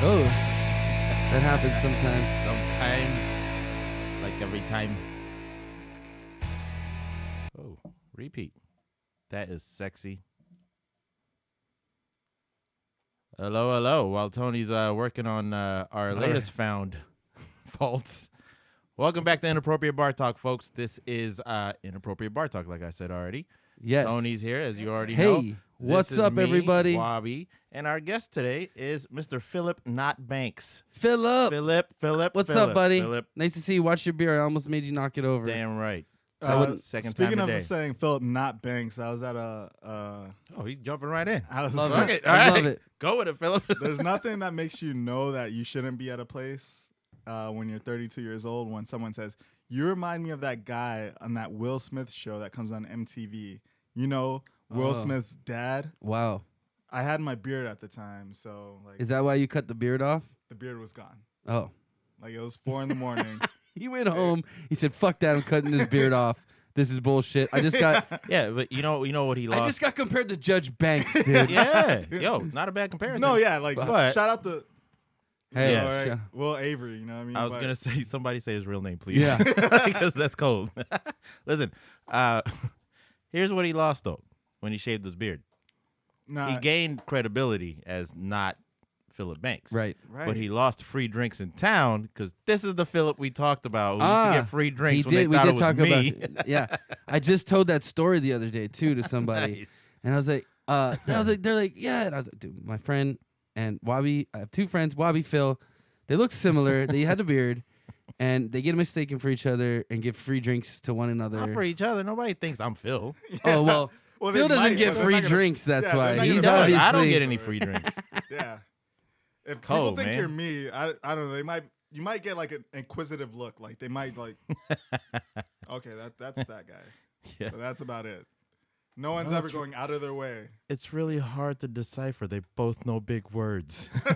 Oh, that happens sometimes. Sometimes, like every time. Oh, repeat. That is sexy. Hello, hello. While Tony's working on our latest found faults. Welcome back to Inappropriate Bar Talk, folks. This is Inappropriate Bar Talk, like I said already. Yes. Tony's here, as you already know. Hey, what's This is up, me, everybody? Wabe, and our guest today is Mr. Philip Not Banks. Philip. What's Philip, up, buddy? Philip. Nice to see you. Watch your beer. I almost made you knock it over. Damn right. Second Speaking time of today. saying Philip Not Banks, I was at a. Oh, he's jumping right in. I was Love Fuck it. it. I All love right. it. Go with it, Philip. There's nothing that makes you know that you shouldn't be at a place when you're 32 years old when someone says, you remind me of that guy on that Will Smith show that comes on MTV. You know, Will Smith's dad. Wow. I had my beard at the time, so like Is that why you cut the beard off? the beard was gone. Oh. Like it was 4 a.m. He went home. He said, fuck that. I'm cutting this beard off. This is bullshit. I just got Yeah, but you know what he lost. I just got compared to Judge Banks, dude. Yeah, yo, not a bad comparison. No, yeah, like But- shout out to Hey, you know, right? sure. Will Avery. You know what I mean? I was But gonna say somebody say his real name, please. Yeah. because that's cold. Listen, here's what he lost though when he shaved his beard. nah, He gained credibility as not Philip Banks. Right. right. But he lost free drinks in town because this is the Philip we talked about who used to get free drinks when they We thought did it was talk me. about Yeah. I just told that story the other day too to somebody. Nice. And I was like, they're like, yeah. And I was like, dude, my friend and Wabe, I have two friends, Wabe, Phil. They look similar. They had a beard, and they get mistaken for each other and give free drinks to one another. Not for each other. Nobody thinks I'm Phil. Oh well, Well, Phil they doesn't might, get but they're free not gonna- drinks. That's yeah, why they're not he's gonna- obviously. I don't get any free drinks. Yeah. If Cold, people think man. you're me, I don't know. You might get like an inquisitive look. Like they might like, okay, that's that guy. Yeah. But that's about it. No one's No, ever it's going out of their way. It's really hard to decipher. They both know big words. They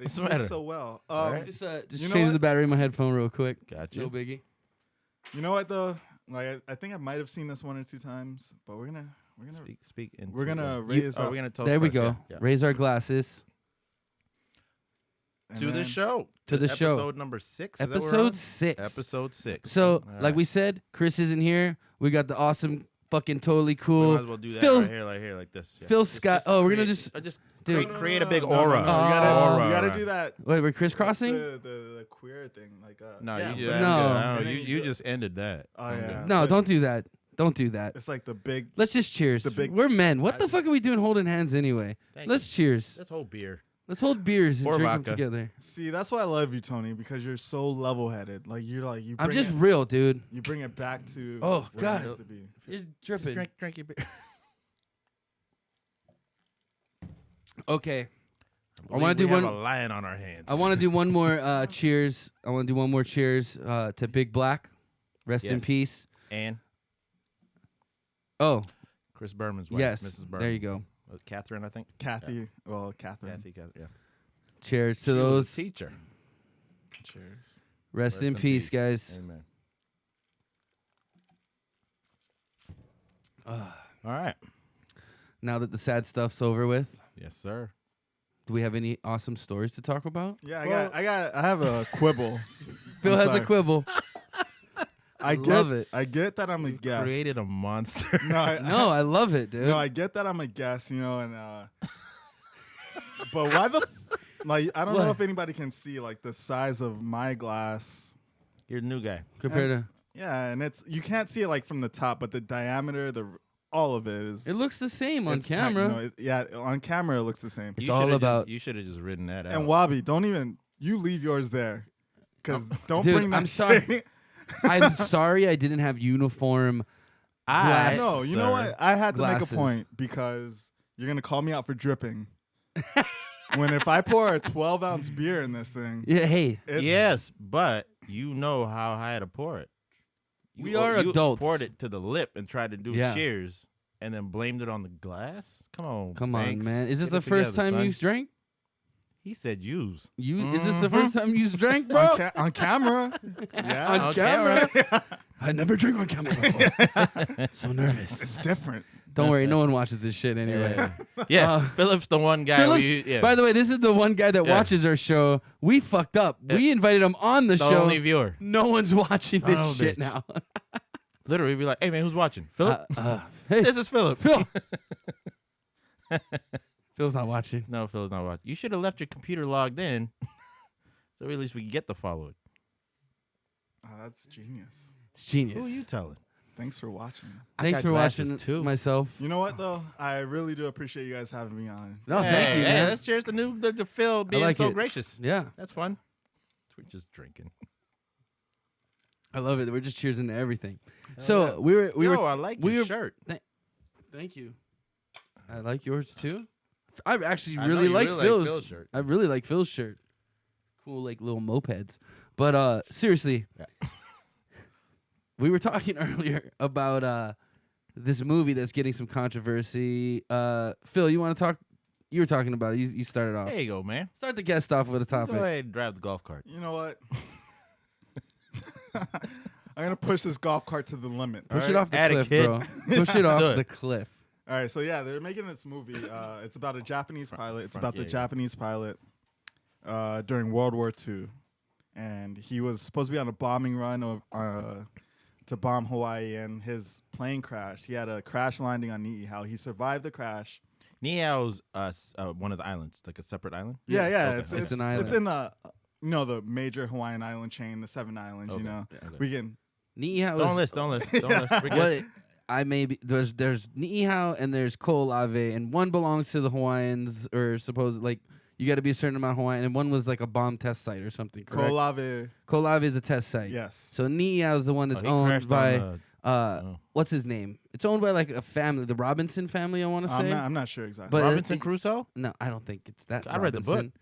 What's the speak matter? so well. Alright. Just You know change what? the battery in my headphone real quick. Gotcha. No biggie. You know what though? Like I think I might have seen this 1 or 2 times, but we're gonna Speak. Into we're gonna the- raise Oh, up we're gonna toast There we first, go. yeah, yeah. Raise our glasses and To the then- show. To the show. Episode number 6. Is that what we're on? Episode 6. Episode 6. So, All like right. we said, Chris isn't here. We got the awesome, fucking totally We cool might as well do that Phil- right here, like this. Yeah. Phil Scott. Oh, we're gonna just dude. create a big No, aura. No, no, Oh. You gotta, Aura. you gotta do that. Wait, we're crisscrossing? The queer thing, like No, yeah, you but- just No. no, you just ended that. Oh, I'm yeah. good. No, but- don't do that. Don't do that. It's like the big. Let's just cheers. The big- We're men. What the fuck are we doing holding hands anyway? Thank Let's you. cheers. Let's hold beer. Let's hold beers and Or drink them vodka. together. See, that's why I love you, Tony, because you're so level-headed. Like you I'm bring just it, real, dude. you bring it back to. Oh, what God. it used to be. You're Just dripping. drink your beer. Okay. I Believe wanna do we have one- a lion on our hands. I want to do one more cheers. I want to do one more cheers to Big Black. Rest in Yes. peace. And Oh, Chris Berman's wife, yes. Mrs. Berman. There you go. Catherine, I think. Kathy. Well, Catherine. Kathy, yeah. Cheers to She was a those. teacher. Cheers. Rest in peace, guys. Amen. Uh, All right. now that the sad stuff's over with, Yes, sir. do we have any awesome stories to talk about? Yeah, Well- I have a quibble. Phil I'm has sorry. a quibble. I love get it. I get that I'm a guest. Created a monster. No, No, I love it, dude. no, I get that I'm a guest, you know, and but why the like I don't know What? if anybody can see like the size of my glass. You're a new guy. Compared to, Yeah, and it's you can't see it like from the top, but the diameter, all of it is. it looks the same on it's tight, camera. you know, yeah, on camera it looks the same. It's You all shoulda about- You should have just written that out. And Wabi, don't even you leave yours there, because don't Dude, bring that I'm sorry. shit. I'm sorry I didn't have uniform. glass. No, you know sir. what? I had to Glasses. make a point because you're gonna call me out for dripping. When if I pour a 12-ounce beer in this thing, Yeah, hey, Yes, but you know how high to pour it. We are adults. Poured it to the lip and tried to do Yeah. cheers, and then blamed it on the glass. Come on, come on, Banks. man. Is this Get the it first together, time son. you drank? He said use. Is this the first time you drank, bro? on camera. Yeah. On camera? I never drink on camera before. So nervous. It's different. Don't worry, no one watches this shit anyway. Yeah, Philip's the one guy. By the way, this is the one guy that watches our show. We fucked up. We invited him on the show. only viewer. No one's watching Son of this a shit bitch. now. Literally, be like, "Hey man, who's watching? Philip? Hey, This is Philip." Phil. Phil's not watching. No, Phil's not watching. You should have left your computer logged in, so at least we can get the following. Oh, that's genius. It's genius. Who are you telling? Thanks for watching. Thanks got for glasses, watching too. myself. You know what though? I really do appreciate you guys having me on. No, thank you, man. Let's cheers to Phil being like so it. gracious. Yeah, That's fun. We're just drinking. I love it. We're just cheersing to everything. Hell So yeah. we were. I like we your were- shirt. Thank you. I like yours too. I actually I know really you like really Phil's. Phil's shirt. I really like Phil's shirt. Cool, like little mopeds. But seriously, Yeah. we were talking earlier about this movie that's getting some controversy. Phil, you want to talk? You were talking about it. You started off. There you go, man. Start the guest off with a topic. Go ahead and drive the golf cart. You know what? I'm gonna push this golf cart to the limit. Push all it right? off the Add a cliff, kid. bro. Push it off do it. the cliff. All right, so yeah, they're making this movie. It's about a Japanese pilot. It's about the yeah. Japanese pilot during World War II, and he was supposed to be on a bombing run to bomb Hawaii, and his plane crashed. He had a crash landing on Niihau. He survived the crash. Niihau's one of the islands, like a separate island. Yeah, Okay. It's an island. It's in the major Hawaiian island chain, the 7 islands. Okay. You know, Okay. we can. Niihau Don't is list. We're good. what I may be. There's Niihau and there's Ko'olave, and one belongs to the Hawaiians, or suppose like you got to be a certain amount Hawaiian, and one was like a bomb test site or something. Correct? Ko'olave. Ko'olave is a test site. Yes. So Niihau is the one that's He owned crashed by on oh. what's his name? It's owned by like a family, the Robinson family. I want to say. I'm not sure exactly. But Robinson Crusoe. No, I don't think it's that. I read the book. Robinson.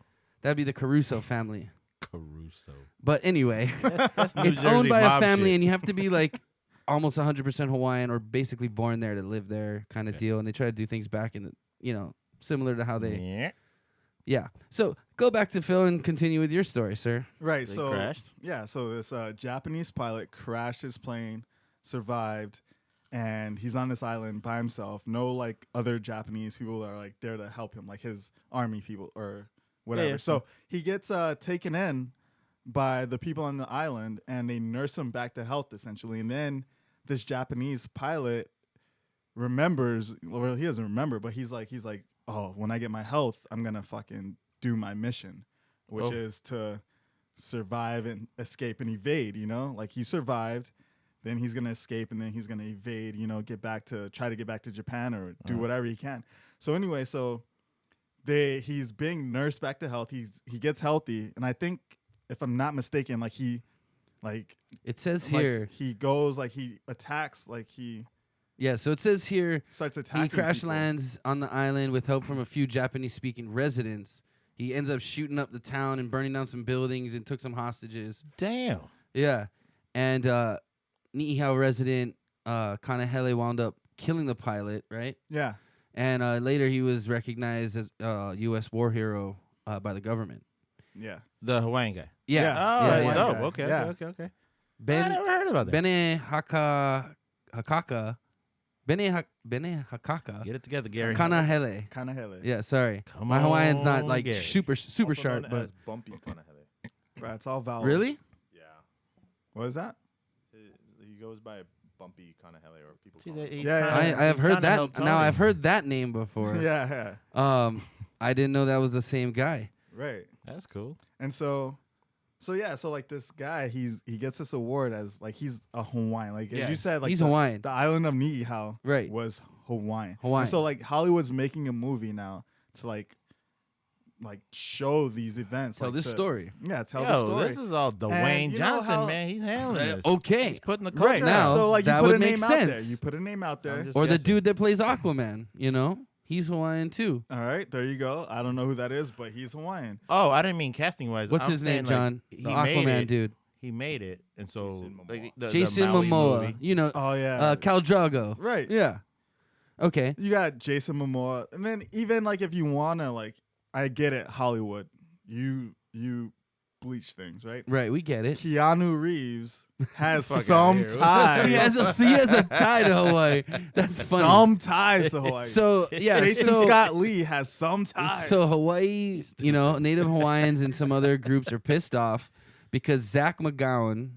That'd be the Caruso family. Caruso. But anyway, That's New it's Jersey owned by a mob family, shit. and you have to be like almost 100% Hawaiian or basically born there to live there, kind of Yeah. deal. And they try to do things back in the, similar to how they. Yeah. Yeah. So go back to Phil and continue with your story, sir. Right. They So crashed? yeah. So this Japanese pilot crashed his plane, survived, and he's on this island by himself. No like other Japanese people are like there to help him, like his army people or whatever. yeah. So he gets taken in by the people on the island, and they nurse him back to health essentially. And then this Japanese pilot remembers. Well, he doesn't remember, but he's like, oh, when I get my health, I'm gonna fucking do my mission, which Oh. is to survive and escape and evade. Like he survived, then he's gonna escape, and then he's gonna evade. Try to get back to Japan or do whatever he can. So anyway, he's being nursed back to health. He gets healthy, and I think if I'm not mistaken, It says here. he goes he attacks Yeah. So it says here. starts attacking. He crash people. lands on the island with help from a few Japanese-speaking residents. He ends up shooting up the town and burning down some buildings and took some hostages. Damn. Yeah, and Niihau resident Kanahele wound up killing the pilot, right? Yeah. And later he was recognized as a U.S. war hero by the government. Yeah. The Hawaiian guy. Yeah. Yeah. Oh, Yeah, that's yeah. dope. Yeah. Okay, Yeah. okay. I Ben never heard about that. Bene Hakaka. Bene Hakaka. Get it together, Gary. Kanahele. Kind of hella. Yeah, sorry. Come My Hawaiian's not on, like Gary. super Also sharp, known but as bumpy Kanahele. Right, it's all vowels. really? Yeah. What is that? He goes by bumpy Kanahele, or people See call that? him. he's Yeah, kinda- I have he's heard kinda that. helped Now Tony. I've heard that name before. Yeah. I didn't know that was the same guy. Right. That's cool. And so like this guy, he gets this award as like he's a Hawaiian. Like as you Yes, said, like he's Hawaiian. The island of Niihau Right. was Hawaiian. Hawaiian. And so like Hollywood's making a movie now to like show these events. Tell like, this to- story. Yeah, tell Yo, the story. this is all Dwayne you know Johnson, how- man. He's handling this. Okay. He's putting the right culture now, out. So like you that put would a make name out there. sense. You put a name out there. I'm just Or the guessing. dude that plays Aquaman, he's Hawaiian too. All right, there you go. I don't know who that is, but he's Hawaiian. Oh, I didn't mean casting wise. What's I'm his name, saying, John? Like, The he made Aquaman it. dude. He made it, and so Jason Momoa. like, the Jason Maui Momoa. movie. Oh yeah. Khal Drogo. Right. Yeah. Okay. You got Jason Momoa, and then even like if you wanna like, I get it, Hollywood. You bleach things, right? Right, we get it. Keanu Reeves has Fuck outta some here. ties. He has a tie to Hawaii. That's funny. Some ties to Hawaii. So yeah, Jason so Scott Lee has some ties. so Hawaii, Native Hawaiians and some other groups are pissed off because Zach McGowan,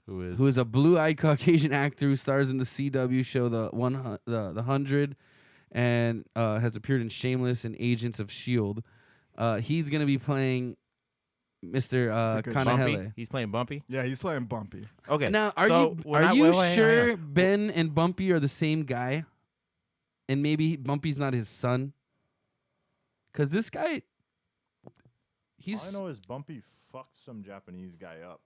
who is a blue-eyed Caucasian actor who stars in the CW show the 100 and has appeared in Shameless and Agents of S.H.I.E.L.D. He's gonna be playing Mr. Kanahele. Bumpy? He's playing Bumpy? Yeah, he's playing Bumpy. Okay. Now, are so you wait, sure hang on. Ben and Bumpy are the same guy, and maybe Bumpy's not his son? Because this guy, All he's I know is Bumpy fucked some Japanese guy up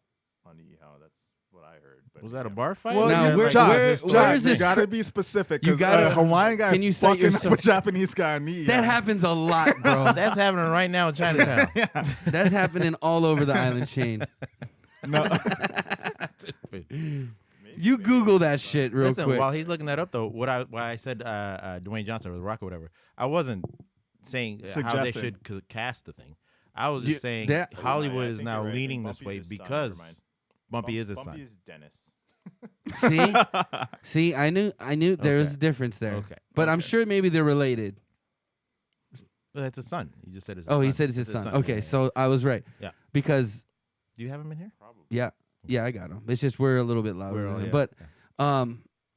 on Niihau. That's what I heard. But Was that a yeah. bar fight? Well, Now, you- where- Josh, where- Josh, where is you this gotta cri- be specific. You 'Cause gotta- a Hawaiian guy can you cite fucking up yourself? a Japanese guy on Niihau. that happens a lot, bro. That's happening right now in Chinatown. That's happening all over the island chain. No. You Google that shit real Listen, quick. while he's looking that up, though, why I said Dwayne Johnson or The Rock or whatever, I wasn't saying how they Suggesting. should cast the thing. I was You- just saying that- Hollywood I is think now you're right. I think leaning this Bumpy's way his son. because Never mind. Bumpy is his Bumpy son. is Dennis. See, I knew there was Okay. a difference there. Okay. But I'm Okay. sure maybe they're related. Well, that's his son. You just said it's his Oh, son. he said it's his son. Yeah, Okay, yeah, so I was right. Yeah. Because Do you have him in here? Probably. yeah, I got him. It's just we're a little bit louder. We're all- than him. yeah, But yeah.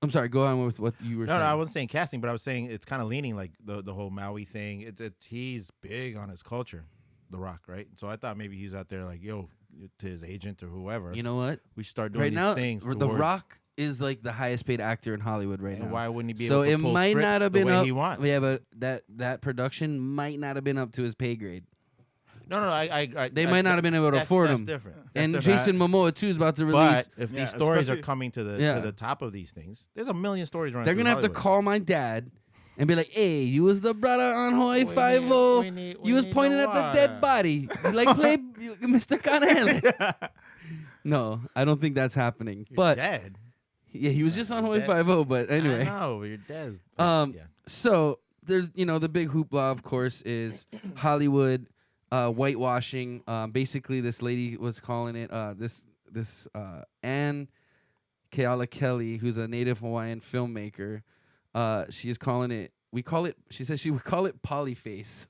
I'm sorry. Go on with what you were No, saying. I wasn't saying casting, but I was saying it's kind of leaning like the whole Maui thing. He's big on his culture, The Rock, right? So I thought maybe he's out there like, yo, to his agent or whoever. You know what? We should start doing Right these now, things. The towards- Rock is like the highest paid actor in Hollywood right And now. why wouldn't he be So able to it pull might scripts not have the been way up. he wants? Yeah, but that production might not have been up to his pay grade. No, They might not have been able to afford that's him. Different. That's And different. Jason Momoa too is about to release. But if Yeah, these stories are especially- coming to Yeah. the top of these things, there's a million stories running. They're through gonna have to Hollywood. call my dad and be like, "Hey, you was the brother on Hawaii We 5-0. need- You was need pointing the at the water." dead body. You like play Mr. Kanahele." No, I don't think that's happening. You're but dead. yeah, he was just on Hawaii Dead. 5-0. But anyway, I know, you're dead. Yeah. so there's the big hoopla, of course, is Hollywood whitewashing. Basically, this lady was calling it this Anne Keala Kelly, who's a Native Hawaiian filmmaker. She is calling it. She says she would call it polyface.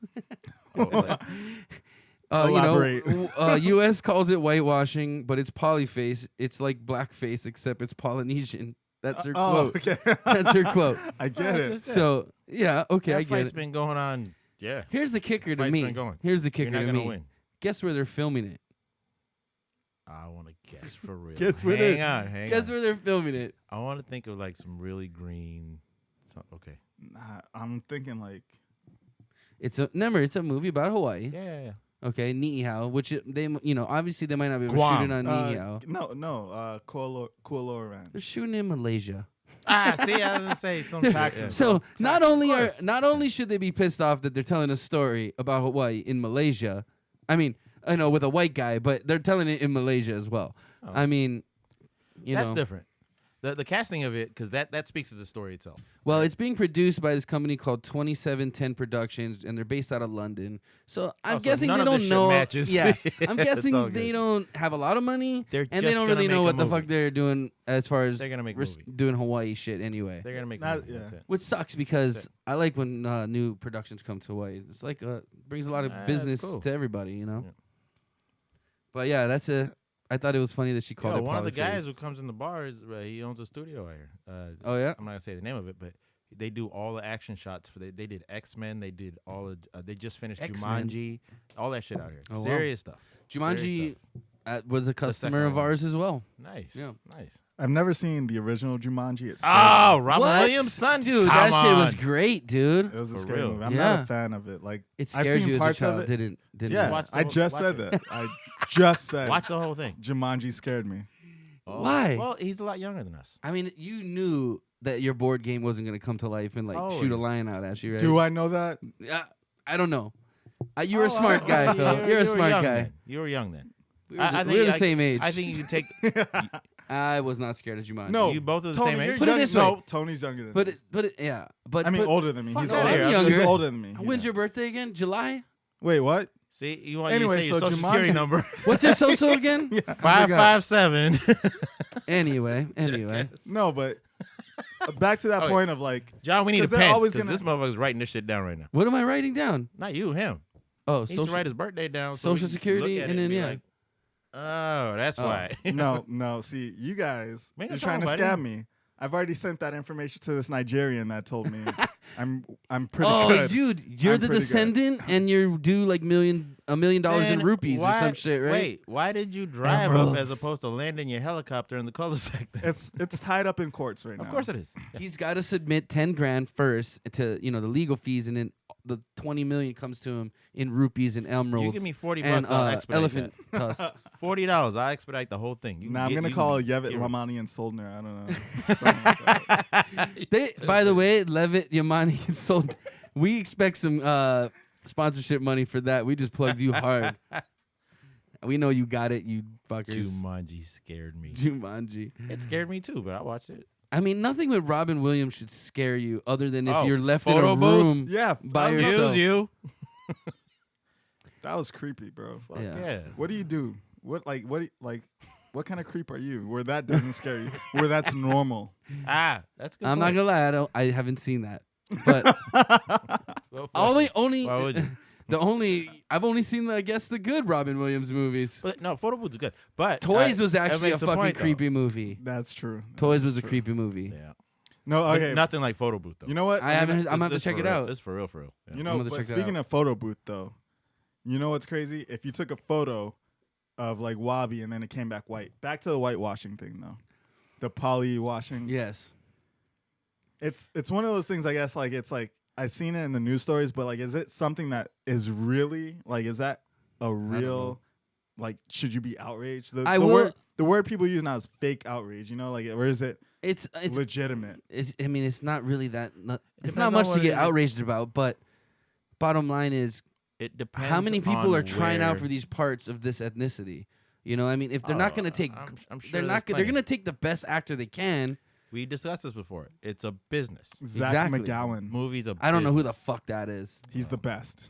Oh, like, Elaborate. U.S. calls it whitewashing, but it's polyface. It's like blackface, except it's Polynesian. That's her quote. Okay. That's her quote. I get it. So yeah, okay, that I get fight's it. been going on. Yeah. Here's the kicker to Fight's me. been going. Here's the You're kicker not to gonna me. win. Guess where they're filming it? I want to guess for real. Guess where hang they're- on, hang Guess on. where they're filming it? I want to think of like some really green. Okay. Nah, I'm thinking like It's a movie about Hawaii. Yeah. Okay, Niihau, which they obviously they might not be able to Guam. shoot it on Niihau. Kualoa Ranch. They're shooting in Malaysia. See, I was gonna say some Taxes. So not course. only should they be pissed off that they're telling a story about Hawaii in Malaysia. I mean, I know with a white guy, but they're telling it in Malaysia as well. Oh. I mean, That's different. The casting of it, because that speaks to the story itself. Well, it's being produced by this company called 2710 Productions, and they're based out of London. So I'm so guessing none they of this don't shit know. matches. Yeah, I'm It's all guessing good. they don't have a lot of money, They're and they just don't gonna really know make what a the movie. fuck they're doing as far as They're gonna make a movie. doing Hawaii shit anyway. They're gonna make. Not- a movie, yeah. that's it. Which sucks because I like when new productions come to Hawaii. It's like brings a lot of That's business cool. to everybody, Yeah. But yeah, that's I thought it was funny that she called it One of the polyface. guys who comes in the bar is he owns a studio out here. Oh yeah. I'm not gonna say the name of it, but they do all the action shots for they did X-Men. They did all of they just finished X-Men? Jumanji, all that shit out here. Oh, wow. Serious stuff. Jumanji Serious was a customer of one. ours as well. Nice. Yeah. Nice. I've never seen the original Jumanji. It's Oh, Robin What? Williams' son, Dude, Come that shit was on. great, dude. It was a For scary real. movie. I'm Yeah. not a fan of it. Like It I've scared seen you as a parts child, of it. didn't Yeah, it? Watch the I whole- just watch said it. that. I just said Watch the whole thing. Jumanji scared me. Why? Well, he's a lot younger than us. I mean, you knew that your board game wasn't going to come to life and Oh, shoot a yeah. lion out at you, right? Do I know that? I don't know. You're a smart guy, Phil. You're a smart young guy. Then. You were young then. We're the same age. I think you can take. I was not scared of Jumanji. No, You both are the Tony, same age? you're Put it young- this way. No, Tony's younger than me. yeah. But I mean, but older than me. fuck He's outta older. here. He's Younger. older than me. When's your birthday again? July? Wait, what? See, you want Anyway, you to say your so social security Jumanji- number? What's your social again? 557. Anyway. No, but back to that Oh, point of like, John, we need a 'Cause they're pen. always Because gonna- this motherfucker's writing this shit down right now. What am I writing down? Not you, him. Oh, He needs to social. write his birthday down. So Social we can Security, look at and it then, be yeah. like, oh, that's Oh. why. no. See, you guys, We ain't you're gonna trying to talk about scam me. I've already sent that information to this Nigerian that told me I'm pretty Oh, good. dude, you're I'm the pretty good. descendant, and you're due like $1 million in Man, rupees or why- some shit, right? Wait, why did you drive up Emeralds. as opposed to landing your helicopter in the cul-de-sac? Then? It's tied up in courts right now. Of course it is. He's got to submit 10 grand first to the legal fees, and then the 20 million comes to him in rupees and emeralds. You give me $40, and I'll expedite elephant tusks. that. $40, I'll expedite the whole thing. You can Now I'm get- gonna you call can Yevet get- Lamani and Soldner. I don't know. Something like that. They, by the way, Levitt, Yamani, and Sold. We expect some sponsorship money for that. We just plugged you hard. We know you got it, you fuckers. Jumanji scared me. Jumanji. It scared me too, but I watched it. I mean, nothing with Robin Williams should scare you, other than if Oh, you're left in photo a booth? room Yeah, by that was- yourself. You. That was creepy, bro. Fuck Yeah. yeah. What do you do? What kind of creep are you? Where that doesn't scare you? Where that's normal? Ah, that's good. I'm not gonna lie, I haven't seen that, but only Why would you? I've only seen I guess the good Robin Williams movies. But no, photo booth is good. But Toys was that actually a makes a fucking point, though. creepy movie. That's true. Toys was That's a true. creepy movie. Yeah. No, But okay. nothing like photo booth though. You know what? I haven't. I'm gonna have to This check for it real. out. This for real, for real. Yeah. You know, I'm gonna but check that speaking out. of photo booth though, you know what's crazy? If you took a photo of like Wabe and then it came back white. Back to the whitewashing thing though. The poly washing. Yes. It's one of those things I guess like it's like I've seen it in the news stories, but like is it something that is really like is that a real like should you be outraged? I will- The word people use now is fake outrage, you know, like or is it It's legitimate? I mean, it's not really that. It's depends not on much what to it get is. outraged about. But bottom line is, It depends. how many people on are trying out where- for these parts of this ethnicity? You know, I mean, if they're not going to take, I'm sure they're there's not. They're plenty. going to take the best actor they can. We discussed this before. It's a business. Zach Exactly. McGowan. Movies a I don't know who the business. fuck that is. He's the best.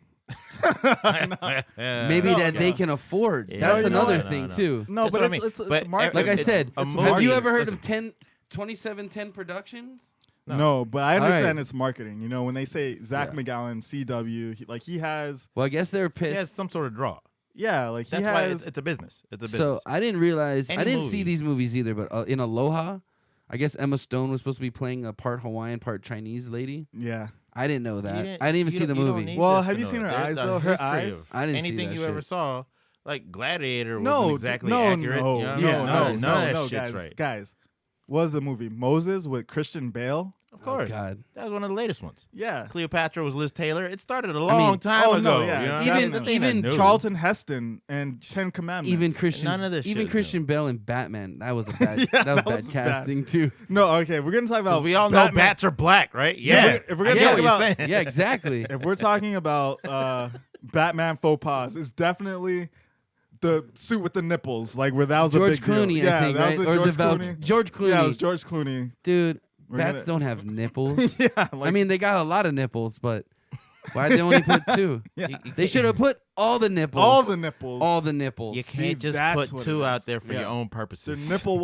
Maybe No, that no. they can afford. Yeah. That's No, you know another what? thing No. too. No, That's but what I it's mean. it's But marketing. Like I it's said, a have movie. you ever heard Listen. of 2710 Productions? No, but I All understand right. it's marketing. You know, when they say Zach Yeah. McGowan, CW, he has, Well, I guess they're It pissed. has some sort of draw. yeah, like he That's why has. it's a business. It's a business. So I didn't realize I Any didn't see movie. these movies either. But in Aloha, I guess Emma Stone was supposed to be playing a part Hawaiian, part Chinese lady. yeah. I didn't know You that. didn't- I didn't even you see the don't- you don't movie. need Well, this have to you know seen it. her There's eyes, a though? Her history eyes? of I didn't see anything that you ever shit. saw, like Gladiator, No, wasn't exactly no, accurate. no, you know? Yeah, no, none no, of that no, shit's guys, right. guys. What was the movie Moses with Christian Bale? Of course. Oh, God. That was one of the latest ones. Yeah. Cleopatra was Liz Taylor. It started a long time oh, ago. no, yeah, you know what I Even- mean? This ain't that even new. Charlton Heston and Ten Commandments. Even Christian, None of this even shit is Christian Bale and Batman. That was a bad. Yeah, that was that bad was bad. casting too. No, okay, we're gonna talk 'Cause about. we all know Batman. bats are black, right? Yeah. if we're I gonna get talk what about- you're saying. Yeah, exactly. If we're talking about Batman faux pas, it's definitely the suit with the nipples, like where that was George a big deal. Clooney, Yeah, I think, that right? was the Or George is it Val- Clooney. George Clooney? Yeah, it was George Clooney. Dude, We're bats gonna- don't have nipples. Yeah, like, I mean, they got a lot of nipples, but why'd they only put two? yeah. They should have put all the nipples. all the nipples. all the nipples. You See, can't just that's put what two it is. out there for Yeah. your own The purposes. nipple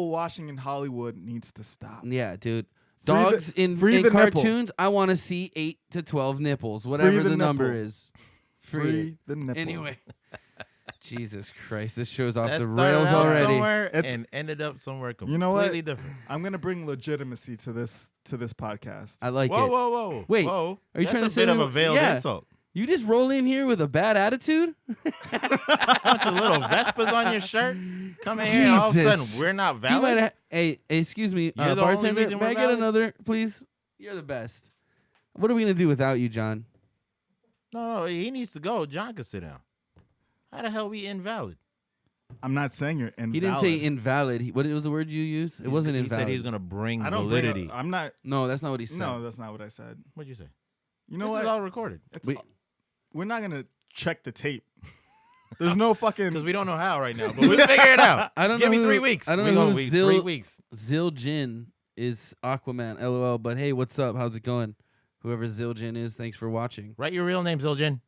washing in Hollywood needs to stop. Yeah, dude. Free the- Dogs in free the nipple. cartoons, I want to see 8 to 12 nipples, whatever the the number nipple. is. Free the nipple. Anyway. Jesus Christ, this show's off That the started rails out already. somewhere It's- and ended up somewhere completely You know what? different. I'm gonna bring legitimacy to this podcast. I like Whoa, it. whoa, whoa! Wait, whoa. are you That's trying a to say bit of we- a veiled yeah. insult? You just roll in here with a bad attitude? Bunch of little Vespas on your shirt. Come in here, and all of a Jesus. sudden we're not You valid. might hey, excuse me, You're the only bartender. reason May we're I get valid? another, please? You're the best. What are we gonna do without you, John? No, he needs to go. John can sit down. How the hell we invalid? I'm not saying you're invalid. He didn't say invalid. What was the word you used? It wasn't He invalid. said he's gonna bring I don't bring validity. up, I'm not. No, that's not what he said. No, that's not what I said. What'd you say? You know This what? is all recorded It's We- we're not gonna check the tape. There's no fucking. because we don't know how right now, but we'll figure it out. I don't Give know me who- 3 weeks. I don't we know gonna who wait Zil- 3 weeks. Ziljin is Aquaman, LOL. But hey, what's up? How's it going? Whoever Ziljin is, thanks for watching. Write your real name, Zildjian.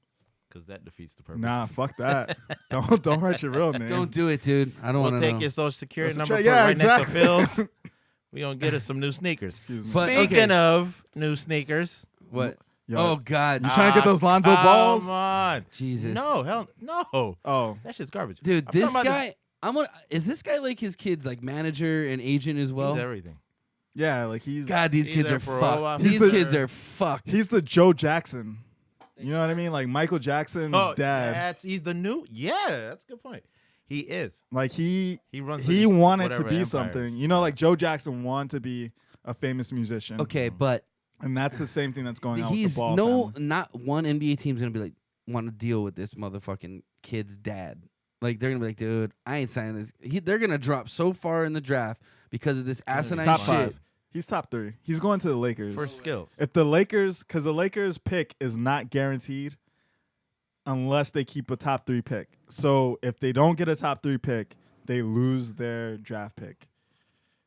Because that defeats the purpose. Nah, fuck that. don't write your real name. Don't do it, dude. I don't We'll want to take know. your social security That's number, right. Yeah, put it right next to exactly. Phil's. We gonna get us some new sneakers. Excuse me. But- Speaking okay. of new sneakers, What? Yo, Oh God, you trying to get those Lonzo Balls? Come on. Jesus. No, hell no. Oh, That shit's garbage. Dude, I'm this talking about guy. Is this guy like his kid's like manager and agent as well? He's everything. yeah, like he's God, these He's kids there are for a fucked. while. These He's the- kids are fucked. he's the Joe Jackson. You know what I mean? Like Michael Jackson's dad. He's the new. Yeah, that's a good point. He is. Like he runs. he the wanted to whatever be empires. something. You know, like Joe Jackson wanted to be a famous musician. Okay, but And that's the same thing that's going on with he's the Ball no, family. not one NBA team's gonna be like want to deal with this motherfucking kid's dad. Like they're gonna be like, dude, I ain't signing this. They're gonna drop so far in the draft because of this asinine Top shit. 5. He's top 3. He's going to the Lakers. For skills. If the Lakers, because the Lakers pick is not guaranteed unless they keep a top 3 pick. So if they don't get a top 3 pick, they lose their draft pick.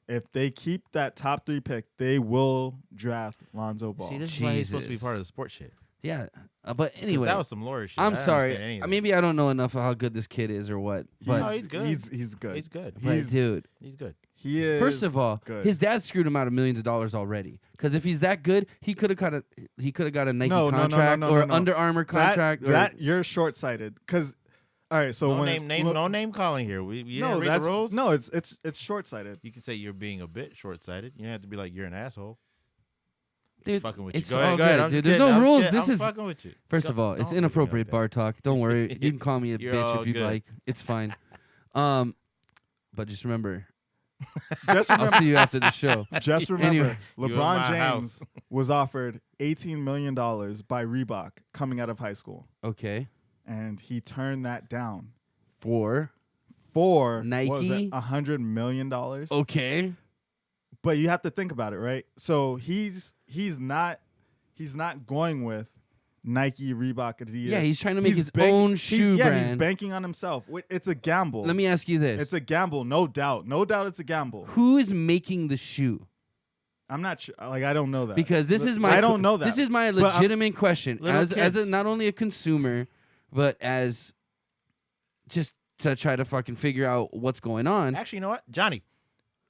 If they keep that top 3 pick, they will draft Lonzo Ball. See, this is why he's supposed to be Jesus. part of the sports shit. Yeah, but 'Cause anyway, that was some lawyer shit. I I'm didn't sorry. understand any of that. Maybe I don't know enough of how good this kid is or what. But, No, he's good. He's good. He's good. but he's- dude, He's good. He is. first of all, good. his dad screwed him out of millions of dollars already. Because if he's that good, he could have got a Nike No, no, no, contract no, or no, an no. Under Armour contract. That you're short sighted. Because all right, so No when no name calling here. You no, didn't read that's the rules. no, it's short sighted. You can say you're being a bit short-sighted. You don't have to be like you're an asshole. dude, Fucking with it's you. Go all ahead. Go ahead. good, I'm dude. just There's no kidding. rules. I'm This is fucking with you. first of all, Don't it's look at me inappropriate like bar talk. Don't worry, you can call me a You're bitch all if you good. like. It's fine. But just remember, Just I'll remember, see you after the show. just remember, Anyway. You in LeBron my James house. was offered $18 million by Reebok coming out of high school, Okay, and he turned that down for for Nike? what was it, $100 million. okay. But you have to think about it, right? So he's not going with Nike, Reebok, Adidas. Yeah, he's trying to make his own shoe He's brand. banking on himself. It's a gamble. Let me ask you this: It's a gamble, no doubt. No doubt, it's a gamble. who is making the shoe? I'm not sure. Like I don't know that Because this is my I don't know that. This is my But I'm- legitimate question Little as a, kids. not only a consumer, but as just to try to fucking figure out what's going on. Actually, you know what, Johnny?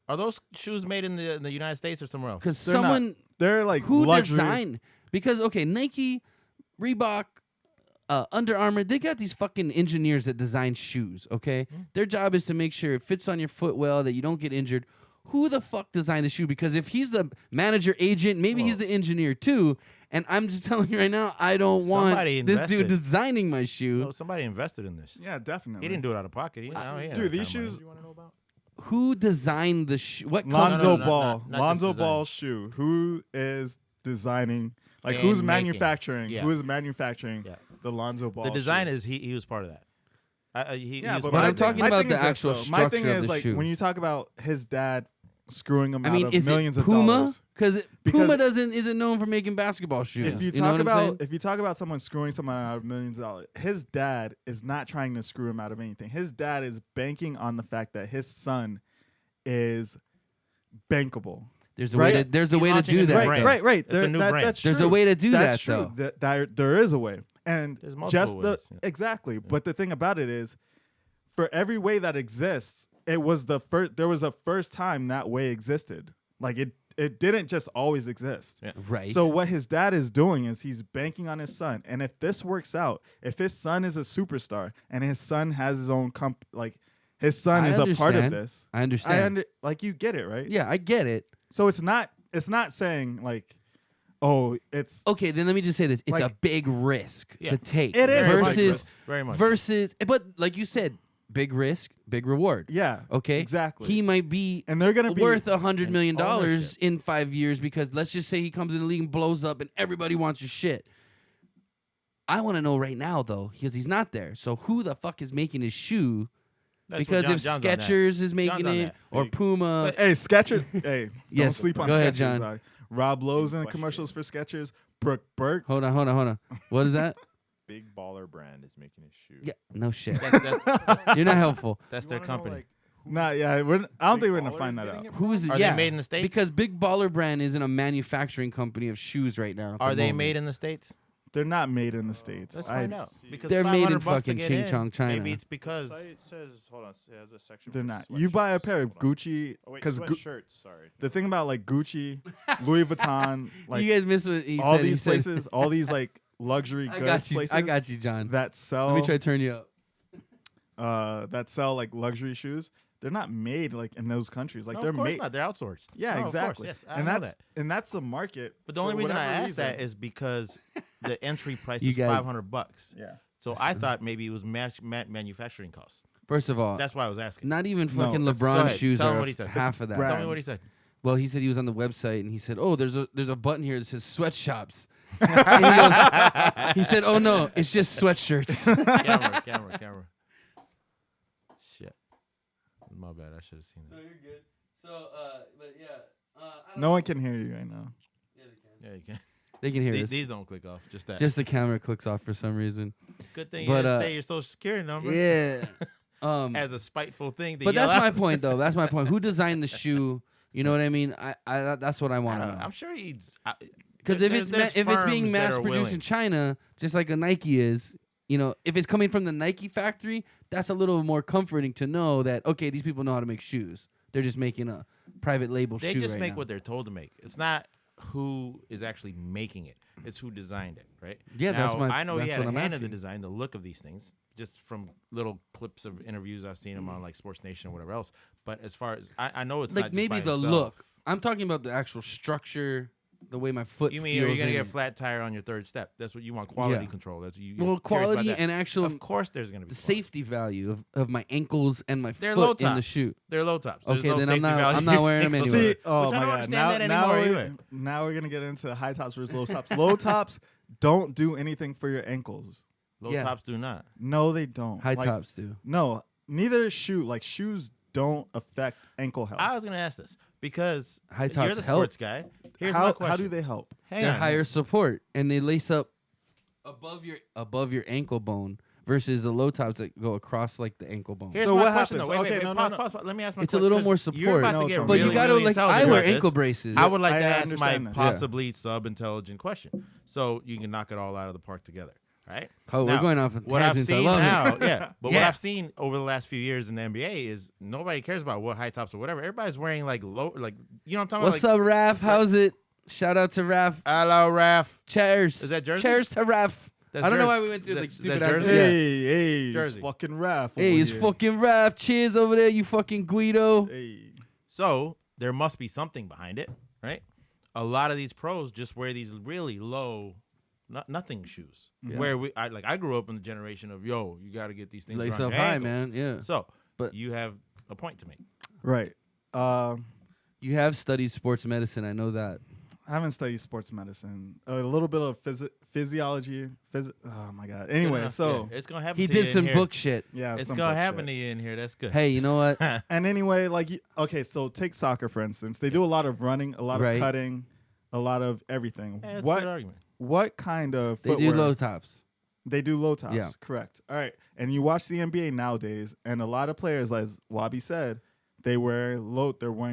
Are those shoes made in the United States or somewhere else? Because They're not. someone They're like who luxury. designed, because okay, Nike, Reebok, Under Armour, they got these fucking engineers that design shoes. Okay, their job is to make sure it fits on your foot well, that you don't get injured. Who the fuck designed the shoe? Because if he's the manager agent, maybe he's the engineer too. And I'm just telling you right now, I don't want Somebody this dude invested. designing my shoe. No, somebody invested in this. Yeah, definitely. He didn't do it out of pocket. He had Dude, that these kind of money. shoes. You want to know about? Who designed the shoe? What Lonzo No, no, no, Ball. not just Lonzo design. Ball's shoe. Who is designing? Like And who's making. manufacturing? Yeah. Who is manufacturing Yeah. the Lonzo Ball? The design shoe? is he was part of that. He Yeah, was but But part I'm of talking my about thing the is this, actual though. My structure thing of is the like shoe. when you talk about his dad screwing him I out mean, of is millions it of Puma? dollars. Because Because- Puma isn't known for making basketball shoes. If you know what talk I'm saying? about if you talk about someone screwing someone out of millions of dollars, his dad is not trying to screw him out of anything. His dad is banking on the fact that his son is bankable. There's a right? way to there's a He's way to launching do a new that. brand. though. Right. It's a new brand. That's There's true. a way to do That's that, true. though. There is a way, and There's multiple just ways, yeah. exactly. But the thing about it is, for every way that exists, it was the first. There was a first time that way existed. Like it didn't just always exist. Yeah. Right. So what his dad is doing is he's banking on his son, and if this works out, if his son is a superstar and his son has his own like his son I is a part of understand. this, I understand. like you get it, right? Yeah, I get it. So it's not saying like, oh, it's Okay, then let me just say this: it's a Like- big risk Yeah. to take. It is. Very much versus so. Very much. versus. But like you said, big risk, big reward. yeah, Okay, exactly. He might be and they're gonna be worth $100 million ownership. in 5 years because let's just say he comes in the league and blows up and everybody wants his shit. I want to know right now though, because he's not there. So who the fuck is making his shoe? That's what Because John's if on that. Skechers is making John's on it that. or Hey, Puma, Hey, Skechers. Hey, don't Yes, sleep on go Skechers. ahead, John. dog. Rob Lowe's in Question. commercials for Skechers. Brooke Burke. hold on. What is that? Big Baller brand is making a shoe. Yeah, no shit. That's You're not helpful. that's You their wanna know, company. like, Nah, yeah, I don't think Big we're gonna Baller find is that getting out. it Who is it? Are Yeah, they made in the States? because Big Baller Brand isn't a manufacturing company of shoes right now. at the Are they moment. made in the States? They're not made in the States. Let's find out. Because They're made in $500 to fucking get Ching in, Chong, China. Maybe it's because The site says, hold on, it has a section. They're for not. You buy a sweatshirts. pair of Hold on. Gucci Oh wait, because sweatshirts. Sorry. the thing about like Gucci, Louis Vuitton, like you guys missed what he all said. He these said- places, all these like luxury I goods got you. places I got you, John. that sell Let me try to turn you up. that sell like luxury shoes. They're not made like in those countries. Like no, they're of course made. not. They're outsourced. Yeah, No, of course, exactly. yes, I and know that's that. and that's the market. But the only for reason I whatever asked that reason. is because the entry price You is guys- $500. Yeah. So I thought maybe it was manufacturing costs. First of all, That's why I was asking. not even No, fucking it's- Go LeBron ahead. shoes Tell him are what he said. half of that. brand. Tell me what he said. Well, he said he was on the website and he said, "Oh, there's a button here that says sweatshops." And he said, "Oh no, it's just sweatshirts." Camera. Shit. My bad. I should have seen that. you're good. So, but yeah, No one can hear you right now. Yeah, you can. They can hear These, us. these don't click off. Just that. Just the camera clicks off for some reason. Good thing but, you didn't say your social security number Yeah. as a spiteful thing. To But yell that's my out. point, though. That's my point. Who designed the shoe? You know what I mean? I that's what I want to know. I'm sure he's. Because if it's being mass produced in China, just like a Nike is, you know, if it's coming from the Nike factory, that's a little more comforting to know that okay, these people know how to make shoes. They're just making a private label they shoe. just right make now. what they're told to make. It's not who is actually making it. It's who designed it, right? Yeah, now, that's my. I know that's he had what a I'm hand in asking. the design, the look of these things, just from little clips of interviews I've seen him on, like Sports Nation or whatever else. But as far as I know, it's Like not just maybe by the himself. look. I'm talking about the actual structure, the way my foot You feels. mean are you gonna get a and- flat tire on your third step? That's what you want. Quality Yeah. control. That's you. well, you're curious about quality that. and actual Of course, there's gonna be the quality. safety value of my ankles and my They're low foot tops. in the shoe. They're low tops. There's Okay, no then I'm safety not- value. I'm not wearing them Ankles. anyway. See, oh Which I my don't god! understand that anymore either. Now we're gonna get into high tops versus low tops. Low tops don't do anything for your ankles. Low Yeah. tops do not. No, they don't. High Like, tops do. No, neither shoes don't affect ankle health. I was gonna ask this because High you're tops the help. sports guy. Here's my how question. do they help? Hang They're on. higher support and they lace up above your ankle bone versus the low tops that go across like the ankle bone. Here's So my what question, happens? Though. Wait, Okay, wait, no, pause, no. pause, pause. Let me ask my It's a question, little 'cause more You're support. about No, to get Tony. But really, you gotta really like I intelligent wear with ankle this. braces. I would like I to ask my understand that. possibly sub-intelligent question, so you can knock it all out of the park together, right? Oh, we're Now, going off on what I've tangents. I seen love now, it. yeah. But what Yeah. I've seen over the last few years in the NBA is nobody cares about what high tops or whatever. Everybody's wearing like low, like you know what I'm talking What's about? up, Raf? How's it? Shout out to Raf. Hello, Raf. Cheers. Is that Jersey? Cheers to Raf. That's I don't know Jersey. why we went through Is like that stupid Jersey? accents. Hey, it's Jersey. fucking Raph. Hey, over it's here. fucking Raf. Cheers over there, you fucking Guido. Hey. So there must be something behind it, right? A lot of these pros just wear these really low, nothing shoes. Yeah. Where I grew up in the generation of you got to get these things Lace around up your high, ankles. man. Yeah. So, But- you have a point to make. Right. You have studied sports medicine. I know that. I haven't studied sports medicine. A little bit of physiology. Oh my god. Anyway, Enough. so Yeah, it's gonna happen. He to you did in some here. book shit. yeah, It's some gonna bullshit. happen to you in here. That's good. Hey, you know what? And anyway, like okay, so take soccer for instance. They do a lot of running, a lot Right. of cutting, a lot of everything. Hey, that's a good what argument. what kind of They do footwear? low tops. They do low tops. Yeah. Correct. All right. And you watch the NBA nowadays, and a lot of players, as Wabe said, they're wearing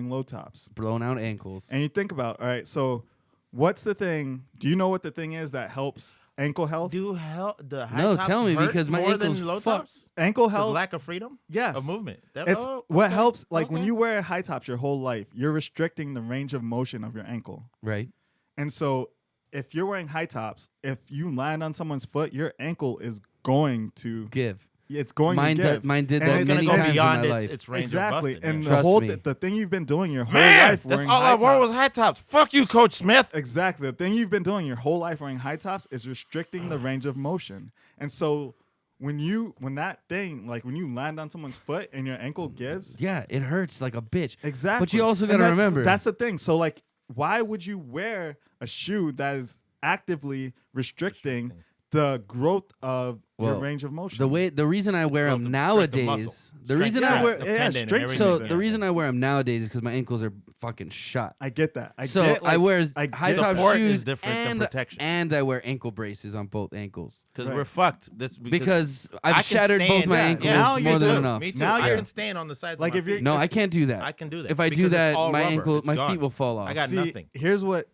low tops. Blown out ankles. And you think about, all right, so what's the thing? Do you know what the thing is that helps ankle health? Do the high No, tops tell me, hurt because my more than ankles low fucked. tops? Ankle 'Cause health, lack of freedom yes. of movement. It's oh, what okay, helps. Like when okay. you wear high tops your whole life, you're restricting the range of motion of your ankle. Right. And so if you're wearing high tops, if you land on someone's foot, your ankle is going to Give. it's going Mine to did. give. Mine did And that it's many gonna go times in beyond my life. its range Exactly. of busting. And yeah. the Trust whole me. the thing you've been doing your whole Man, life that's wearing all I high wore tops. was high tops. Fuck you, Coach Smith. Exactly. The thing you've been doing your whole life wearing high tops is restricting the range of motion. And so when you land on someone's foot and your ankle gives, Yeah, it hurts like a bitch. exactly. But you also And gotta that's- remember. that's the thing. So like, why would you wear a shoe that is actively restricting the growth of your Well, range of motion? The reason I wear Well, them to strength the nowadays. muscle. The Strength reason yeah, I wear. the yeah, tendon and strength- everything. So Yeah. the reason I wear them nowadays is because my ankles are fucking shot. I get that. I So get, like, I wear I high get top Support shoes is different than and protection. and I wear ankle braces on both ankles Because Right. we're fucked. because I I've can shattered both stand- my yeah, ankles now you more than do. enough. Me too. Now I you're- can stand on the sides like of if my you're- feet. No, I can't do that. I can do that. If I because do it's that, all my rubber. ankle, It's my gone. feet will fall off. I got See, nothing. Here's what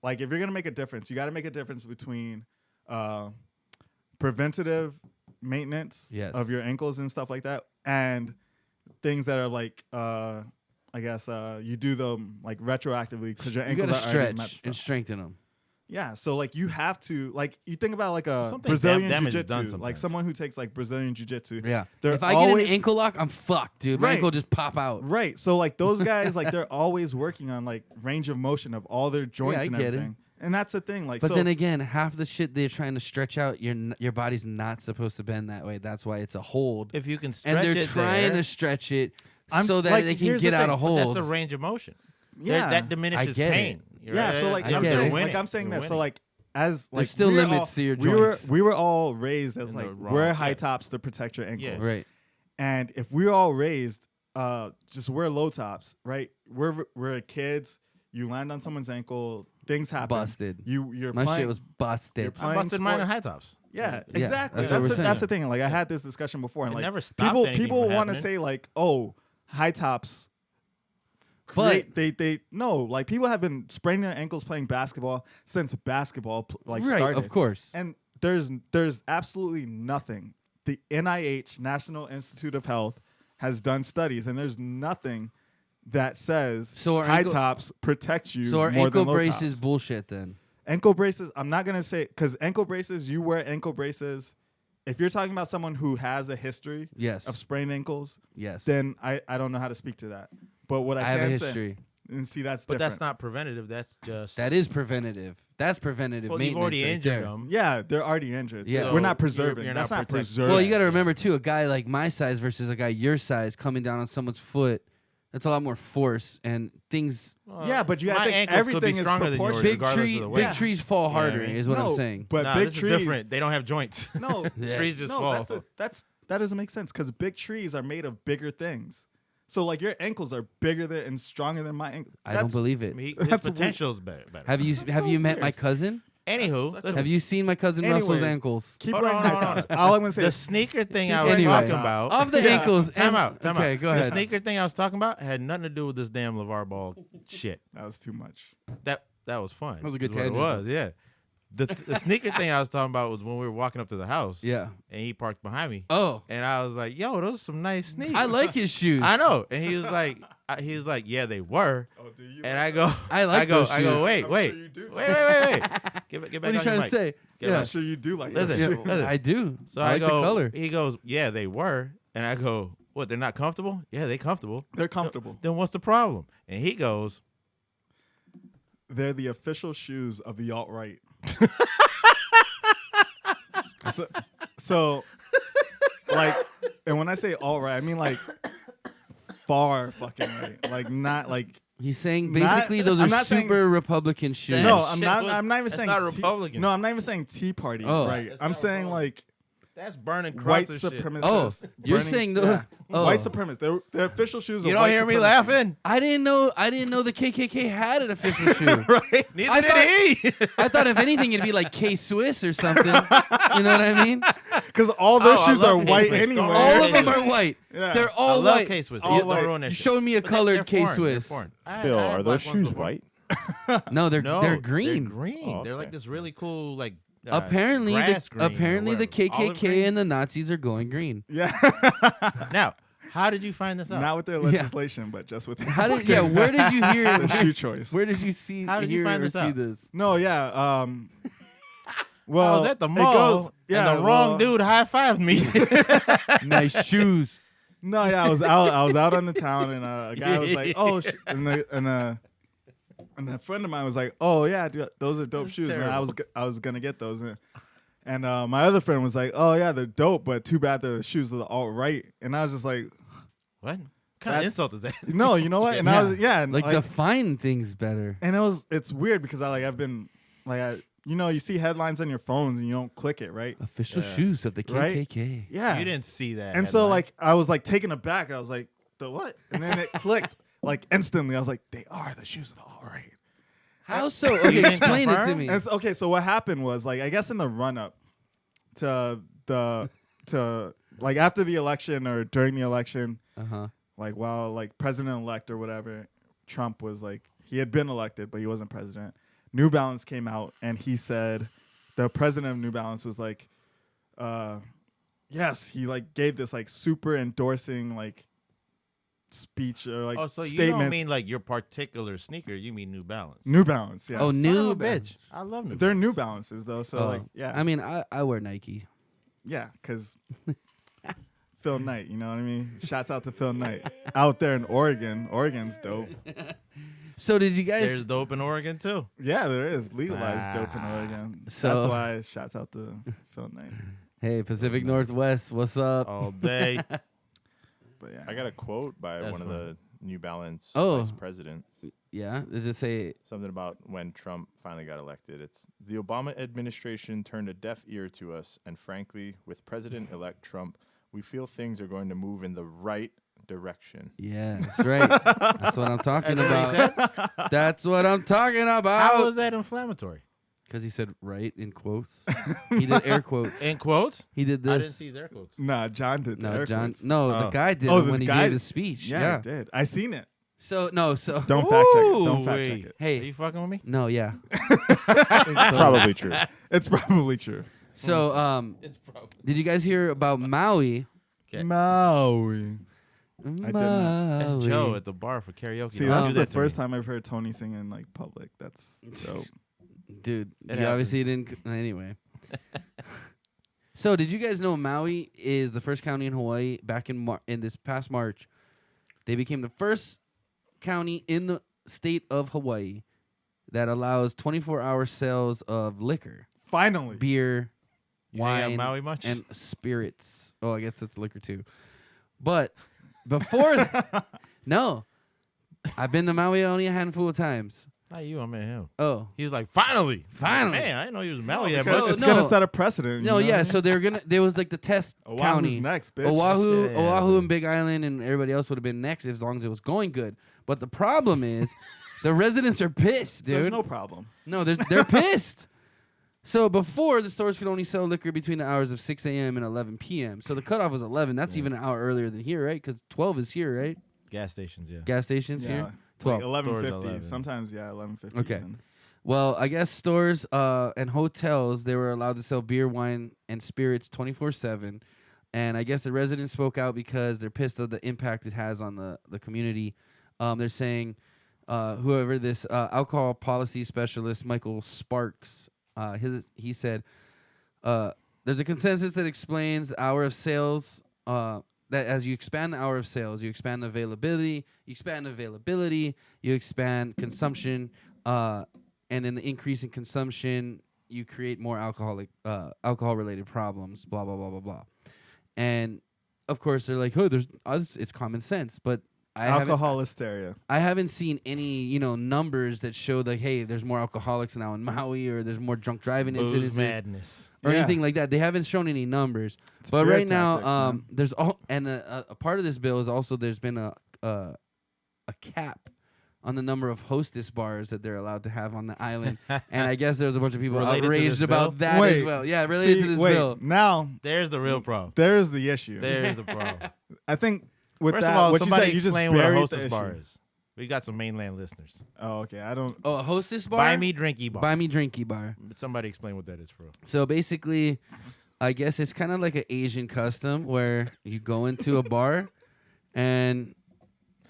like if you're gonna make a difference, you got to make a difference between preventative maintenance Yes. of your ankles and stuff like that, and things that are like I guess you do them like retroactively because your You ankles gotta are already stretch messed and up. strengthen them. Yeah, so like you have to like you think about like a Sometimes Brazilian damage is done jiu-jitsu, like sometimes. someone who takes like Brazilian jiu-jitsu. Yeah. They're If I get always- an ankle lock, I'm fucked, dude. My Right. ankle just pop out. Right. So like those guys, like they're always working on like range of motion of all their joints I and get it. everything. And that's the thing. Like, But so, then again, half the shit they're trying to stretch out, your body's not supposed to bend that way. That's why it's a hold. If you can stretch And they're it trying there, to stretch it I'm- so that like, they can here's get the out thing, of but holds. that's the range of motion. yeah, That diminishes get it. pain. yeah. So like I I'm get saying, it. like I'm saying that. So like as like There's still we were limits all- to your we were joints. we were all raised as In like the wrong- wear high yeah. tops to protect your ankles. Yes. Right. And if we're all raised, just wear low tops, right? We're kids. You land on someone's ankle, things happen. Busted. You're My playing, shit was busted. you're I playing busted mine in sports. high tops. Yeah, Yeah, exactly. that's what we're That's the saying. thing. Like I had this discussion before, and It like never stopped anything people from want to happening. say like, oh, high tops. But- they no, like people have been spraining their ankles playing basketball since basketball right, started. of course. And there's absolutely nothing. The NIH, National Institute of Health, has done studies, and there's nothing that says So our high ankle- tops protect you So our more ankle than low brace tops. is bullshit then. Ankle braces, I'm not going to say, because ankle braces, you wear ankle braces. If you're talking about someone who has a history Yes. of sprained ankles, Yes. then I don't know how to speak to that. But what I, I have can a say, history. and see, that's But different. that's not preventative. That's just That is preventative. That's preventative well, maintenance. you've already right injured there. them. Yeah, they're already injured. Yeah. We're not So preserving. you're That's not not protecting. preserving. Well, you got to remember too, a guy like my size versus a guy your size coming down on someone's foot. That's a lot more force and things. Yeah, but you gotta my think ankles could be everything is stronger than yours, proportionate. Big regardless of the weight. big trees fall harder I mean? is what No, I'm saying. But Nah, big this trees, is different. They don't have joints. no, Yeah. Trees just no, fall. that doesn't make sense because big trees are made of bigger things. So like your ankles are bigger than and stronger than my ankles. I don't believe I it. mean, his That's weird. potential's better. Have you so met weird. my cousin? Anywho, such a- listen, Have you seen my cousin Russell's Anyways. ankles? Keep Hold wearing on, high hold on, tops. All I'm gonna say the is sneaker thing keep I was wearing talking high about. Of the Yeah. ankles. Time and- out. Time okay, out. go The ahead. sneaker thing I was talking about had nothing to do with this damn LeVar Ball shit. that was too much. That was fun. That was a good is what it tangent. was, yeah. The sneaker thing I was talking about was when we were walking up to the house. Yeah. And he parked behind me. Oh, And I was like, yo, those are some nice sneakers. I like his shoes. I know. And he was like, yeah, they were. Oh, do you? And I go, I like go, those I go, shoes. wait. I'm Wait, sure you do, wait. Get back What are on you your trying to mic. say? Get Yeah. I'm sure you do like Listen, those yeah, shoes. listen. I do. So I like go, the color. he goes, yeah, they were. And I go, what, they're not comfortable? Yeah, they comfortable. They're comfortable. Then what's the problem? And he goes, They're the official shoes of the alt-right. so, like, and when I say alt-right, I mean like far fucking right. Like not like He's saying Not- basically those I'm are not saying- super Republican shoes. no. That I'm shit not. was- I'm not even that's saying not tea- Republican. No, I'm not even saying Tea Party. Oh. Right. That's I'm not saying Republican. like that's burning white crosses shit. supremacists. Oh, you're burning- saying the- yeah. oh. white supremacists. They're official shoes. You of don't white hear me supremacy. laughing? I didn't know the KKK had an official shoe. Right. Neither I did he. I thought if anything it'd be like K Swiss or something. You know what I mean? Because all their Oh, I shoes love are K-Swiss. white Don't anyway. worry. All of them are white. Yeah. They're I all love white. K-Swiss. All Don't white. ruin that You shit. showed me a But colored they're K foreign. They're Swiss. foreign. Phil, I are had those black ones shoes before. white? No, they're No, green. They're green. Oh, They're like okay. this really cool, like Apparently, grass green or the whatever. Olive KKK green? and the Nazis are going green. Yeah. Now, how did you find this out? Not with their Yeah. legislation, but just with How did? Yeah, where did you hear? the shoe choice. Where did you see? How did you hear find or this see out? this? No, yeah. Well, I was at the it mall, goes- yeah, and the wrong well, dude high-fived me. Nice shoes. No, yeah, I was out on the town, and a guy was like, "Oh," and a friend of mine was like, "Oh yeah, dude, those are dope That's shoes, man. terrible. I was gonna get those." And my other friend was like, "Oh yeah, they're dope, but too bad they're the shoes of the alt right." And I was just like, What kind of That's- insult is that? "No, you know what?" And I was and Like define things better. and it's weird because I've been like you see headlines on your phones and you don't click it, right? Official Yeah. shoes of the Right? KKK. Yeah. You didn't see that. And so headline. like I was like taken aback. I was like, "The what?" And then it clicked like instantly. I was like, "They are the shoes of the alt right." How so? Okay, didn't explain it to confirm? me. And okay, so what happened was like I guess in the run up to like after the election or during the election, Uh-huh. like while like president elect or whatever, Trump was like he had been elected but he wasn't president. New Balance came out and he said the president of New Balance was like, yes, he like gave this like super endorsing like speech or like Oh, so you statements. don't mean like your particular sneaker? You mean New Balance? New Balance, yeah. Oh, Son New of a Balance. bitch. I love New They're Balance. New Balances though, so like yeah, I mean, I wear Nike. yeah, because Phil Knight, you know what I mean? Shouts out to Phil Knight out there in Oregon. Oregon's dope. So did you guys? There's dope in Oregon too. Yeah, there is legalized dope in Oregon. So- That's why shouts out to Phil Knight. Hey, Pacific Northwest, what's up? All day. But yeah, I got a quote by That's one of funny. the New Balance Oh. vice presidents. Yeah, does it say? Something about when Trump finally got elected. It's the Obama administration turned a deaf ear to us, and frankly, with President-elect Trump, we feel things are going to move in the right direction. Yeah, that's right. That's what I'm talking about. That's what I'm talking How about. was that inflammatory? Because he said right in quotes. He did air quotes. In quotes? He did I didn't this. see their quotes. nah, John did. the No, air John. quotes. No, Oh. the guy did Oh, it the when he guy- gave his speech. Yeah, he did. I seen it. So no. So Don't fact check it. Don't fact Ooh-wee. check it. Hey. Are you fucking with me? no. Yeah. Probably true. It's probably true. So It's probably. did you guys hear about Maui? Okay. Maui. Maui. not. That's Joe at the bar for karaoke. See, Don't that's do the that to first me. time I've heard Tony sing in like public. That's dope. Dude, It you obviously happens. didn't. Anyway. So, did you guys know Maui is the first county in Hawaii back in this past March? They became the first county in the state of Hawaii that allows 24-hour sales of liquor, Finally. beer, You hang out wine, Maui much? and spirits. Oh, I guess that's liquor too. But before, no, I've been to Maui only a handful of times. Not you, I meant him. Oh, He was like, finally. Finally. Man, I didn't know he was Maui yet, Because So, but it's no. gonna set a precedent. no, you know yeah. what I So they're gonna. There was like the test mean? county. Oahu's next, bitch. Oahu, Yeah, Oahu, but- and Big Island, and everybody else would have been next as long as it was going good. But the problem is, the residents are pissed, dude. There's no problem. No, they're pissed. So before, the stores could only sell liquor between the hours of 6 a.m. and 11 p.m. So the cutoff was 11. That's even an hour earlier than here, right? Because 12 is here, right? gas stations, yeah. Gas stations Yeah. here. Like 12. 11:50. 11. Sometimes, yeah, 11:50. Okay. even. Well, I guess stores and hotels, they were allowed to sell beer, wine, and spirits 24/7. And I guess the residents spoke out because they're pissed at the impact it has on the community. They're saying whoever this alcohol policy specialist, Michael Sparks, he said, there's a consensus that explains the hour of sales, that as you expand the hour of sales, you expand availability, you expand consumption, and in the increase in consumption, you create more alcohol-related problems, blah, blah, blah, blah, blah. And, of course, they're like, oh, it's common sense. But Alcohol hysteria. I haven't seen any, numbers that show like, hey, there's more alcoholics now in Maui, or there's more drunk driving Booze incidences, madness. or Yeah. anything like that. They haven't shown any numbers. It's But fear right now, tactics, man. there's all, and a part of this bill is also there's been a cap on the number of hostess bars that they're allowed to have on the island, and I guess there's a bunch of people Related to outraged this about bill? that as Wait, well. Yeah, related to this wait, bill. Now, There's the real problem. there's the issue. There's the problem. I think with First that, of all, what you somebody said, you just explain what a buried hostess the bar issue. is. We got some mainland listeners. Oh, okay. I don't. Oh, a hostess bar. Buy me drinky bar. Buy me drinky bar. Somebody explain what that is for real. So basically, I guess it's kind of like an Asian custom where you go into a bar and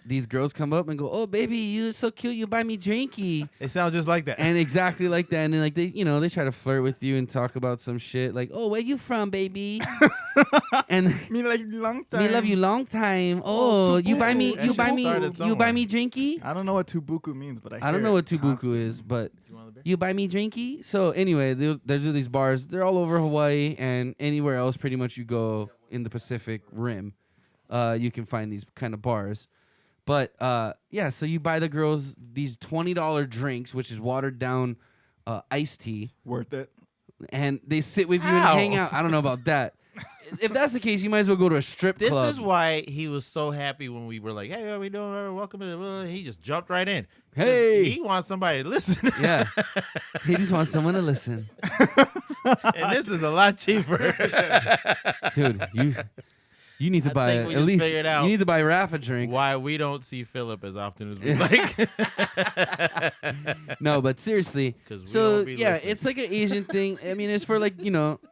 these girls come up and go, "Oh, baby, you're so cute. You buy me drinky." It sounds just like that. And exactly like that. And then, like, they try to flirt with you and talk about some shit like, "Oh, where you from, baby?" And Me like long time. we love you long time. Oh, you buy me, That you shit buy me, started you buy somewhere. me drinky. I don't know what tubuku means, but I don't know what tubuku is, but you buy me drinky. So anyway, there's these bars. They're all over Hawaii and anywhere else. Pretty much, you go in the Pacific Rim, you can find these kind of bars. But yeah, so you buy the girls these $20 drinks, which is watered down iced tea, Worth it. and they sit with you and How? hang out. I don't know about that. If that's the case, you might as well go to a strip This club. is why he was so happy when we were like, "Hey, how we doing? Welcome to the." He just jumped right in. 'Cause Hey. he wants somebody to listen. Yeah, he just wants someone to listen, And this is a lot cheaper. dude. You need to I buy think we at just least. figured out You need to buy Raph a drink. Why we don't see Philip as often as we like. No, but seriously. 'Cause we So don't be yeah, listening. it's like an Asian thing. I mean, it's for like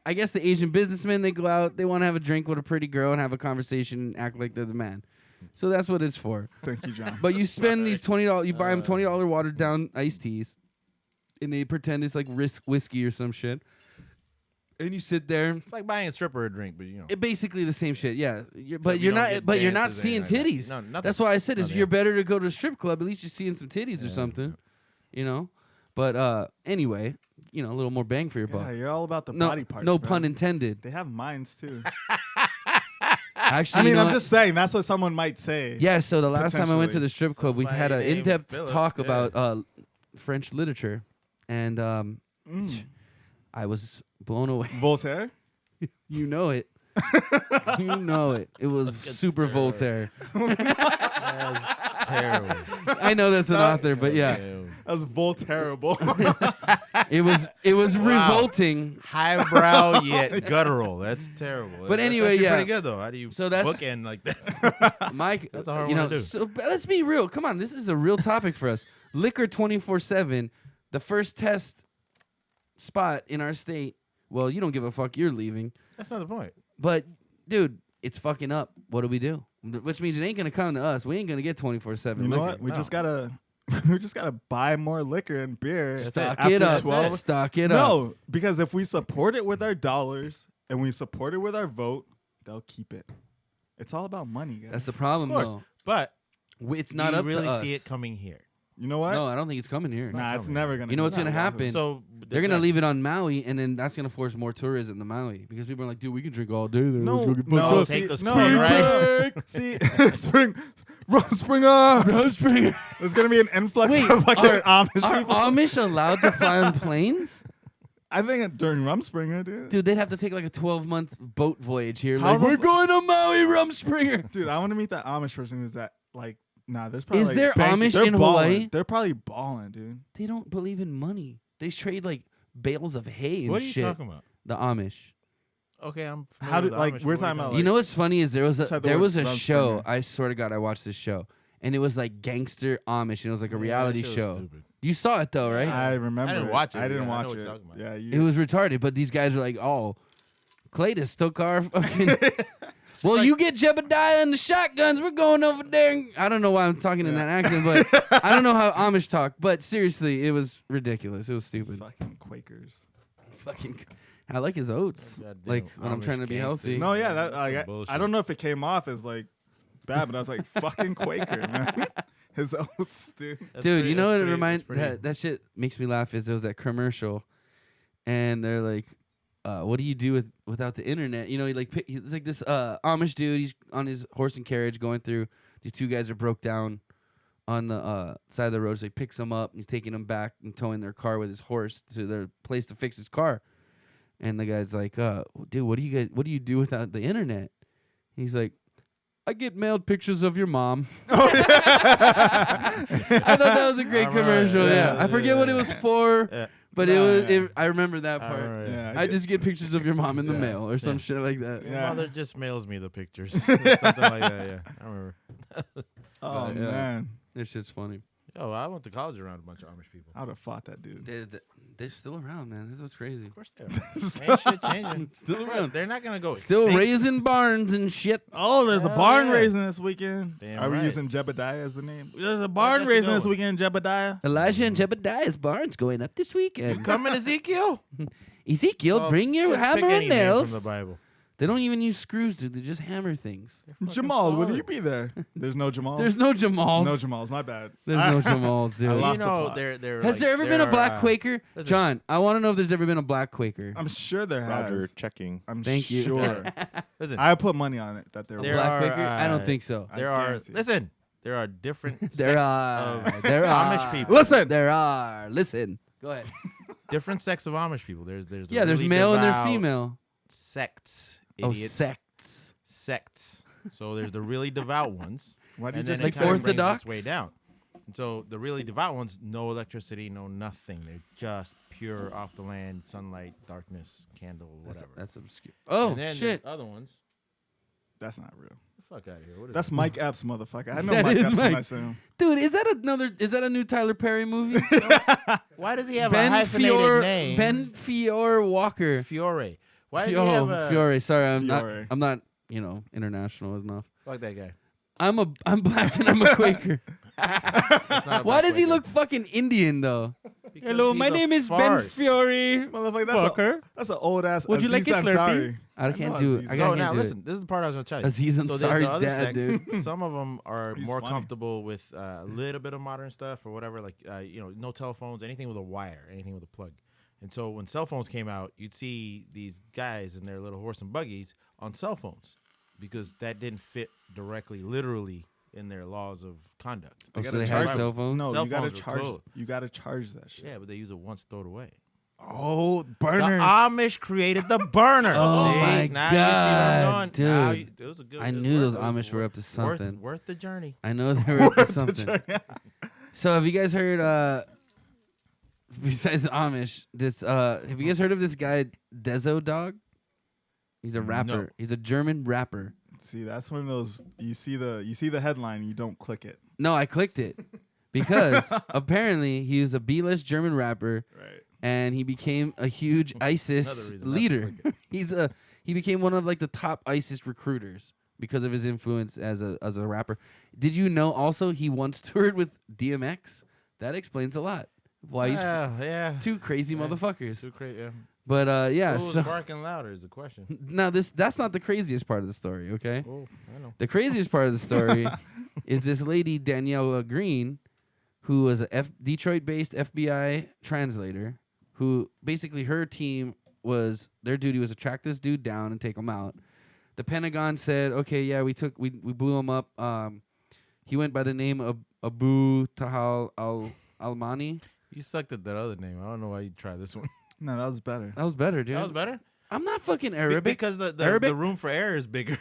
I guess the Asian businessmen, they go out, they want to have a drink with a pretty girl and have a conversation and act like they're the man. So that's what it's for. Thank you, John. But you spend these $20, you buy them $20 watered down iced teas, and they pretend it's like whiskey or some shit. And you sit there. It's like buying a stripper a drink, but It basically the same shit, yeah. But you you're don't not. get But you're not dances or seeing anything like that. titties. No, nothing. That's why I said is Nothing. you're better to go to a strip club. At least you're seeing some titties or something, But anyway, a little more bang for your buck. Yeah, you're all about the No, body parts. no man. pun intended. They have minds too. Actually, I mean, you know I'm what? just saying that's what someone might say. Yeah. So the last time I went to Potentially. the strip club, we had an Somebody named in-depth Philip, talk yeah. about French literature, and I was blown away. Voltaire. You know it. You know it. It was Fucking super terrible. Voltaire. That's terrible. I know that's an author, but yeah, That was Voltaireable. it was Wow. revolting. Highbrow yet guttural. That's terrible. But That's anyway, actually yeah. pretty good though. How do you So that's- bookend like that? Mike, That's a hard one to do. So let's be real. Come on, this is a real topic for us. Liquor 24/7. The first test spot in our state. Well, you don't give a fuck. You're leaving. That's not the point. But dude, it's fucking up. What do we do? Which means it ain't gonna come to us. We ain't gonna get 24/7. You know liquor. what? We No. just gotta buy more liquor and beer. Stock after it up. 12. Stock it up. No, because if we support it with our dollars and we support it with our vote, they'll keep it. It's all about money, guys. That's the problem, Of course. though. But It's not do you up really to us. see it coming here. You know what? No, I don't think it's coming here. Nah, it's coming. never gonna. You know come what's gonna to happen? Oahu. So They're gonna leave it on Maui, and then that's gonna force more tourism to Maui because people are like, dude, we can drink all day there. No, Let's go get no, fucked up. take see, the no, spring, no, right? no. See, Springer. Springer. There's gonna be an influx Wait, of fucking Amish Are people. Amish allowed to fly on planes? I think during Rumspringer, dude. Dude, they'd have to take like a 12-month boat voyage here. How Like, the we're fu- going to Maui, Rumspringer. Dude, I want to meet that Amish person who's that like. Nah, there's probably Is like, there Amish they're in balling. Hawaii? They're probably balling, dude. They don't believe in money. They trade like bales of hay and What are you shit. talking about? The Amish. Okay, I'm. How familiar did- with like, Amish, we're but what are talking about, you You know what's funny is there was Said the a word show. Rumspringer. I swear to God, I watched this show, and it was like gangster Amish, and it was like a Yeah, reality that shit was show. stupid. You saw it though, right? I remember. I didn't watch it, I didn't yeah, I know watch what you're it. talking about. Yeah, It was retarded, but these guys were like, "Oh, Cletus took our fucking." Well, you get Jebediah and the shotguns. We're going over there. And I don't know why I'm talking in that accent, but I don't know how Amish talk. But seriously, it was ridiculous. It was stupid. fucking Quakers. Fucking, I like his oats. Goddamn like when I'm Amish trying to be gangsters. healthy. No, yeah, that Some like, I bullshit. don't know if it came off as like bad, but I was like, fucking Quaker, man. His oaths, dude. That's Dude, pretty- you know that's what it pretty- reminds that's pretty- that shit makes me laugh is there was that commercial, and they're like, "What do you do without the internet?" You know, it's like this Amish dude. He's on his horse and carriage going through. These two guys are broke down on the side of the road. So he picks them up and he's taking them back and towing their car with his horse to their place to fix his car. And the guy's like, "Dude, what do you do without the internet?" He's like, "I get mailed pictures of your mom." I thought that was a great I remember commercial. it. Yeah, Yeah, I forget what it was yeah. for, Yeah. but No, it was. yeah. I remember that I part. remember it. Yeah, I just get pictures of your mom in the Yeah. mail or some shit like that. My Yeah. mother just mails me the pictures. Something like that, yeah. I remember. Oh Yeah. man, This shit's funny. Yo, I went to college around a bunch of Amish people. I would have fought that dude. They're still around, man. This is what's crazy. Of course they are. Ain't shit changing. Still Bro, around. they're not going to go Still extinct. raising barns and shit. Oh, there's a Hell barn yeah. raising this weekend. Damn Are we right. using Jebediah as the name? There's a barn that's a raising good this one. weekend, Jebediah. Elijah and Jebediah's barns going up this weekend. Coming, Ezekiel. Ezekiel, Oh, bring your just pick hammer any and name nails. from the Bible. They don't even use screws, dude. They just hammer things. Jamal, will solid. you be there? There's no Jamal. There's no Jamals. no Jamals. My bad. There's no Jamals, dude. I You lost the know, plot. they're Has like, there ever been a black Quaker? listen. John, I want to know if there's ever been a black Quaker. I'm sure there Roger has. checking. I'm Thank you. sure. Listen, I put money on it that there There black are, Quaker? I don't think so. I there are. guarantee. Listen, there are different There sects are. of There Amish are. people. Listen. There are. Listen. Go ahead. Different sects of Amish people. There's the Yeah, there's really male and there's devout female. sects. Oh, Idiots. sects. Sects. So there's the really devout ones. Why do you and just then keep it saying kinda brings Orthodox? its way down. And so the really devout ones, no electricity, no nothing. They're just pure off the land, sunlight, darkness, candle, whatever. That's obscure. Oh, and then shit. there's other ones That's not real. Fuck out of here. What is That's that? Mike Epps, motherfucker. I know That Mike is Epps when Mike. I see him. Dude, is that a new Tyler Perry movie? Why does he have Ben a hyphenated Fiore, name? Ben Fiore Walker. Fiore. Why does he have a... Fiore. Sorry, Fiore. I'm not, international enough. Fuck that guy. I'm black and I'm a Quaker. That's not a Why black does he Quaker. look fucking Indian though? Because Hello, he's my a name is Ben farce. Fiore Motherfucker, Walker. that's an old ass. Would you like a Aziz Slurpee? Ansari. I can't know do it. Aziz. I So can't now do listen, this is the part I was gonna tell you. Aziz So the Ansari's other dad, sex, dude. Some of them are He's more funny. comfortable with a little bit of modern stuff or whatever, like no telephones, anything with a wire, anything with a plug. And so when cell phones came out, you'd see these guys in their little horse and buggies on cell phones because that didn't fit directly, literally, in their laws of conduct. Oh, They so they gotta had charge- cell phones? No, Cell you gotta phones were charge. cool. You gotta charge that shit. Yeah, but they use it once, throw it away. Oh, The burners. Amish created the burner. Oh See? my Now you see where I'm God, going. Now dude. it was a good, I it was knew those worth- Amish were up to something. Worth the journey. I know they were up to something. So have you guys heard besides the Amish, have you guys heard of this guy Dezo Dog? He's a rapper. No. He's a German rapper. See, that's one of those. You see the headline, you don't click it. No, I clicked it because apparently he was a B-list German rapper Right. and he became a huge ISIS reason not to leader. click He became one of like the top ISIS recruiters because of his influence as a rapper. Did you know also he once toured with DMX? That explains a lot. Why he's Yeah. two crazy Yeah. motherfuckers. Too crazy. Yeah. But yeah, Who was so barking louder is the question. now that's not the craziest part of the story, okay? Oh, I know. The craziest part of the story is this lady Danielle Green, who was a Detroit-based FBI translator, who basically her team was their duty was to track this dude down and take him out. The Pentagon said, "Okay, yeah, we blew him up. He went by the name of Abu Tahal Almani. You sucked at that other name. I don't know why you tried this one. No, that was better. That was better, dude. That was better? I'm not fucking Arabic. Because the Arabic? room for error is bigger.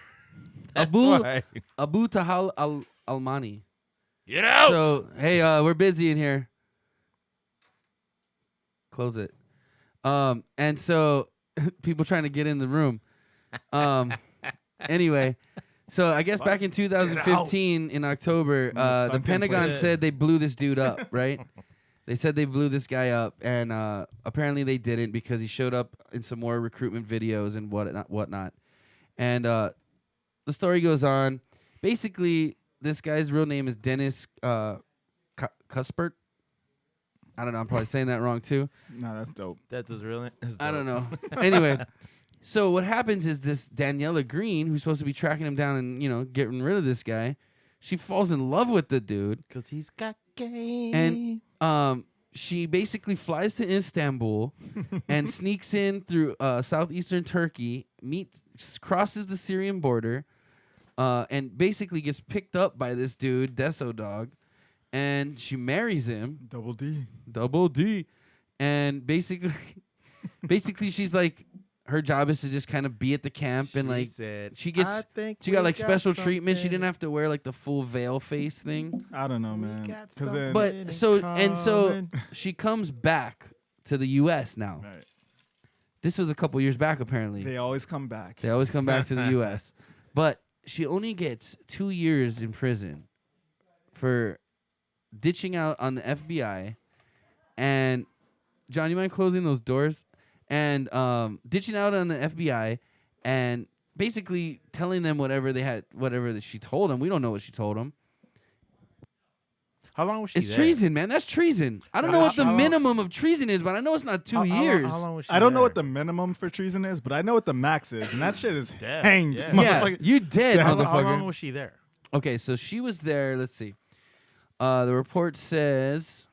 That's Abu why. Abu Tahal Almani. Get out! So hey, we're busy in here. Close it. And so people trying to get in the room. Anyway, so I guess back in 2015 in October, the sunken Pentagon place. said they blew this dude up, right? They said they blew this guy up, and apparently they didn't because he showed up in some more recruitment videos and whatnot. And the story goes on. Basically, this guy's real name is Dennis Cuspert. I don't know. I'm probably saying that wrong too. No, that's dope. That's his real name? I don't know. Anyway, so what happens is this Daniela Green, who's supposed to be tracking him down and getting rid of this guy, she falls in love with the dude, Because he's got game. and she basically flies to Istanbul and sneaks in through southeastern Turkey, crosses the Syrian border, and basically gets picked up by this dude, Deso Dog, and she marries him. Double D. And basically she's like, her job is to just kind of be at the camp and like said, she gets- "I think she got we like special treatment. She something. didn't have to wear like the full veil face thing. I don't know, We man. got Because then, something. But so common. she comes back to the US now. right. This was a couple years back apparently. They always come back. They always come back to the US. But she only gets 2 years in prison for ditching out on the FBI. And John, you mind closing those doors? And ditching out on the FBI and basically telling them whatever that she told them. We don't know what she told them. How long was she It's there? treason, man. That's treason. I don't know what the how long- minimum of treason is, but I know it's not 2 years. How long was she I don't know there? what the minimum for treason is, but I know what the max is, and that shit is Death, hanged. yeah. Yeah, motherfucker. you dead, How How motherfucker. long was she there? Okay, so she was there. Let's see. The report says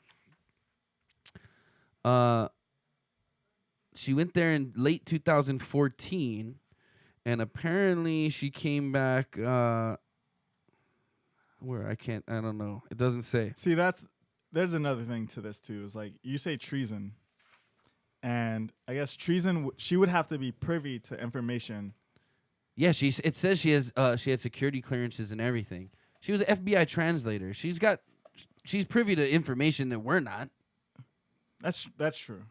she went there in late 2014, and apparently she came back. Where I don't know. It doesn't say. See, there's another thing to this too. Is like you say treason, and I guess treason. She would have to be privy to information. Yeah, it says she had security clearances and everything. She was an FBI translator. She's privy to information that we're not. That's true,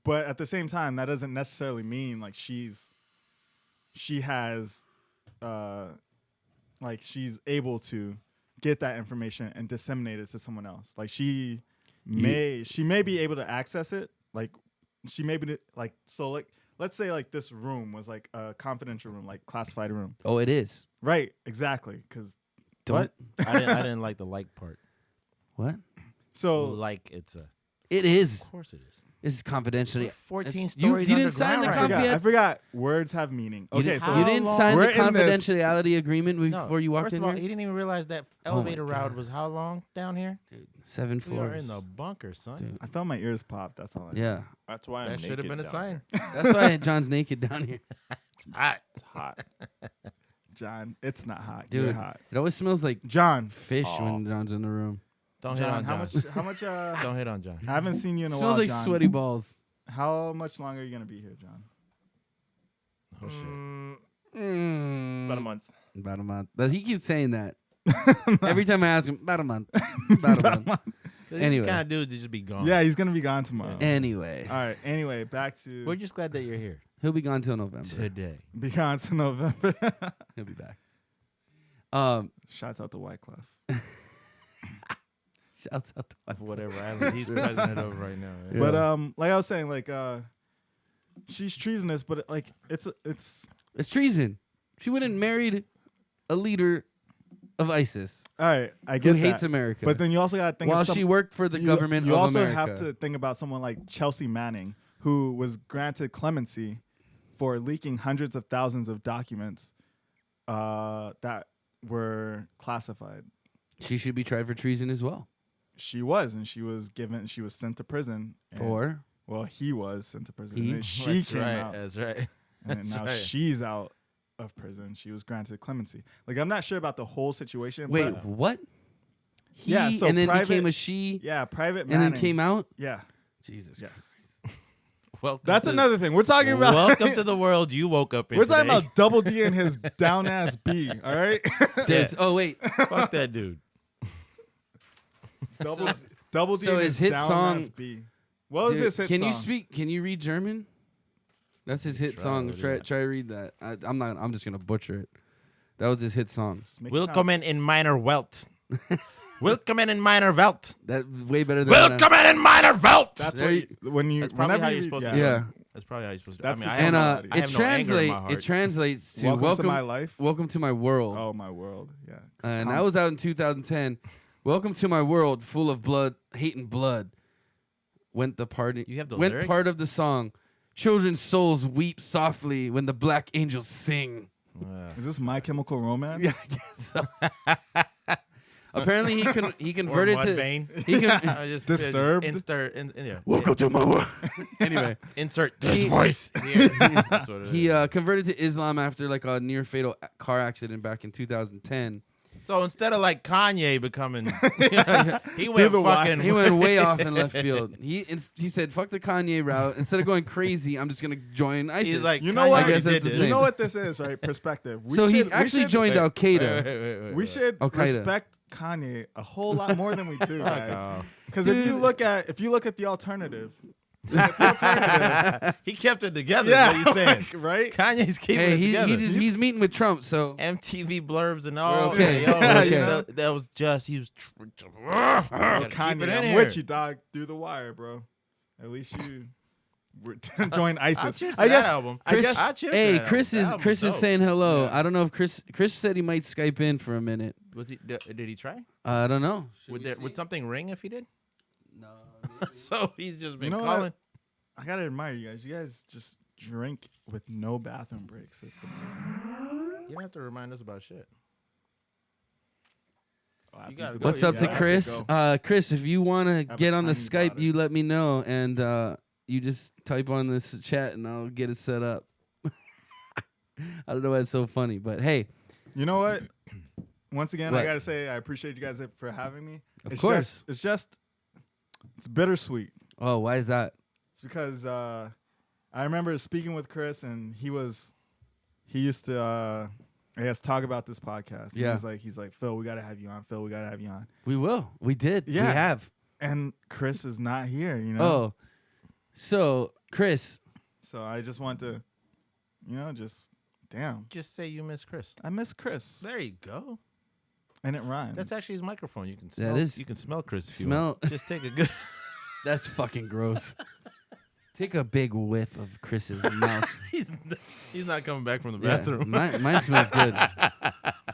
but at the same time, that doesn't necessarily mean like she has like she's able to get that information and disseminate it to someone else. Like she may be able to access it. Like she may be like, so like let's say like this room was like a confidential room, like classified room. Oh, it is. Right, exactly. Because what? I didn't like the like part. What? So Like it's a. It is. Of course it is. It's confidentially. 14 You stories didn't sign the underground right I forgot words have meaning. You Okay, didn't, so you didn't sign the we're in this- confidentiality agreement before you walked First in of all, here? he didn't even realize that Oh my elevator route God. was how long down here? Dude, 7 We are floors. in the bunker, son. Dude. I felt my ears pop. That's all. Yeah. That's why I'm That should have naked been a down sign. here. That's why John's naked down here. It's hot. It's hot. John, it's not hot. Dude. You're hot. It always smells like John, fish when John's in the room. Don't hit John, on John. how much? Don't hit on John. I haven't seen you in a Smells while. like John. sweaty balls. How much longer are you gonna be here, John? Oh shit. About a month. About a month. But he keeps saying that. Every time I ask him, about a month. About a month. Anyway. kind of dude to just be gone. Yeah, he's gonna be gone tomorrow. Anyway. All right. Anyway, back to We're just glad that you're here He'll be gone till November. today. be gone to November. He'll be back. Shouts out to Wyclef. Shouts out to Of whatever island he's president of right now. Yeah. But like I was saying, like she's treasonous, but like it's It's treason. She wouldn't married a leader of ISIS all right. I who get hates that. America. But then you also got to think while of some, she worked for the government You of also America. have to think about someone like Chelsea Manning, who was granted clemency for leaking hundreds of thousands of documents that were classified. She should be tried for treason as well. She was sent to prison. And, well, he was sent to prison. He? And then she That's came right. out. That's right. And then now right. she's out of prison. She was granted clemency. Like, I'm not sure about the whole situation. Wait, but what? He Yeah, so and then private- became a she yeah, private and Manning. then came out? Yeah. Jesus. Yes. Welcome That's to, another thing. We're talking about. Welcome to the world you woke up in. We're talking today. about Double D and his down ass B. All right. There's- Oh, wait. Fuck that dude. Double D so and his his hit down song- ass B. What was Dude, his hit can song? you speak? Can you read German? That's his hit Try, song. what is Try it? try to read that. I'm just gonna butcher it. That was his hit song. Just make it sound- Willkommen in meiner Welt. Willkommen in meiner Welt. That way better than Willkommen in meiner Welt. That's There what you- when you. That's probably whenever how you you're read- supposed to yeah. do it. Yeah. That's probably how you're supposed to. That's I mean, the I have And no, song. I it have no anger in my heart. translates to Welcome to my life. welcome to my world. Oh my world. Yeah. And that was out in 2010. Welcome to my world full of blood, hate and blood. Went the party. You have the went lyrics? part of the song. Children's souls weep softly when the black angels sing. Is this My Chemical Romance? Yeah, I guess so. Apparently he Or converted to Mudvayne. he can I just Disturbed? Insert, yeah. welcome to my world. Anyway, Insert this He- voice. Here. That's what it he is. converted to Islam after like a near fatal car accident back in 2010. So instead of like Kanye becoming, he went the wire. fucking. He went way off in left field. He said, "Fuck the Kanye route. Instead of going crazy, I'm just gonna join ISIS." He's like, You know Kanye what? I guess did that's the this. same. You know what this is, right? Perspective. so he actually joined Al Qaeda. Wait, We should Al-Qaeda. respect Kanye a whole lot more than we do, Fuck guys. off. Because if you Dude. look at the alternative, He kept it together. yeah, Is what he's saying. like, right? Kanye's keeping Hey, it together. he's meeting with Trump, so MTV blurbs and all. We're okay. Yo, Yeah, you you know, know? that was just he was. Kanye, I'm with you, dog. Do the wire, bro. At least you join I ISIS. cheers to I that guess. album. I guess. I cheers to hey, that Chris album. is That album's Chris is dope. saying hello. Yeah. I don't know if Chris said he might Skype in for a minute. Was he? Did he try? I don't know. Would something ring if he did? No. So he's just been You know calling. what? I gotta admire you guys. You guys just drink with no bathroom breaks. It's amazing. You don't have to remind us about shit. Oh, I have You to use gotta the go. What's bathroom. up to Yeah, I have Chris? go. Chris, if you want to Have a get on the tiny Skype, bladder. you let me know, and you just type on this chat, and I'll get it set up. I don't know why it's so funny, but hey, You know what? Once again, What? I gotta say I appreciate you guys for having me. Of It's course. it's bittersweet. Oh, why is that? It's because I remember speaking with Chris, and he used to I guess talk about this podcast. Yeah. He's like Phil, we gotta have you on. Phil, we gotta have you on. We will. We did. Yeah. We have. And Chris is not here. You know. Oh, so Chris, So I just want to, just Damn. Just say you miss Chris. I miss Chris. There you go. And it rhymes. That's actually his microphone. You can Yeah, smell. it is. You can smell Chris. If you Smell. want. Just take a good. That's fucking gross. Take a big whiff of Chris's mouth. he's not coming back from the Yeah, bathroom. mine smells good.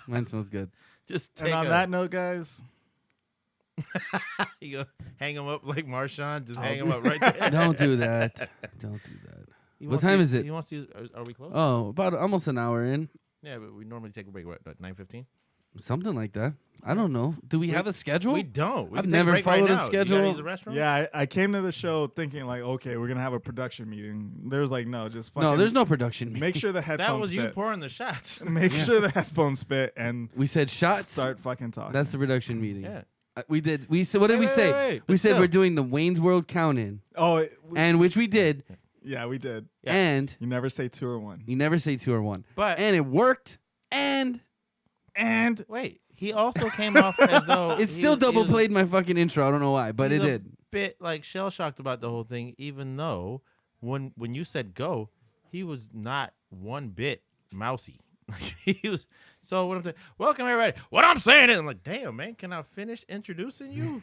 Mine smells good. Just take And on that note, guys, you go hang him up like Marshawn. Just hang him up right there. Don't do that. Don't do that. He What wants time to- is it? He wants to use, are we close? Oh, about almost an hour in. Yeah, but we normally take a break. What, 9:15? Something like that. I don't know. Do we have a schedule? We don't. We I've can take never break followed right a now. schedule. You gotta use the restroom? yeah, I came to the show thinking like, okay, we're gonna have a production meeting. There's like, no, just fucking No, there's no production. meeting. Make sure the headphones That was you fit. pouring the shots. Make sure the headphones fit and We said shots. start fucking talking. That's the production meeting. Yeah. We did. We said. What did we say? Wait. We Let's said go. we're doing the Wayne's World count-in, and which we did. yeah, we did. Yeah. And You never say 2 or 1. you never say 2 or 1. But And it worked. And wait, he also came off as though it still double played my fucking intro. I don't know why, but it he's a did. Bit like shell shocked about the whole thing, even though when you said go, he was not one bit mousy. He was. So what I'm saying, welcome everybody. What I'm saying is, I'm like, damn man, can I finish introducing you?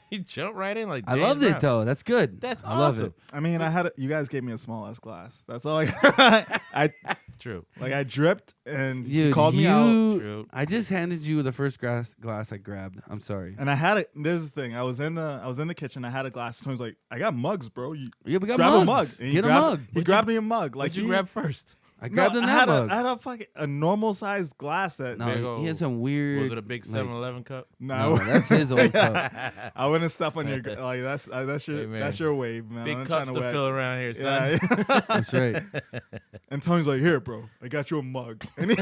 He jumped right in like. I James loved it Brown. though. That's good. That's I love awesome. it. I mean, you guys gave me a small ass glass. That's all I True. I dripped and you Dude, called me out. True. I just handed you the first glass I grabbed. I'm sorry. And I had it. There's the thing. I was in the kitchen. I had a glass. Tony's like, I got mugs, bro. You Yeah, we got grab mugs. a mug. And he Get a grabbed- mug. He grabbed me a mug. Like What'd you grab first? I grabbed no, a I nut had mug. I had a fucking a normal sized glass that. No, Big he old- had some weird. Was it a big like- 7-Eleven cup? No, that's his old cup. I wouldn't step on your like that's Hey, man. that's your wave, man. Big I'm not cups trying to wet. fill around here, son. Yeah. That's right. And Tony's like, here, bro. I got you a mug. And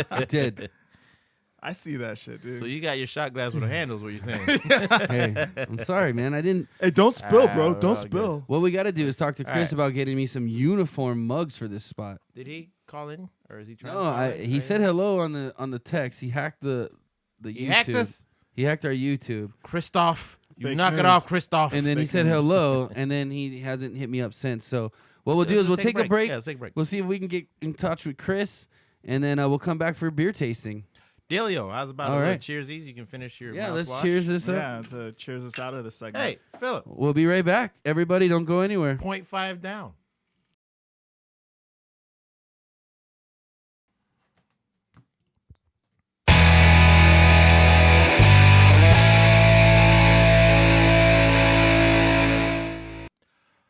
I did. I see that shit, dude. So you got your shot glass with a handle, is what you're saying? Hey, I'm sorry, man. I didn't. Hey, don't spill, bro. well, Don't good. spill. What we got to do is talk to All Chris right. about getting me some uniform mugs for this spot. Did he call in, or is he trying? No, to call in? he said hello on the text. He hacked the He YouTube. hacked us, He hacked our YouTube, Christoph. You Fake knock news. it off, Christoph. and then he Fake said news. hello, and then he hasn't hit me up since. So what we'll do is we'll take a break. Yeah, let's take a break. We'll see if we can get in touch with Chris, and then we'll come back for a beer tasting. Delio, I was about All to right. cheersies. You can finish your Yeah, let's mouthwash. cheers this up. Yeah, to cheers us out of this segment. Hey, Philip, We'll be right back. Everybody, don't go anywhere. 0.5 down.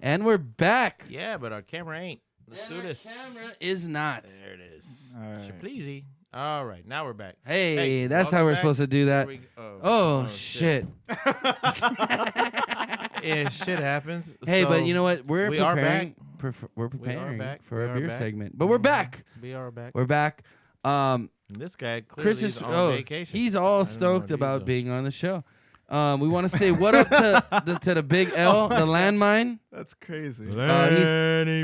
And we're back. Yeah, but our camera ain't. Let's And do our this. camera is not. There it is. All right. Shapleasy. All right, now we're back. Hey, that's welcome how we're back. supposed to do that. Here we- Oh, shit. Yeah, shit happens. Hey, So, but you know what? We're we are preparing. back. We're preparing back. for We our are beer back. segment, but we're back. We are back. We're back. And this guy clearly Chris is is on vacation. he's all I don't know what stoked he's about doing. being on the show. We want to say what up to the big L, the landmine. That's crazy. Lenny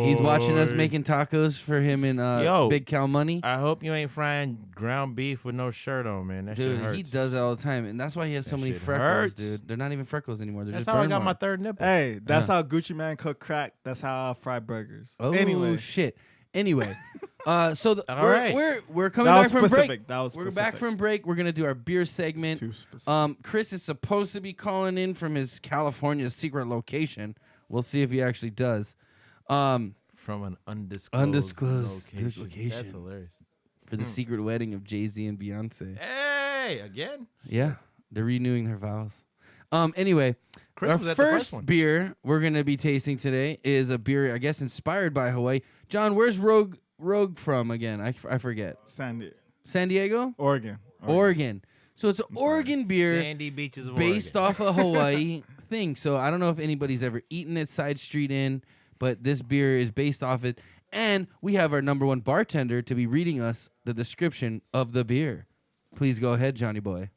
He's watching us boy. making tacos for him and Yo. Big Cal Money. I hope you ain't frying ground beef with no shirt on, man. That Dude, shit hurts. he does it all the time, and that's why he has so That many shit freckles, hurts. dude. They're not even freckles anymore. They're That's just how I burn got my marks. third nipple. Hey, that's Yeah. how Gucci Man cook crack. That's how I fry burgers. Oh anyway, shit. Anyway, so All right. we're coming that back was from specific. break. That was We're specific. back from break. We're gonna do our beer It's segment. too specific. Chris is supposed to be calling in from his California secret location. We'll see if he actually does. From an undisclosed location. That's location. hilarious. For the secret wedding of Jay-Z and Beyonce. Hey, again? Yeah, they're renewing their vows. Anyway, Chris our was at the first first one. beer we're gonna be tasting today is a beer, I guess, inspired by Hawaii. John, where's Rogue from again? I forget. San Diego, Oregon. Oregon. So it's an I'm sorry. Oregon beer Sandy beaches of based Oregon. off a Hawaii thing. So I don't know if anybody's ever eaten it side street in, but this beer is based off it. And we have our number one bartender to be reading us the description of the beer. Please go ahead, Johnny boy.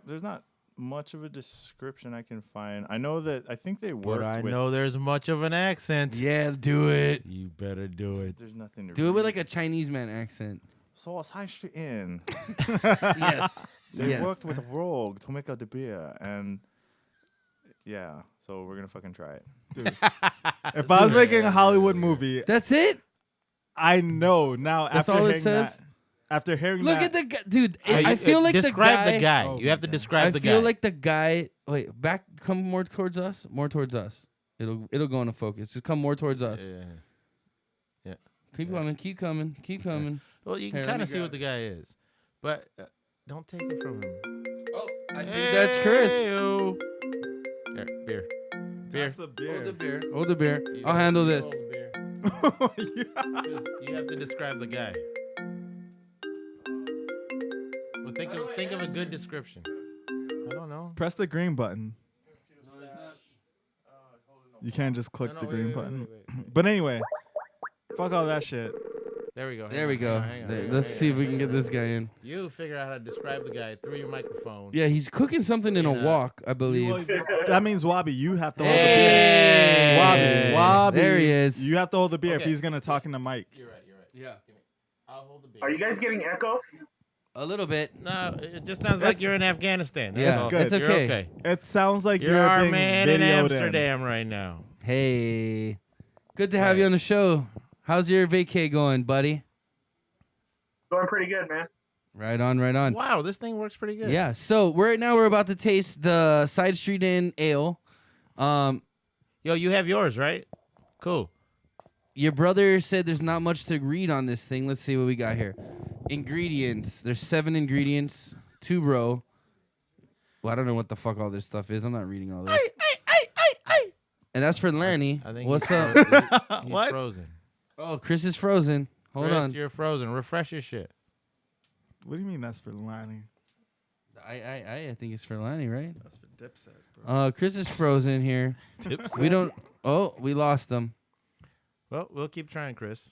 There's not much of a description I can find. I know that I think they worked But I with, know there's much of an accent. Yeah, do it. You better do it. There's nothing to Do it with read. like a Chinese man accent. So it's High Street Inn. Yes. They Yeah. worked with Rogue to make out the beer, and yeah, so we're gonna fucking try it. If I was making a Hollywood movie, That's it? I know now. That's after all it hearing says? that, after hearing Look that, at the guy, dude. I feel like describe the guy. Oh You have to my God. describe I the feel guy. like the guy. Wait, back. Come more towards us. More towards us. It'll go into focus. Just come more towards us. Yeah. Keep Yeah. coming. Keep coming. Keep coming. Well, you can Here, let kind me of see grab what the guy is, but don't take it from him. Oh, I think that's Chris. Hey-o. Here, beer. that's the Hold beer. the beer. Hold the beer. You- I'll handle you this. hold the beer. Yeah. You have to describe the guy. Well, think of a good description. I don't know. Press the green button. You can't just click the green button. But anyway, fuck all that shit. There we go. There we go. Let's see if we can get this guy in. You figure out how to describe the guy through your microphone. Yeah, he's cooking something in a Yeah. wok, I believe. That means Wabe, you have to hold the beer. Hey. Wabe, There he is. You have to hold the beer if Okay. he's gonna talk in the mic. You're right. Yeah. I'll hold the beer. Are you guys getting echo? A little bit. No, it just sounds like That's- you're in Afghanistan. Yeah, all. good. it's You're okay. okay. It sounds like You're you're our being man in videoed Amsterdam right now. Hey. Good to have you on the show. How's your vacay going, buddy? Going pretty good, man. Right on, right on. Wow, this thing works pretty good. Yeah, so right now we're about to taste the Side Street Inn Ale. Yo, you have yours, right? Cool. Your brother said there's not much to read on this thing. Let's see what we got here. Ingredients. There's 7 ingredients. 2 row. Well, I don't know what the fuck all this stuff is. I'm not reading all this. And that's for Lanny. I think What's he's up? He's What? frozen. Oh, Chris is frozen. Hold Chris, on. You're frozen. Refresh your shit. What do you mean that's for Lonnie? I think it's for Lanny, right? That's for Dipset, bro. Chris is frozen here. We don't. Oh, we lost him. Well, we'll keep trying, Chris.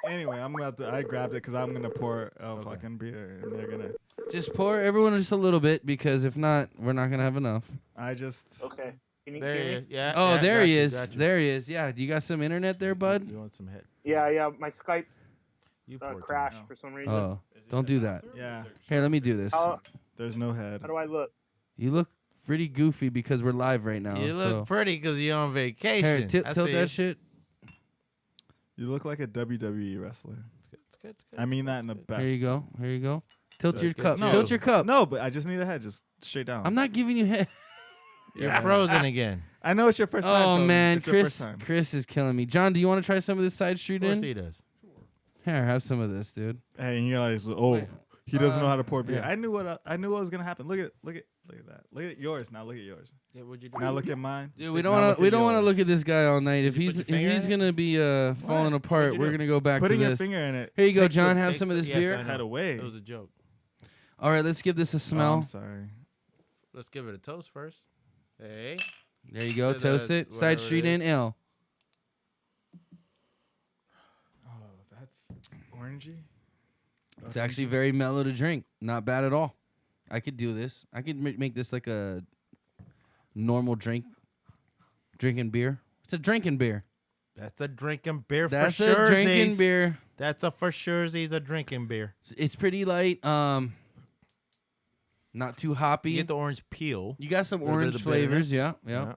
Anyway, I grabbed it because I'm gonna pour a fucking beer, and they're gonna. Just pour everyone just a little bit because if not, we're not gonna have enough. I just. Okay. Can you There hear he me? is. Yeah. Oh, yeah, there got he you, is. got you. There he is. Yeah. Do you got some internet there, bud? You want some head? Yeah. My Skype You poor crashed thing. for some reason. Oh, don't do that. Yeah. Here, let me do this. How There's no head. do I look? You look pretty goofy because we're live right now. You look so. pretty because you're on vacation. Here, tilt see that it. shit. You look like a WWE wrestler. It's good, it's good. I mean that in the best. Here you go. Here you go. Tilt Just your get cup. you. Tilt your cup. No, but I just need a head, just straight down. I'm not giving you head. You're frozen again. I know it's your first time. Oh Tony. man, It's your first time. Chris is killing me. John, do you want to try some of this Side Street Of course in? he does. Here, have some of this, dude. Hey, and you're like, oh, Wait, he doesn't know how to pour beer. yeah. I knew what was gonna happen. Look at that. Look at yours. Now look at yours. Yeah, what'd you do? Now look at mine. Dude, we Now don't want look to. We at don't want to yours. look at this guy all night. If you he's put your finger in it? gonna be falling apart, you we're do? gonna go back Putting to your this. finger in it. Here you go, takes the- John. Have takes some of the- this yes, beer. I know. Head away. It was a joke. All right, let's give this a Oh, smell. I'm sorry. Let's give it a toast first. Hey. There you go. To the- Toast it. whatever Side it Street is. in L. Oh, that's orangey. It's actually very mellow to drink. Not bad at all. I could do this. I could make this like a normal drinking beer. It's a drinking beer. That's a drinking beer That's for sure. a drinking beer. That's a for sure. He's a drinking beer. It's pretty light. Not too hoppy. You get the orange peel. You got some Little bit of orange the flavors. bitterness. Yeah.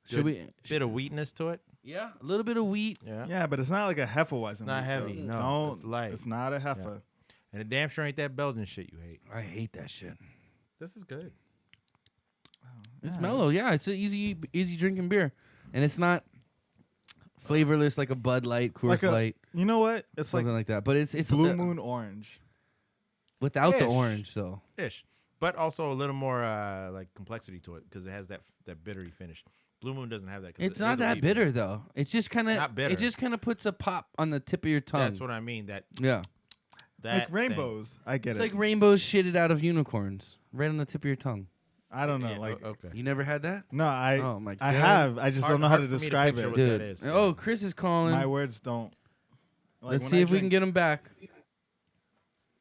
Should Good we? Bit of wheatness to it. Yeah, a little bit of wheat. Yeah. Yeah, but it's not like a Hefeweizen. Not though. heavy, no, Don't. it's light. It's not a Heffa. And it damn sure ain't that Belgian shit you hate. I hate that shit. This is good. It's Yeah. mellow. Yeah, it's an easy drinking beer, and it's not flavorless like a Bud Light, Coors Like a- Light, You know what? It's something like that. But it's Blue Moon Orange. without the Ish. orange though. Ish. But also a little more like complexity to it because it has that bittery finish. Blue Moon doesn't have that. 'cause It's it not is a that wheat bitter beer. though. It's just kind of Not bitter. it just kind of puts a pop on the tip of your tongue. That's what I mean. Yeah, That Like thing. rainbows. I get it's it. like rainbows shitted out of unicorns, right on the tip of your tongue. I don't know. Yeah, Like okay. You never had that, no, Oh my I God. have. I just Hard- don't know how hard to for me to describe picture it. what dude? that is. Oh, Chris is calling. My words don't. Like, Let's when see I if we can drink, get him back.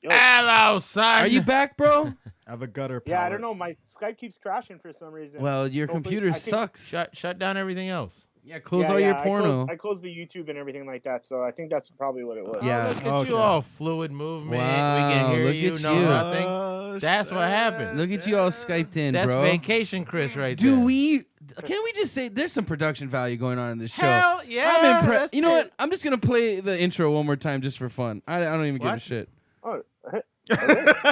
Hello, son. Are you back, bro? I have a gutter. Yeah, I palate. don't know. My Skype keeps crashing for some reason. Well, your Hopefully- computer I think- sucks. Shut down everything else. Yeah, close Yeah, all your yeah, porno. I closed the YouTube and everything like that, so I think that's probably what it was. Yeah. Oh, look at Okay. you all fluid movement. Wow, We can hear look you. at No you. nothing. Oh, That's what happened. Look at you all Skyped in, That's bro. vacation, Chris, right Do there. we? Can we just say there's some production value going on in this show? Hell yeah. I'm impressed. let's You know do what? it. I'm just gonna play the intro one more time just for fun. I don't even give a What? shit. Oh,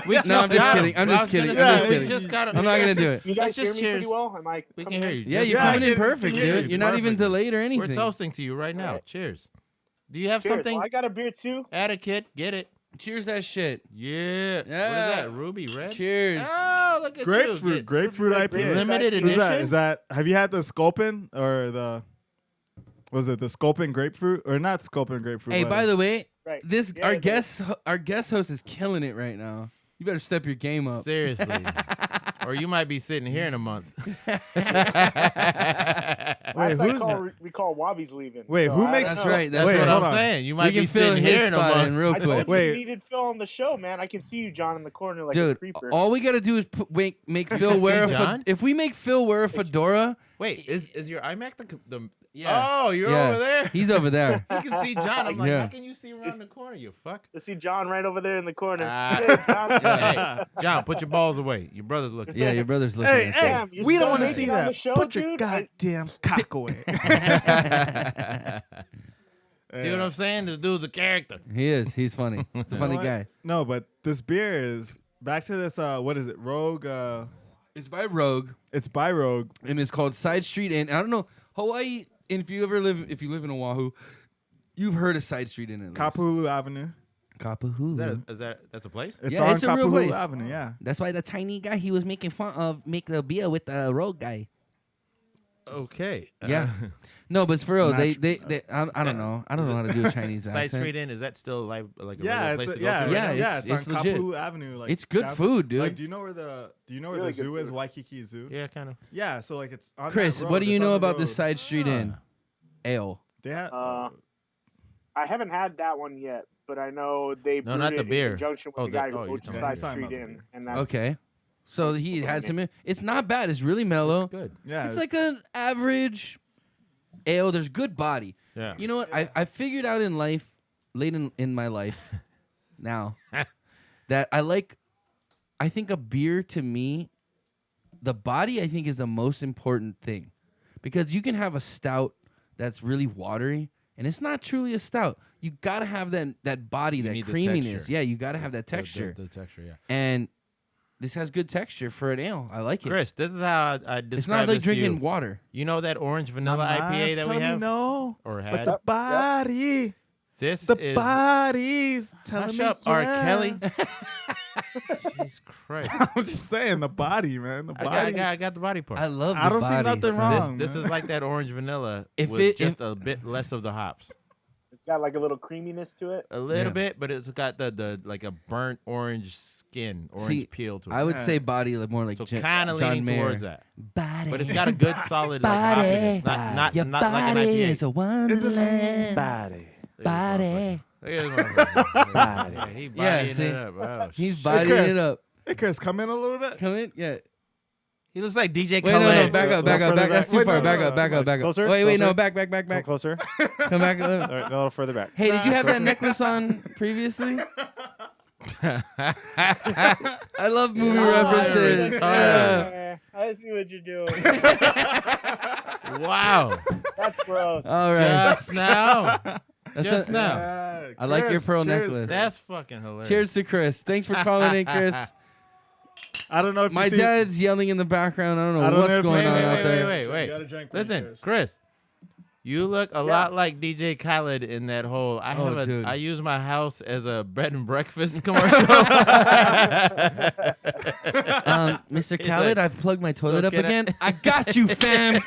We No, I'm just got kidding. him. I'm I just was kidding. gonna I'm say, just we kidding. just got him. I'm not gonna do it. you guys Let's hear just me pretty cheers. well? Am I? We coming can hear in? you. Yeah, Just you're fine. coming in perfect, Can hear dude. you You're not even perfectly. delayed or anything. We're toasting to you right now. Alright. Cheers. Do you have Cheers. something? Well, I got a beer too. Etiquette. Get it. Cheers that shit. Yeah. What is Yeah. that? Ruby red? Cheers. Oh, look at Grapefruit, you. grapefruit IPA. Limited Who's that? edition? Is that? Have you had the Sculpin or the? Was it the Sculpin grapefruit or not Sculpin grapefruit? Hey, by the way, Right. this Yeah, our the- guest host is killing it right now. You better step your game up. Seriously. Or you might be sitting here in a month. Last who's we call Wabe's leaving. Wait, so who I makes- don't That's know. right. That's Wait, That's right. what hold I'm on. saying. You We might can be fill sitting his here in a spot in month. real I told quick. you Wait. we needed Phil on the show, man. I can see you, John, in the corner like a Dude, creeper. all we gotta do is make Phil wear a John? if we make Phil wear a fedora. Wait, is your iMac the Yeah. Oh, you're Yeah. over there. He's over there. You can see John. I'm like, Yeah. how can you see around the corner? You fuck. I see John right over there in the corner. Ah. Hey, John. Hey, John, put your balls away. Your brother's looking. Yeah, your brother's looking Hey, at hey, Damn, you're we don't still want to making see it on that. the show, Put your dude? goddamn cock away. See what I'm saying? This dude's a character. He is. He's funny. He's a funny what? guy. No, but this beer is back to this. What is it? Rogue. It's by Rogue, It's by Rogue. and it's called Side Street Inn. I don't know Hawaii. And if you live in Oahu, you've heard of Side Street Inn. Kapahulu Avenue. Kapahulu. That's a place? It's Yeah, on it's a real Kapahulu place. Avenue. Yeah. That's why the Chinese guy he was making fun of make the beer with the Rogue guy. Okay. Yeah. No, but it's for real. They Natu- I don't know. I don't know how to do a Chinese Side accent. Street Inn, is that still like a Yeah, regular place it's to go yeah, to? Yeah, right now? yeah. it's It's on legit. Kapahulu Avenue. Like It's good food, dude. Like, do you know where the Really good zoo is? food. Waikiki Zoo. Yeah, kind of. Yeah. So like it's on Chris, that road. what do you It's know on the about this road. Side Street Inn? Ale. They had. I haven't had that one yet, but I know they No, brewed not it the beer. in conjunction with Oh, the guy you're who owns talking Side about the Street beer. Inn, and that's Okay. So he had I some. It's not bad. It's really mellow. Good. yeah. It's like an average ale. There's good body. Yeah. You know what? I figured out in life, late in my life, now, that I think a beer to me, the body I think is the most important thing, because you can have a stout that's really watery and it's not truly a stout. You gotta have that body, You that need the creaminess. texture. Yeah, you gotta have that texture. The texture, yeah. And this has good texture for an ale. I like it. Chris, this is how I describe It's not like this to drinking you. water. You know that orange vanilla IPA that we have? No. Or But had? the body. This The is... body's telling Hush me. up, R. yes. Kelly. Jesus Christ. I'm just saying the body, man. The body. I got the body part. I love the I don't see body, nothing son. wrong. This man. is like that orange vanilla If with it- just a bit less of the hops. it's got like a little creaminess to it. A little Yeah. bit, but it's got the like a burnt orange skin, orange See, peel to it. I would Yeah. say body more like so John kind of leaning Mayer. towards that. Body. But it's got a good solid like hoppiness. Not Your like an body IPA. is a wonderland. body. Look at this Body. motherfucker. Look at this motherfucker. Body. Yeah, he Yeah, bodying see? it up. Oh, He's shit. bodying Chris. it up. Hey, Chris, come in a little bit. Come in, yeah. He looks like DJ Wait, Khaled. no, back up. further That's back. too Wait, far. no, Back no, up, back no. up, back up. Closer, Wait, no, closer. back. Come closer. Come back. All right, a little further back. Hey, did you have that necklace on previously? I love movie references. Yeah. I see what you're doing. Wow. That's gross. All right. Just now. That's Just a- now. Yeah, I like your Chris, pearl cheers. necklace. That's fucking hilarious. Cheers to Chris. Thanks for calling in, Chris. I don't know if My you see, dad's yelling in the background. I don't know I don't know what's if you going see- on wait, out wait, there. Wait. You gotta drink one Listen, first. Chris. You look a lot like DJ Khaled in that whole. Oh, dude. I use my house as a bread and breakfast commercial. Mr. He's Khaled, like, I've plugged my toilet up can I- again. I got you, fam.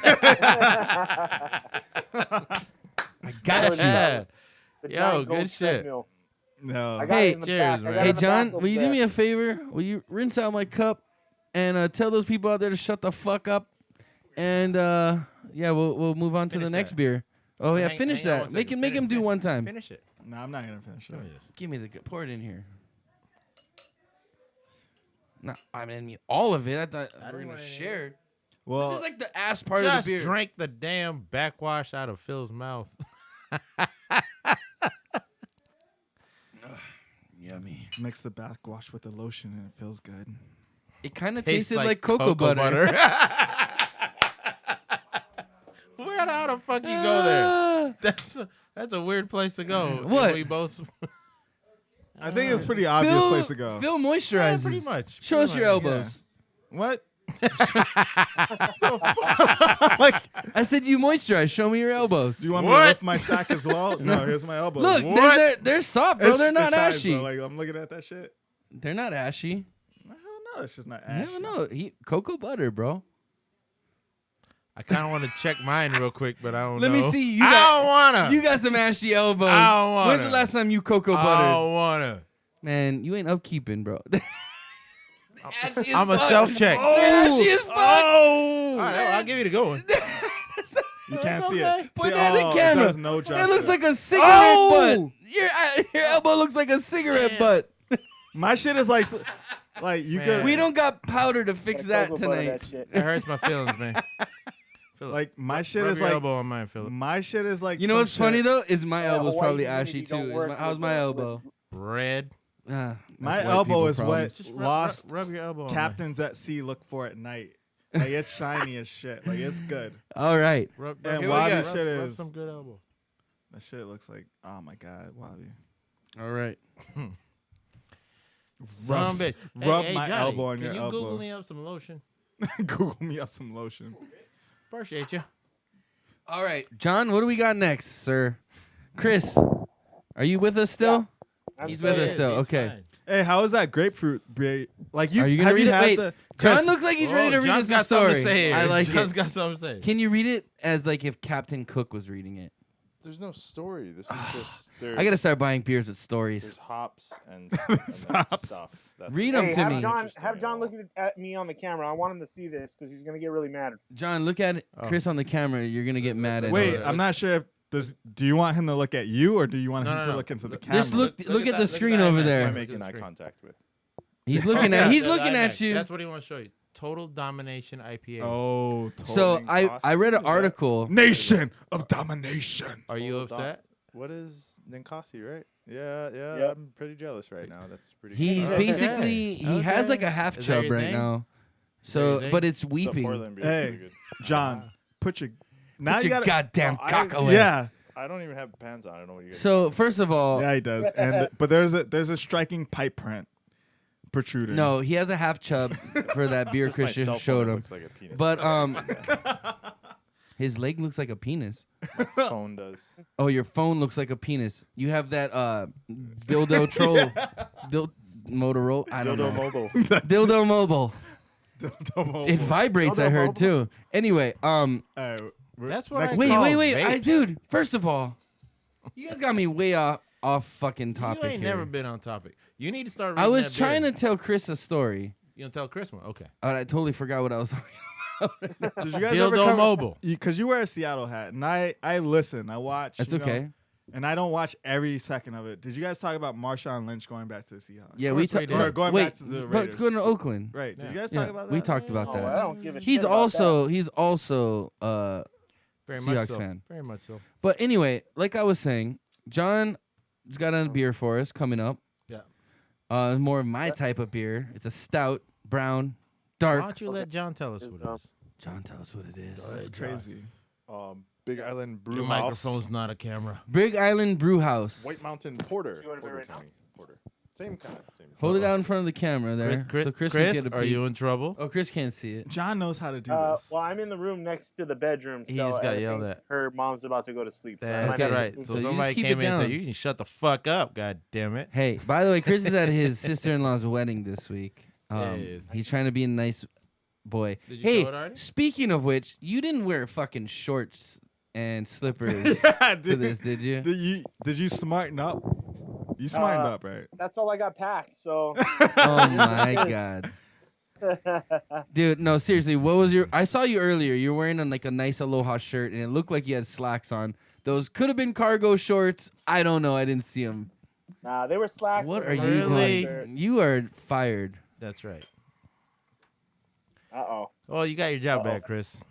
I got you. Yeah. The Yo, giant good gold shit. treadmill. No. I got Hey, it in the cheers, back. I man. got it Hey, in the John, back of will you the do me bed. a favor? Will you rinse out my cup and tell those people out there to shut the fuck up? And yeah, we'll move on to the Finish next that. beer. Oh yeah, Hang- finish hang on that. one Make second. him do one time. Finish it. No, I'm not gonna finish Show it. me this. Give me pour it in here. No, I mean all of it. I thought we were didn't gonna want any. share. Well, This is like the ass part Just of the beer. drink the damn backwash out of Phil's mouth. Yummy. mix the backwash with the lotion and it feels good. It kind of Tastes tasted like cocoa butter. the fuck you go there? That's a weird place to go. What? We both. I think it's a pretty obvious place to go. Phil moisturizes. Pretty much. Show us your elbows. What? Like I said, you moisturize. Show me your elbows. Do you want me to lift my sack as well? No, here's my elbows. Look, they're soft, bro. They're not shines, ashy. though. Like I'm looking at that shit. They're not ashy. Hell no, it's just not ashy. No. Cocoa butter, bro. I kind of want to check mine real quick, but I don't Let know. me see. I don't wanna. You got some ashy elbows. I don't wanna. When's the last time you cocoa I buttered? don't wanna. Man, you ain't upkeeping, bro. Ashy as I'm a fuck. self-check. They're ashy as fuck. All right, I'll give you the good one. You can't see it. Put See, that in it camera. does no That justice. looks like a cigarette butt. Your elbow looks like a cigarette butt. My shit is like you Man. could. We don't got powder to fix that Cocoa butter tonight. that shit. It hurts my feelings, man. Like my shit Rub is your like. elbow on mine, Philip. My shit is like. You know some what's funny shit- though? Is my elbow's Hawaii probably humidity ashy don't too. work How's with my the- elbow? Red. My That's white elbow people is problems. what Just lost rub your elbow on captains at sea look for at night. Like it's shiny as shit. Like it's good. All right. mine. Rub, And rub, Wabi rub, shit rub is- some good elbow. That shit looks like. Oh my god, Wabi. All right. Rub, Some bitch. rub Hey, my Johnny, elbow on your Can you elbow. Google me up some lotion? Google me up some lotion. Appreciate you. All right, John. What do we got next, sir? Chris, are you with us still? I'm He's with saying- us still. Okay. Hey, how is that grapefruit? Like you? Are you gonna have read you it? had Wait, the? John Chris, looks like he's ready to read John's us got a something story. to say here. I like John's it. got something to say. Can you read it as like if Captain Cook was reading it? There's no story. This is just there's. I gotta start buying beers with stories. There's hops and that hops. stuff. That's Read it. 'em Hey, to have me. Have John look at me on the camera. I want him to see this because he's gonna get really mad. John, look at Chris on the camera. You're gonna get mad at Wait, him. I'm not sure if do you want him to look at you or do you want him to look into the camera? Just look at the that- screen that over iMac. there. Am I Look making at the eye screen. contact with? He's looking at Yeah. at you. That's what he wants to show you. Total Domination IPA. Oh, So Holding I read an Ninkasi? article. nation of domination. Are you Total dom- upset? What is Ninkasi, right? Yeah. Yep. I'm pretty jealous right now. That's pretty. He good. Okay. basically he has like a half Is that chub your right thing? now. Is that your So, thing? but it's It's a weeping. Portland beer. Hey. It's pretty good. John, put your now Put you your gotta goddamn Oh, I- cock away. yeah I don't even have pants on. I don't know what you guys. So first of all, yeah he does and but there's a striking pipe print protruding. no, he has a half chub for that beer Just my Christian cell phone showed him. looks like a penis. But his leg looks like a penis. phone does. Oh, your phone looks like a penis. You have that dildo troll, Motorola. I don't Dildo know. mobile. Dildo mobile. Dildo It vibrates. I heard too. Anyway, That's what next I wait, call wait, vapes. dude. First of all, you guys got me way off fucking topic You ain't here. never been on topic. You need to start. I reading was that trying beer. to tell Chris a story. You gonna tell Chris one? Okay. I totally forgot what I was talking Did you guys ever Dildo come mobile. because you wear a Seattle hat and I listen I watch That's you know, okay. and I don't watch every second of it. Did you guys talk about Marshawn Lynch going back to the Seahawks? Yeah, Of we course we talked. did. Or going wait, back to the but Raiders. going to Oakland. Right. Did you Yeah. guys Yeah, talk about that? we talked about Oh, that. I don't give a He's shit about also that. he's also Very Seahawks much so. fan. Very much so. But anyway, like I was saying, John's got a beer for us coming up. Yeah. More of my type of beer. It's a stout, brown, Why dark. don't you let John tell us what it is? John, tell us what it is. That's crazy. Big Island Your Brewhaus. microphone's not a camera. Big Island Brewhaus. White Mountain Porter. You wanna be Porter right now? County. Porter. Same kind. Same. Hold it out in front of the camera there, Chris, so Chris, Chris, can get a are peek. you in trouble? Oh, Chris can't see it. John knows how to do this. Well, I'm in the room next to the bedroom. He so just got I yelled think at. Her mom's about to go to sleep. so I might That's Okay. have to right. sleep. So So you somebody just keep came it in and said, down. "You can shut the fuck up, god damn it." Hey, by the way, Chris is at his sister-in-law's wedding this week. Yeah, he is. He's trying to be a nice boy. Did you Hey, show it already? speaking of which, you didn't wear fucking shorts and slippers Yeah, to this, did you? Did you smarten up? You smartened up, right? That's all I got packed. So. Oh my god. Dude, no, seriously, what was your I saw you earlier. You're wearing like a nice Aloha shirt and it looked like you had slacks on. Those could have been cargo shorts. I don't know. I didn't see them. Nah, they were slacks. What and are a you Really? doing? You are fired. That's right. Uh-oh. Well, you got your job back, Chris.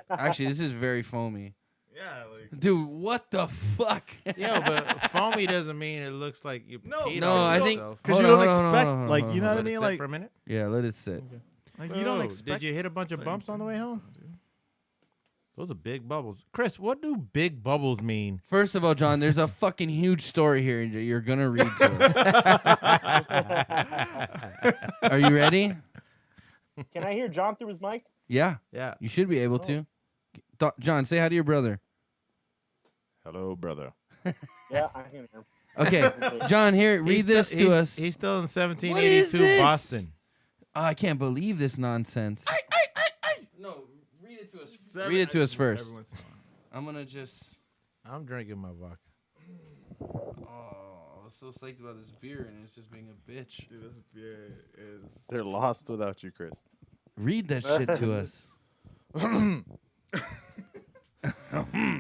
Actually, this is very foamy. Yeah, like Dude, what the fuck? Yeah, but foamy doesn't mean it looks like you peed No, on I think- yourself. because Hold you on, don't hold on, expect hold on, like hold you know on. what I Let it mean sit like for a minute. Yeah, let it sit. like you don't Bro, expect. Did you hit a bunch of bumps on the way home? Those are big bubbles. Chris, what do big bubbles mean? First of all, John, there's a fucking huge story here that you're gonna read to us. Are you ready? Can I hear John through his mic? Yeah, Yeah. you should be able to. John, say hi to your brother. Hello, brother. Yeah, I can hear him. Okay, John, here, read this to us. He's still in What is 1782 this? Boston. Oh, I can't believe this nonsense. No, read it to us. Read it to us first. Every once in a while. I'm gonna just. I'm drinking my vodka. Oh, I was so psyched about this beer, and it's just being a bitch. Dude, this beer is. They're lost without you, Chris. Read that shit to us.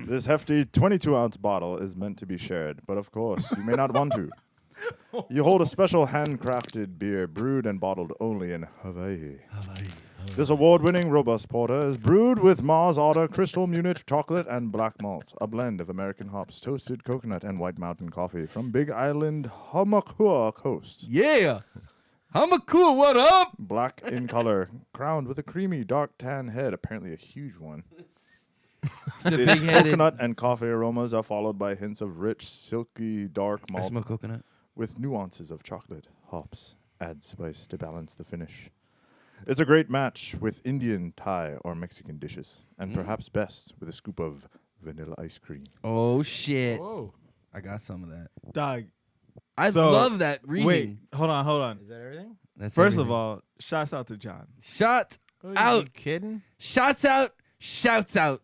This hefty 22-ounce bottle is meant to be shared, but of course, you may not want to. You hold a special handcrafted beer brewed and bottled only in Hawaii. This award-winning robust porter is brewed with Mars Otter, Crystal Munich chocolate, and black malts, a blend of American hops, toasted coconut, and White Mountain coffee from Big Island Hamakua Coast. Yeah, I'm a cool. What up? Black in color, crowned with a creamy dark tan head, apparently a huge one. It's a Its big-headed. coconut and coffee aromas are followed by hints of rich, silky, dark I malt smell coconut. with nuances of chocolate, hops, add spice to balance the finish. It's a great match with Indian, Thai, or Mexican dishes, and perhaps best with a scoop of vanilla ice cream. Oh shit! Whoa. I got some of that. Dog. I So, love that reading. Wait, hold on. Is that everything? That's First of everything. all, shouts out to John. Shout Are you out, kidding? shots out, shouts out.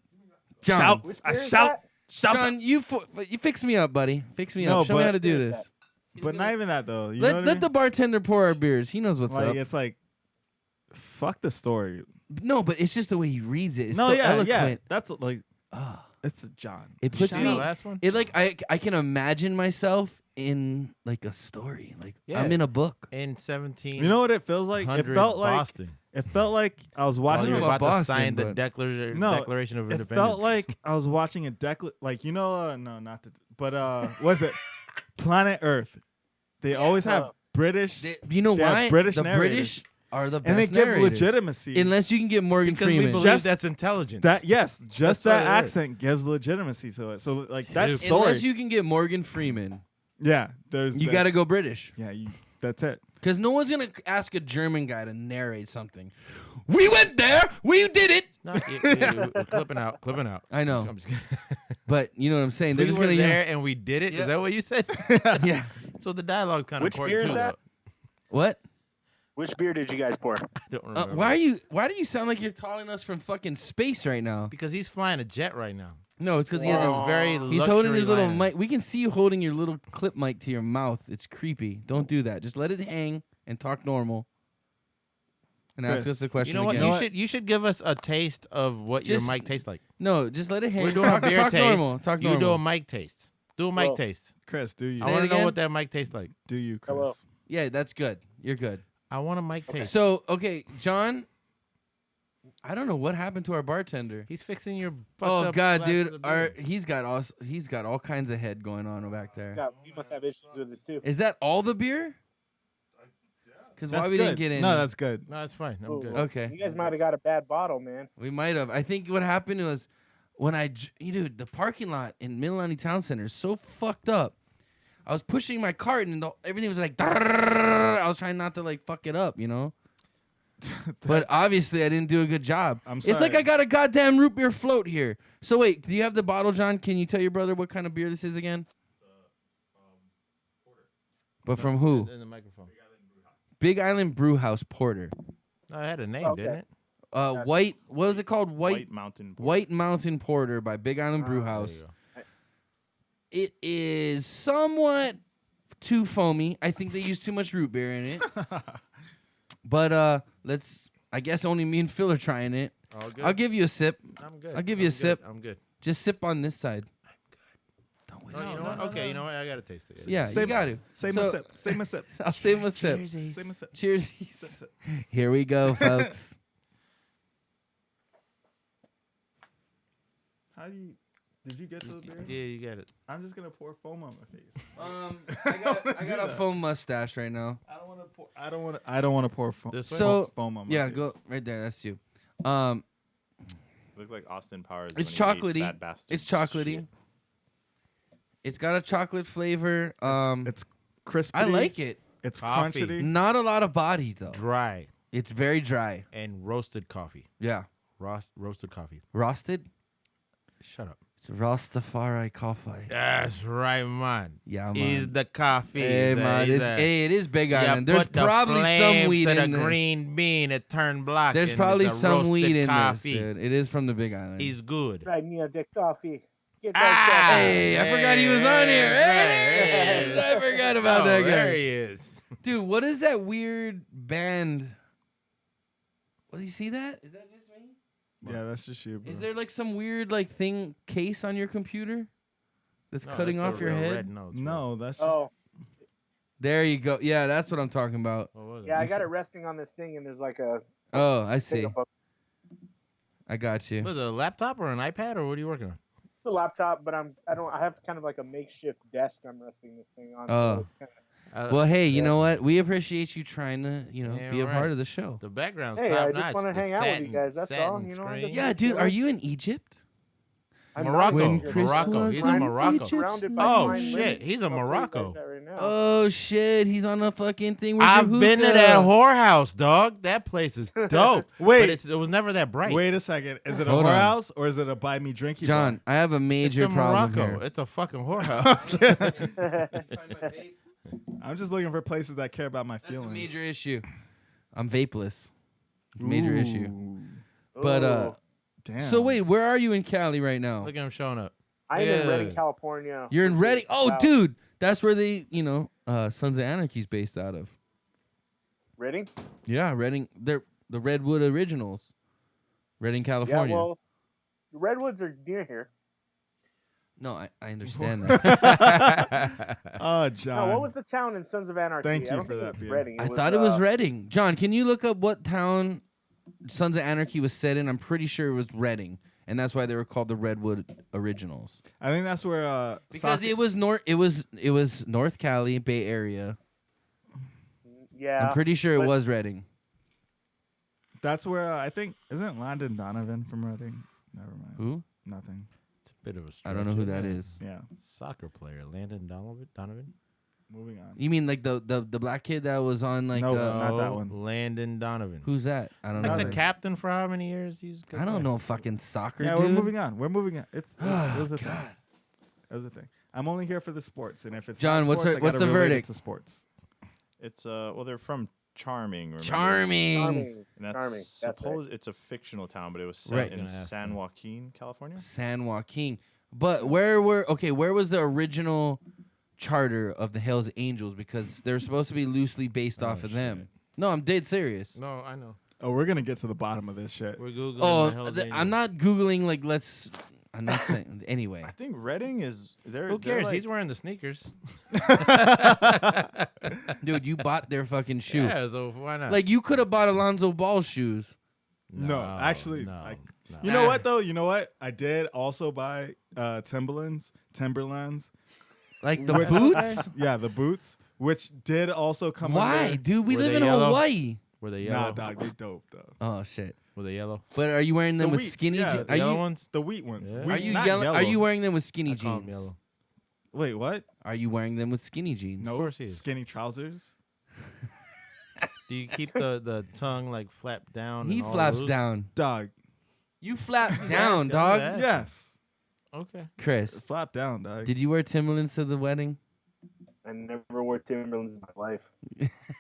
John, Shouts. I Where's shout. Shout. John, you fix me up, buddy. Fix me No, up. Show me but- how to do Where's this. But not even that though. You know what I Let mean? the bartender pour our beers. He knows what's like up. it's like, fuck the story. No, but it's just the way he reads it. It's No, so yeah, eloquent. yeah. That's like, Ah. it's a John. It puts See me. the last one? It like I can imagine myself in like a story. Like Yeah. I'm in a book. In 17. You know what it feels like? It felt like Boston. it felt like I was While Watch watching. you're it A, about about to Boston, sign the but- Declaration of it Independence. felt like I was watching a like you know no not the but was it Planet Earth? They always have British You know They have why? British the narrators. British are the best and they give narrators. legitimacy. Unless you can get Morgan because we Freeman. believe Just that's intelligence. that yes, just That's what that it is. accent gives legitimacy to it. So like that Dude. story. Unless you can get Morgan Freeman, yeah, there's you that- got to go British. Yeah, that's it. Because no one's going to ask a German guy to narrate something. We went there. We did it. Not, we're clipping out. I know. I'm just kidding. But you know what I'm saying? They're We just were going to there and we did it. Yeah. Is that what you said? Yeah. So the dialogue's kind of Which important beer is too. that? What? Which beer did you guys pour? Though. I don't remember. Why do you sound like you're calling us from fucking space right now? Because he's flying a jet right now. No, it's because he has This a is very He's holding his luxury little liner. mic. We can see you holding your little clip mic to your mouth. It's creepy. Don't do that. Just let it hang and talk normal. And ask Chris, us a question You know what? again. You should give us a taste of what your Just- mic tastes like. No, just let it hang. We're doing talk, a beer talk taste. normal. Talk You normal. do a mic taste. Do a mic Well, taste. Chris, do you? I Say want it to know again? what that mic tastes like. Do you, Chris? Hello. Yeah, that's good. You're good. I want a mic taste. So, okay, John, I don't know what happened to our bartender. He's fixing your. Oh fucked up God, glasses dude, of beer. he's got all kinds of head going on back there. God, you must have issues with it too. Is that all the beer? Because why That's we good. didn't get in? No, that's good. No, it's fine. I'm Ooh. good. Okay. You guys might have got a bad bottle, man. We might have. I think what happened was when dude, the parking lot in Mililani Town Center is so fucked up. I was pushing my cart and everything was like, I was trying not to like fuck it up, you know. But obviously I didn't do a good job. I'm It's like sorry. I got a goddamn root beer float here. So wait, do you have the bottle, John? Can you tell your brother what kind of beer this is again? But from who? In the microphone. Big Island Brewhaus Porter. No, I had a name, Okay. didn't it? White. What was it called? White Mountain. White Mountain Porter by Big Island There Brewhaus. you go. It is somewhat too foamy. I think they use too much root beer in it. But I guess only me and Phil are trying it. All good. I'll give you a sip. I'm good. I'll give you a I'm good. sip. I'm good. Just sip on this side. Don't waste No, you it. know what? Okay, you know what? I gotta taste it. Yeah, you got to. Save my So- sip. Save my sip. I'll save a sip. Save my sip. Cheers. Sip. Here we go, folks. How do you? Did you get to the beer? Yeah, you got it. I'm just gonna pour foam on my face. I got a foam mustache right now. I don't want to pour. I don't want to pour foam. This way? So foam on my yeah, face. go right there. That's you. Look like Austin Powers. It's when he ate chocolatey. Fat Bastard's It's chocolatey. shit. It's got a chocolate flavor. It's crispy. I like it. It's Coffee. crunchy. Not a lot of body though. Dry It's very dry. and roasted coffee. Yeah. Roasted coffee. Roasted. Shut up. It's Rastafari coffee. That's right, man. Yeah, man. He's the coffee. Hey, man. It is Big Island. There's put the probably flame some weed to in the this. green bean. It turned black. There's and probably it's a some weed roasted in coffee. this, dude. It is from the Big Island. He's good. Try me a dick coffee. Get that coffee. Hey, I forgot he was on here. Hey, there he is. I forgot about that guy. There he is. Dude, what is that weird band? What do you see that? Is that just me? Yeah, that's just you, bro. Is there like some weird like thing case on your computer that's No, cutting that's off the your real head? red notes, No, that's just. Oh, There you go. Yeah, that's what I'm talking about. What was it? yeah, I got it resting on this thing, and there's like a Oh, I thing see. above. I got you. Was it a laptop or an iPad or what are you working on? It's a laptop, but I have kind of like a makeshift desk I'm resting this thing on. Oh. So it's kinda, Well, hey, you Yeah. know what? We appreciate you trying to, Yeah, be a right. part of the show. The background's Hey, top I just notch. wanna The hang out with you satin- guys, that's all, satin you know, screen. just- Yeah, dude, are you in Egypt? I'm Morocco. not When Egypt. Chris Morocco. was He's in in Morocco. Egypt, Surrounded by Oh, fine shit, women. he's in I'll tell you Morocco. guys that right now. Oh shit, he's on a fucking thing with I've your been to hookah. that whorehouse, dog. That place is dope. Wait. But it was never that bright. Wait a second. Is it a Hold on. whorehouse or is it a buy me drinky John, I have a it's major in problem Morocco. here. It's a fucking whorehouse. bar? I'm just looking for places that care about my That's a feelings. major issue. I'm vapeless. Major issue. Ooh, But Ooh. Damn. so wait, where are you in Cali right now? Look at him showing up. I'm yeah. in Redding, California. You're in which Redding. is Oh, about- dude, that's where they, Sons of Anarchy's based out of. Redding? Yeah, Redding. They're the Redwood Originals. Redding, California. Yeah, well, the Redwoods are near here. No, I understand that. Oh, No, John. what was the town in Sons of Anarchy? Thank I you don't for think that, it was Peter. Redding. I thought it was Redding. Redding. John, can you look up what town Sons of Anarchy was set in? I'm pretty sure it was Redding, and that's why they were called the Redwood Originals. I think that's where Because soccer- it was North Cali, Bay Area. Yeah. I'm pretty sure it but- was Redding. that's where I think isn't Landon Donovan from Reading? Never mind. Who? Nothing. It's a bit of a I don't know who stretch, that yeah. is. Yeah. Soccer player, Landon Donovan. Moving on. You mean like the black kid that was on like No, the not that Oh, one. Landon Donovan. who's that? I don't like know. the Nothing. captain for how many years? He's I don't know fucking soccer, Yeah, dude. we're moving on. We're moving on. It Oh, was a thing. God. It was a thing. I'm only here for the sports, and if it's John, not what's sports, the- I what's gotta the relate it verdict? to sports. It's well, they're from Charming. Remember? Charming. Charming. And that's Charming. That's right. suppose it's a fictional town, but it was set Right. in Gonna ask San him. Joaquin, California. San Joaquin. But where was the original charter of the Hells Angels? Because they're supposed to be loosely based off of them. shit. No, I'm dead serious. No, I know. Oh, we're gonna get to the bottom of this shit. We're googling. the Oh, Hells I'm Angels. not googling like I'm not saying anyway. I think Reading is there. Who cares? He's wearing the sneakers. Dude, you bought their fucking shoe. Yeah, so why not? Like you could have bought Lonzo Ball shoes. No, actually, no, I- no. You know what though? You know what? I did also buy Timberlands. Like the Which- boots? Yeah, the boots, which did also come. Why? under- Dude, we Were live they in yellow? Hawaii. Were they Nah, yellow? dog, they dope though. Oh shit. Were they yellow? But are you wearing them The with wheats, skinny yeah, jeans? The Are yellow you ones? The wheat ones. Yeah. Wheat, are you not yellow? Are you yellow. wearing them with skinny I call 'em jeans? yellow. Wait, what? Are you wearing them with skinny jeans? No, course he is. skinny trousers. Do you keep the tongue like flapped down? He and all flaps loose? down. Dog. You flap He's down, asking, dog. I'm asking. Yes. Okay. Chris, Flap down, dog. did you wear Timberlands to the wedding? I never wore Timberlands in my life.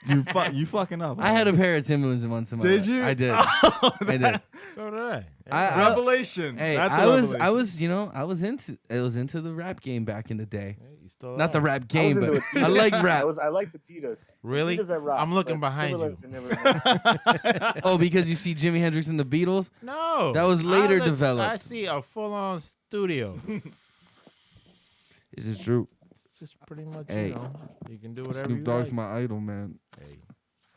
you fucking up. I had a pair of Timberlands once in my Did life. you? I did. Oh, I did. So did I. I- Revelation. Hey, That's I a was revelation. I was into the rap game back in the day. Hey, you still Not the are. rap game, into but it. I like rap. I like the Adidas. Really? Adidas I rock, I'm looking but behind you. Timberlands are never- Oh, because you see Jimi Hendrix and the Beatles? No. That was later developed. I see a full-on studio. This is true. It's just pretty much, Hey. you can do whatever Snoop you Dogg's like. my idol, man. Hey,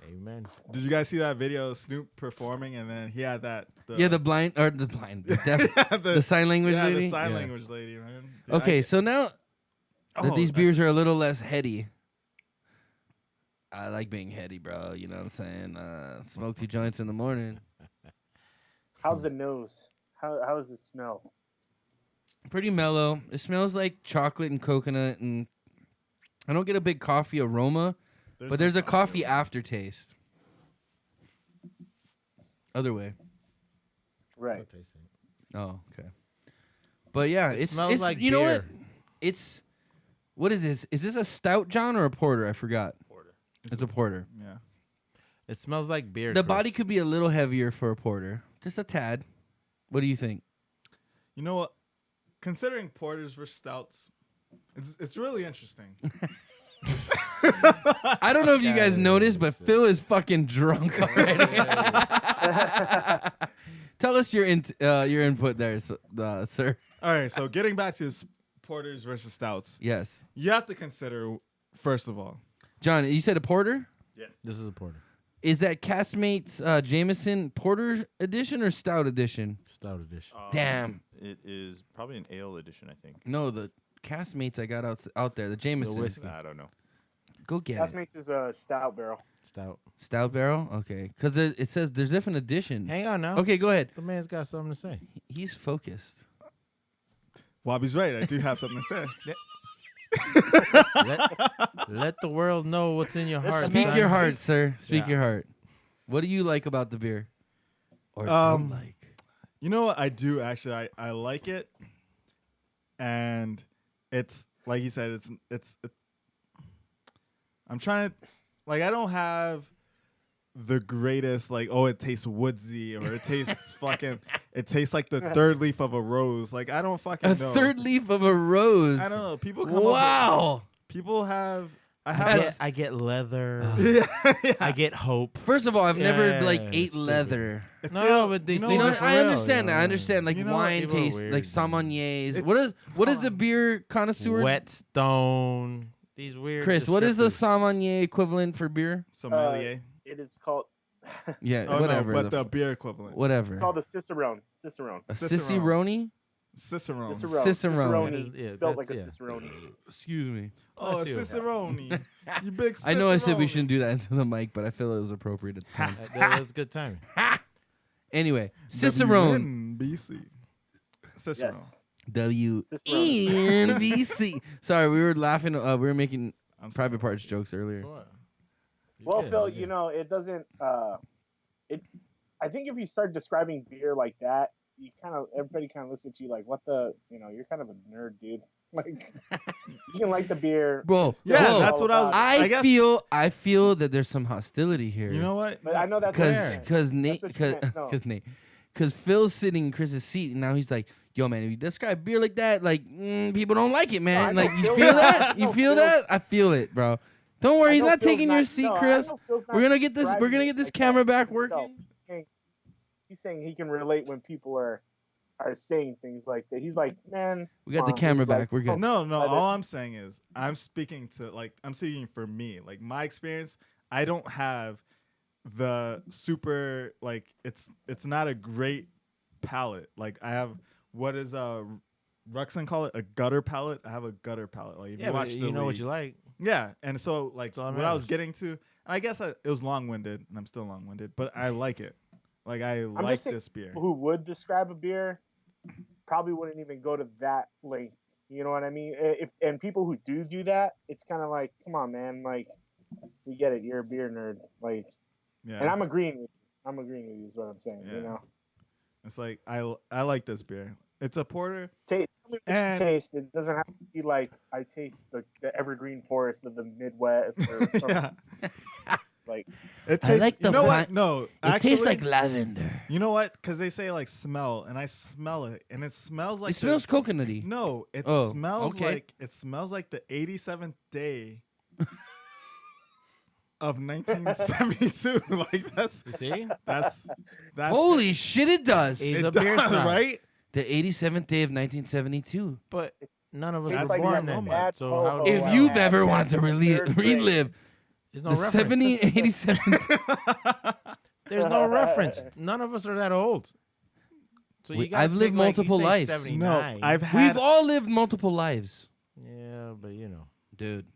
amen. Did you guys see that video of Snoop performing and then he had that? Yeah, the deaf, yeah, the sign language yeah, lady. the sign Yeah. language lady, man. Dude, Okay, I so now that Oh, these that's- beers are a little less heady, I like being heady, bro. You know what I'm saying? Smoke 2 joints in the morning. How's the nose? How does it smell? Pretty mellow. It smells like chocolate and coconut, and I don't get a big coffee aroma, but there's no a coffee aroma. aftertaste. Other way. Right. Oh, okay. But yeah, It it's smells like you know what? beer. It's what is this? Is this a stout, John, or a porter? I forgot. Porter. It's a porter. Yeah. It smells like beer. The Chris. body could be a little heavier for a porter, just a tad. What do you think? You know what? Considering porters versus stouts, it's really interesting. I don't know if you guys Yeah, noticed, yeah, but Phil is fucking drunk already. Tell us your input there, sir. All right, so getting back to porters versus stouts, Yes, you have to consider first of all. John, you said a porter. Yes. This is a porter. Is that Castmates Jameson Porter edition or Stout edition? Stout edition. Damn. It is probably an ale edition, I think. No, the Castmates I got out there, the Jameson. whiskey. I don't know. Go get it. Castmates is a stout barrel. Stout. Stout barrel? Okay. Because it says there's different editions. Hang on now. Okay, go ahead. The man's got something to say. He's focused. Wabi's right. I do have something to say. Let the world know what's in your heart. Speak son. your heart, sir. Speak Yeah. your heart. What do you like about the beer? Or Um, don't like? You know what? I do actually. I like it, and it's like you said. I'm trying to, like, I don't have the greatest, like, oh, it tastes woodsy, or it tastes fucking, it tastes like the third leaf of a rose. Like, I don't fucking A know. third leaf of a rose. I don't know. People come up Wow. with, people have. I have. I get leather. Yeah. I get hope. First of all, I've never like Yeah, ate stupid. leather. No, but these you know things You know, are for I real, understand you that. know. I understand like You know, wine people are taste, weird, like man. sommeliers. It- What is the beer connoisseur? Whetstone. These weird. Chris, what is the descriptors. sommelier equivalent for beer? Sommelier. It is called Yeah, Oh whatever. no, but the the beer equivalent. whatever. called a cicerone. Cicerone. A Cicerone. Cicerone? Cicerone. Cicerone. Cicerone. It is- yeah, Spelled that's- like a yeah. cicerone. Excuse me. Oh, I a see what- Cicerone. You big I know I said we Cicerone. shouldn't do that into the mic, but I feel it was appropriate at the time. That was good timing. Anyway, Cicerone. WNBC. Cicerone. Yes. WNBC. Sorry, we were laughing. We were making I'm private sorry. parts jokes earlier. Well, Yeah, Phil, yeah. you know, it doesn't. I think if you start describing beer like that, everybody kind of looks at you like, what the, you're kind of a nerd, dude. Like, you can like the beer, Bro, Yeah, whoa, that's what I was- I I guess- feel that there's some hostility here. You know what? But I know that's Because Nate, That's what you meant, no. because Phil's sitting in Chris's seat, and now he's like, "Yo, man, if you describe beer like that, like people don't like it, man. No, I like know you Phil's feel not- that? You no, feel Phil's- that? I feel it, bro. Don't worry, I he's know not Phil's taking your seat, no, I Chris. know Phil's not We're gonna get this. We're describing gonna it get this like camera that back himself. working. He's saying he can relate when people are saying things like that. He's like, man, We got the come on." camera He's like, back. We're good. No, But all I'm saying is I'm speaking for me. Like my experience, I don't have the super like it's not a great palate. Like I have what is Ruxin call it a gutter palate. I have a gutter palate. Like if Yeah, you but watch the you know what league- you like. Yeah, and so like That's all that what I was matters. getting to, and I guess it was long-winded, and I'm still long-winded, but I like it. Like I just like saying this beer. people who would describe a beer probably wouldn't even go to that length. You know what I mean? And people who do that, it's kind of like, come on, man. Like, we get it. You're a beer nerd. Like, Yeah, and I'm agreeing with you. Is what I'm saying. Yeah. You know, it's like I like this beer. It's a porter. taste. Tell me what you And- taste. It doesn't have to be like I taste the evergreen forest of the Midwest or something. Yeah, Like, it I tastes. like the you know pi- what? No, It actually, tastes like lavender. You know what? Because they say like smell, and I smell it, and it smells like It smells the, coconutty. No, it Oh, smells okay. like the 87th day of 1972. Like that's You see? that's Holy shit, it does. He's it a beer does, snob. right? The 87th day of 1972. But none of us That's were like born that then. moment. So how Oh, do If wow. you've ever Yeah. wanted to Third grade. relive There's no the reference. 70, 87. There's no reference. None of us are that old. So you gotta I've lived pick, like, you multiple say lives. 79. No, I've had We've all lived multiple lives, Yeah, but you know. dude.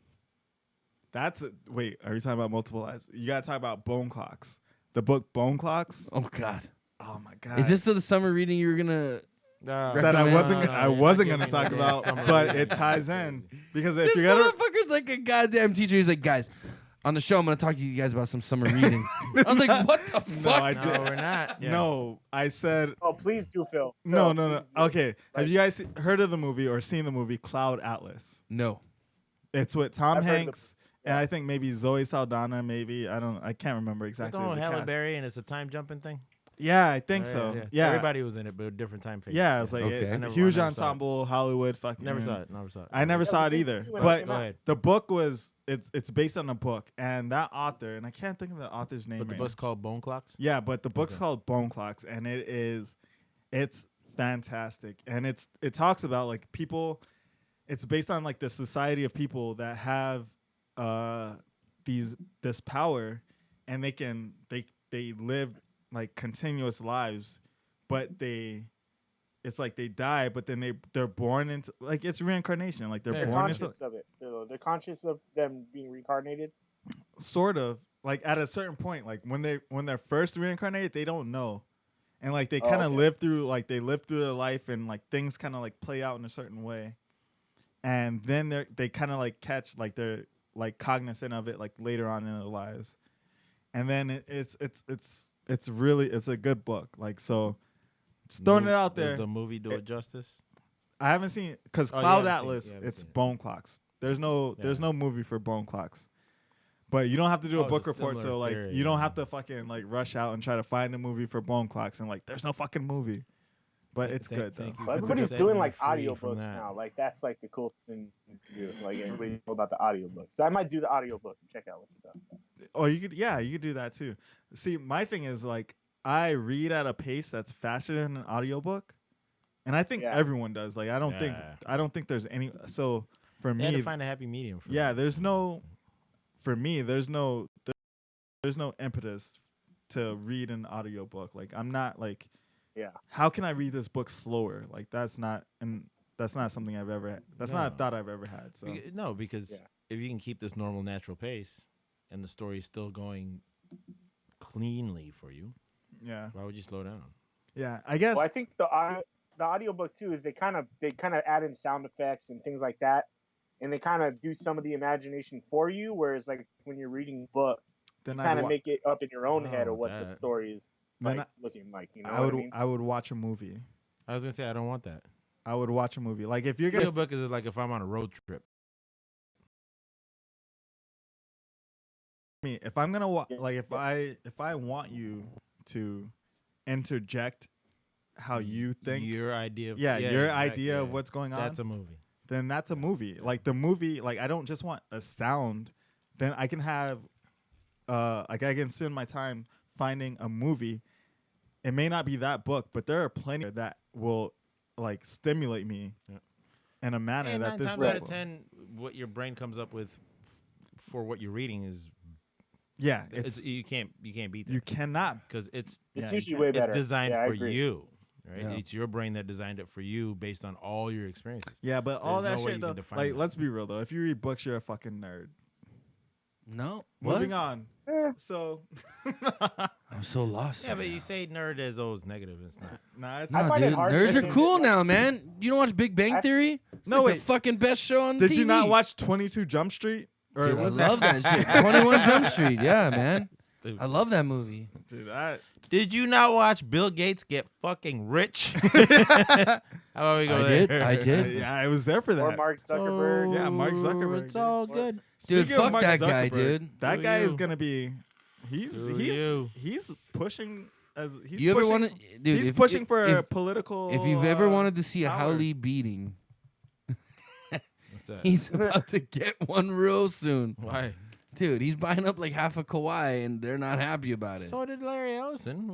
Wait, are you talking about multiple lives? You gotta talk about Bone Clocks. The book Bone Clocks. Oh God. Oh Oh my god. Is this the summer reading you were gonna? that I recommend? wasn't gonna talk about, but it ties in because if This you're gonna motherfucker's like a goddamn teacher. He's like, guys, on the show, I'm gonna talk to you guys about some summer reading. I was like, what the no, fuck? I No, did. we're not. Yeah. No, I said Oh, please do, Phil. no. Please do. Okay, have you guys heard of the movie or seen the movie Cloud Atlas? No. It's with Tom I've heard of Hanks and I think maybe Zoe Saldana. Maybe I can't remember It's exactly. on the Halle cast. Berry, and it's a time jumping thing. Yeah, I think Oh, so. Yeah, Everybody was in it, but a different time phase. Yeah, it's like Okay. a I huge never saw it. ensemble, Hollywood, fucking. Never saw it. Never saw it. I never Yeah, saw but it you- either, you went but Go ahead. the book was it's based on a book, and that author, and I can't think of the author's name. But the right book's called Bone Clocks. Yeah, but the book's Okay. called Bone Clocks, and it's fantastic, and it talks about like people. It's based on like the society of people that have this power, and they live like continuous lives, but it's like they die, but then they're born into like it's reincarnation, like they're They're born into conscious of it. They're conscious of them being reincarnated. sort of like at a certain point, like when they're first reincarnated, they don't know, and like they kind of okay. live through their life, and like things kind of like play out in a certain way, and then they kind of like catch like they're like cognizant of it like later on in their lives, and then it's a good book, like so. Just throwing it out there. Does the movie do it justice? I haven't seen because Oh, you Cloud haven't seen it. Atlas, You haven't it's seen it. Bone Clocks. There's no movie for Bone Clocks. But you don't have to do Oh, a it's book a report, similar so like theory, you don't yeah. have to fucking like rush out and try to find a movie for Bone Clocks and like there's no fucking movie. But it's good though. Thank you But for everybody's setting doing me like free from audiobooks that. now. Like that's like the cool thing to do. Like everybody know about the audiobook. So I might do the audiobook and check out what you've done. Or you could do that too. See, my thing is like I read at a pace that's faster than an audiobook. And I think Yeah. everyone does. Like I don't think there's any so for They had me to find a happy medium. For yeah, that. there's no impetus to read an audiobook. Like I'm not like Yeah. how can I read this book slower? Like that's not something I've ever had. That's not a No. thought I've ever had. So No, because Yeah. if you can keep this normal, natural pace, and the story's still going cleanly for you, yeah. why would you slow down? Yeah. I guess Well, I think the audiobook too is they kind of add in sound effects and things like that, and they kind of do some of the imagination for you. Whereas like when you're reading a book, then kind of make it up in your own head Oh, of what the that. story is Then like looking like. You know I what would I mean? I would watch a movie. I was gonna say I don't want that. I would watch a movie. Like if you're gonna Audiobook is like if I'm on a road trip. if I'm gonna like if I want you to interject how you think Your idea of your exactly, idea of yeah. what's going on, That's a movie. then that's a movie. Like the movie, like I don't just want a sound. Then I can have, like I can spend my time finding a movie. It may not be that book, but there are plenty that will like stimulate me Yeah. in a manner And that 9 this times book out of will. 10, what your brain comes up with for what you're reading is Yeah, it's you can't beat that you cannot. because it's It's yeah, usually you way it's better. designed Yeah, I for agree. you, right? Yeah. It's your brain that designed it for you based on all your experiences. Yeah, but all There's that no way shit you can though. define Like, that. let's be real though. If you read books, you're a fucking nerd. No. Moving What? on. Eh. So, I'm so lost. Yeah, right but now. you say nerd as though it's negative. It's not. nah, it's I No, find it dude. hard to Nerds are think cool that- now, man. You don't watch Big Bang I- Theory? It's No, like wait. the fucking best show on Did TV. you not watch 22 Jump Street? Or Dude, I was love that shit. 21 Jump Street. Yeah, man. I love that movie. Dude, I Did you not watch Bill Gates get fucking rich? How about we go I there? did. yeah, I was there for that. Or Mark Zuckerberg. Yeah, Mark Zuckerberg, It's dude. all good. Dude, Speaking of fuck Mark that guy, Zuckerberg, dude. That Do guy is you. gonna be. He's Do you. he's pushing as he's You ever pushing. want to, dude? He's if- pushing for a if, political. if you've ever wanted to see a power. Howley beating, What's that? he's about to get one real soon. Why? Dude, he's buying up like half a Kawhi, and they're not happy about it. So did Larry Ellison.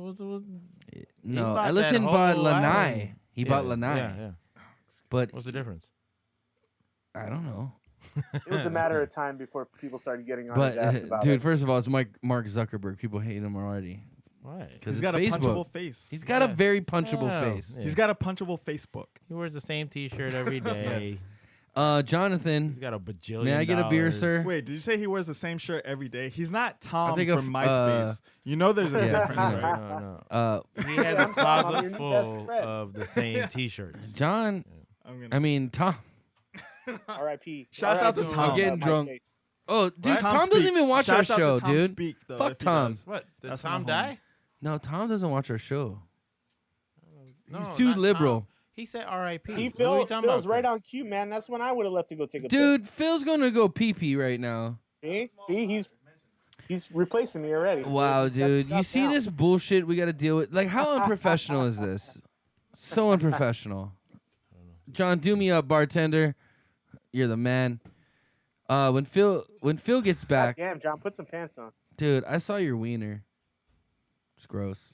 No, bought Ellison that bought whole Lanai. island. He Yeah, bought Lanai. Yeah. But What's the difference? I don't know. It was a matter of time before people started getting on But his ass about dude, it. first of all, it's Mark Zuckerberg. People hate him already Why? because He's got a Facebook. punchable face. He's got a Yeah. very punchable Oh, face. yeah. He's got a punchable Facebook. He wears the same T-shirt every day. Jonathan, He's got a bajillion. may I get a beer, dollars. sir? Wait, did you say he wears the same shirt every day? He's not Tom think from of, MySpace. You know there's a yeah. difference, No, right? no. He has a I'm your closet new best full friend. of the same T-shirts. John, I'm gonna. I mean, Tom. R.I.P. Shouts out to R.I.P. Tom. I'm getting drunk. Oh, dude, What? Tom Speak. doesn't even watch Shouts our out to show, Tom dude. Speak, though, Fuck if he Tom. does. What? Did That's Tom my die? No, Tom doesn't watch our show. No, He's too not liberal. Tom. He said R.I.P. He What are you talking feels about, right Chris? on cue, man. That's when I would have left to go take a Dude, piss. Phil's gonna go pee-pee right now. See, he's replacing me already. Wow, dude. You see this bullshit we gotta deal with? Like, how unprofessional is this? So unprofessional. John, do me up, bartender. You're the man. When Phil gets back, Damn, John, put some pants on. dude, I saw your wiener. It's gross.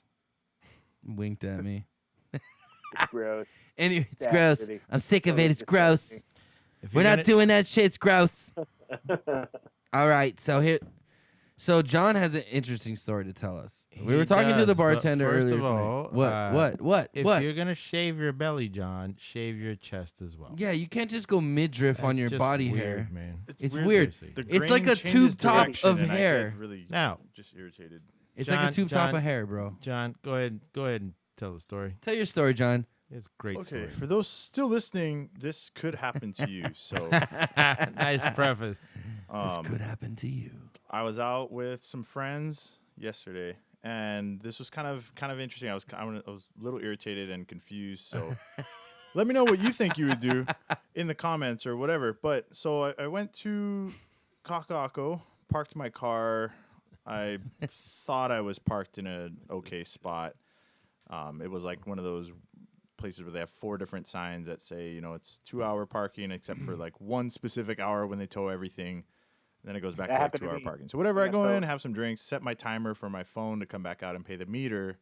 Winked at me. It's gross. Anyway, it's Yeah, gross. really. I'm sick of Really it. It's gross. If We're you're not gonna- doing that shit. It's gross. All right, so John has an interesting story to tell us. We were He talking to the does, but bartender first earlier. of tonight. all, What? If What? you're gonna shave your belly, John, shave your chest as well. Yeah, you can't just go midriff on That's your just body weird, hair. man. It's weird. Seriously. It's like a tube top of hair. Really Now, just irritated. It's like a John- tube top John- of hair, bro. John, go ahead and tell the story. Tell your story, John. It's a great Okay, story. for those still listening, this could happen to you. So Nice preface. This could happen to you. I was out with some friends yesterday, and this was kind of interesting. I was a little irritated and confused. So let me know what you think you would do in the comments or whatever. But so I went to Kakako, parked my car. I thought I was parked in an okay spot. It was like one of those places where they have 4 different signs that say, it's 2-hour parking except for like one specific hour when they tow everything. Then it goes back That to like happened to 2-hour me. parking. So whatever, I Yeah, go so- in, have some drinks, set my timer for my phone to come back out and pay the meter.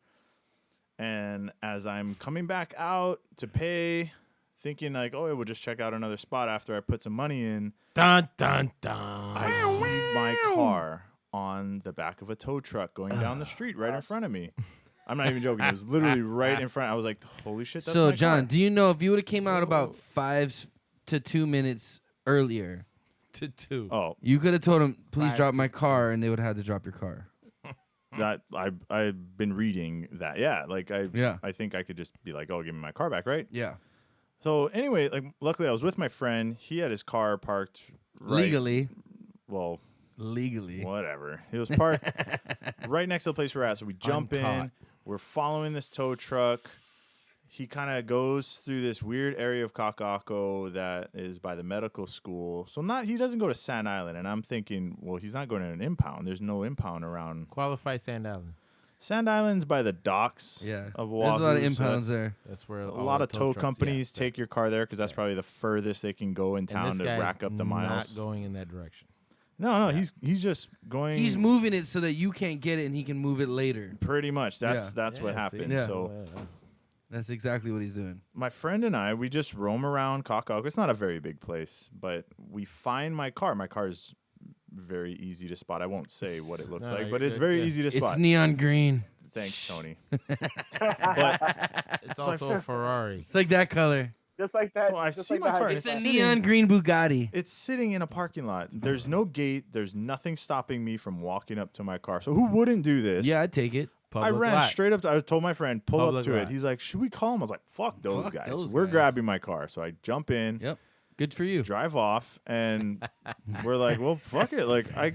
And as I'm coming back out to pay, thinking like, oh, we'll just check out another spot after I put some money in, Dun dun dun. I see my car on the back of a tow truck going down the street right in front of me. I'm not even joking. It was literally right in front. I was like, holy shit, that's So, my John, car. do you know if you would have came out about 5 to 2 minutes earlier, to 2. Oh, you could have told him, please 5 drop to my car, and they would have had to drop your car. that I've been reading that. Yeah, like Yeah. I think I could just be like, oh, give me my car back, right? Yeah. So anyway, like luckily I was with my friend. He had his car parked right, Legally. Well, Legally. whatever. It was parked right next to the place we're at. So we jump in. Uncaught. We're following this tow truck. He kind of goes through this weird area of Kakako that is by the medical school. So he doesn't go to Sand Island. And I'm thinking, well, he's not going to an impound. There's no impound around. Qualify Sand Island. Sand Island's by the docks Yeah. of There's a lot of Oahu, so impounds there. That's where a all lot the of tow trucks- companies yeah, take your car there because that's probably the furthest they can go in and town this to guy's rack up the miles. Not going in that direction. No, he's just going. He's moving it so that you can't get it and he can move it later. pretty much. That's Yeah. what Yeah, happened. see? Yeah. So That's exactly what he's doing. my friend and I, we just roam around Kakako. It's not a very big place, but we find my car. My car is very easy to spot. I won't say what it looks No, like, you're but it's good, very yeah. easy to It's spot. neon green. Thanks, Tony. It's So I also a Ferrari. It's like that color. Just like that. So I just see like my the car, high It's a five. sitting- neon green Bugatti. It's sitting in a parking lot. There's no gate. There's nothing stopping me from walking up to my car. So who wouldn't do this? Yeah, I'd take it. I ran lot. straight up. I told my friend, pull Public up to lot. it. He's like, should we call him? I was like, fuck those Fuck guys. those We're guys. grabbing my car. So I jump in, Yep. Good for you. drive off, and we're like, well, fuck it. Like I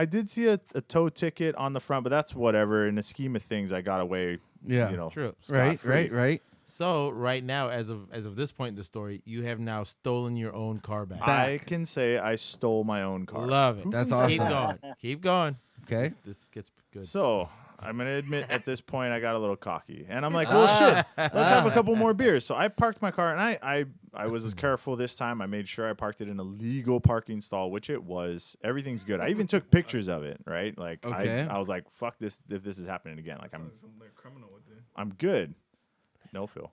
did see a tow ticket on the front, but that's whatever. In the scheme of things, I got away. Yeah. You know, True. scot-free. Right. So right now, as of this point in the story, you have now stolen your own car back. I can say I stole my own car. Love it. That's Keep awesome. going. Keep going. Okay. This gets good. So I'm gonna admit at this point I got a little cocky, and I'm like, well, shit, let's have a couple more beers. So I parked my car, and I was careful this time. I made sure I parked it in a legal parking stall, which it was. Everything's good. I even took pictures of it. Right, like Okay. I was like, fuck this if this is happening again. Like Something a criminal would do. I'm good. No, Phil.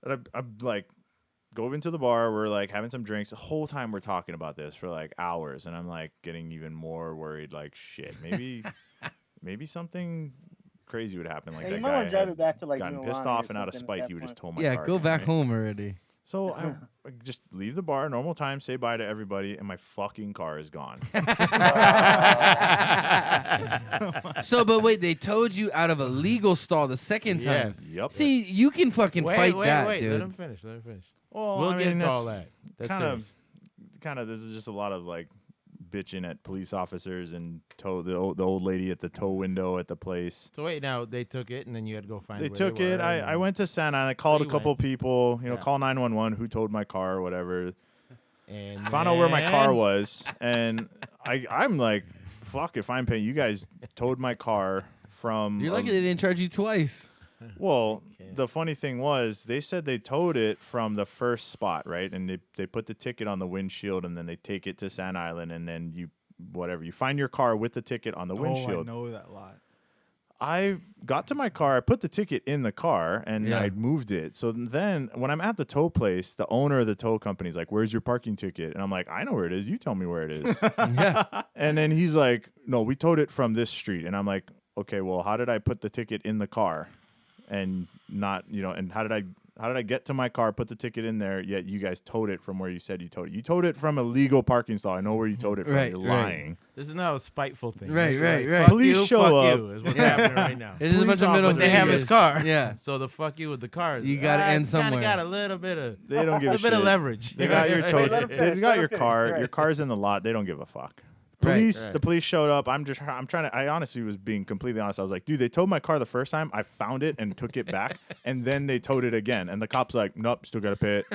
And I'm like, go into the bar. We're like having some drinks. The whole time we're talking about this for like hours, and I'm like getting even more worried. Like, shit, maybe something crazy would happen. Like Hey, that you might want guy to drive had it back to like gotten Milani pissed or off and out of something at spite, that he would just point. tow my Yeah, car. go again, back right? home already. So I just leave the bar, normal time, say bye to everybody, and my fucking car is gone. So, but wait, they towed you out of a legal stall the second time. Yes. Yep. See, you can fucking fight that, wait. dude. Let him finish. Let him finish. Well, We'll I get mean, into all that's that. That's kind of. There's just a lot of like bitching at police officers and the old lady at the tow window at the place. So wait, now they took it, and then you had to go find. They where took they it. were, I went to Santa. I called a you couple went. people. Yeah. Call 911. Who towed my car or whatever. and Found out where my car then- was, and I'm like, fuck if I'm paying. You guys towed my car from. You're lucky they didn't charge you twice. Well, the funny thing was, they said they towed it from the first spot, right? And they put the ticket on the windshield, and then they take it to Sand Island, and then you find your car with the ticket on the Oh, I windshield. know that lot. I got to my car, I put the ticket in the car, and Yeah. I moved it. So then when I'm at the tow place, the owner of the tow company is like, "Where's your parking ticket?" And I'm like, "I know where it is. You tell me where it is." Yeah. And then he's like, "No, we towed it from this street." And I'm like, "Okay, well, how did I put the ticket in the car and not, and how did I get to my car, put the ticket in there, yet you guys towed it from where you said you towed it? You towed it from a legal parking stall. I know where you towed it from. Right, You're right. lying." This is not a spiteful thing. Right, You're right, like, right. Fuck Police you, show fuck up. you is what's happening right now. It is a Police bunch of middle officers- They have his fingers. car. Yeah. So the fuck you with the car. You gotta end Kinda somewhere. got a little bit of. They don't give a a bit of shit. leverage. They got your Let tow. him They finish, got let your him finish, car. right. Your car's in the lot. They don't give a fuck. Right, Police. right. The police showed up. I'm trying to. I honestly was being completely honest. I was like, dude, they towed my car the first time. I found it and took it back, and then they towed it again. And the cop's like, nope, still gotta pay it.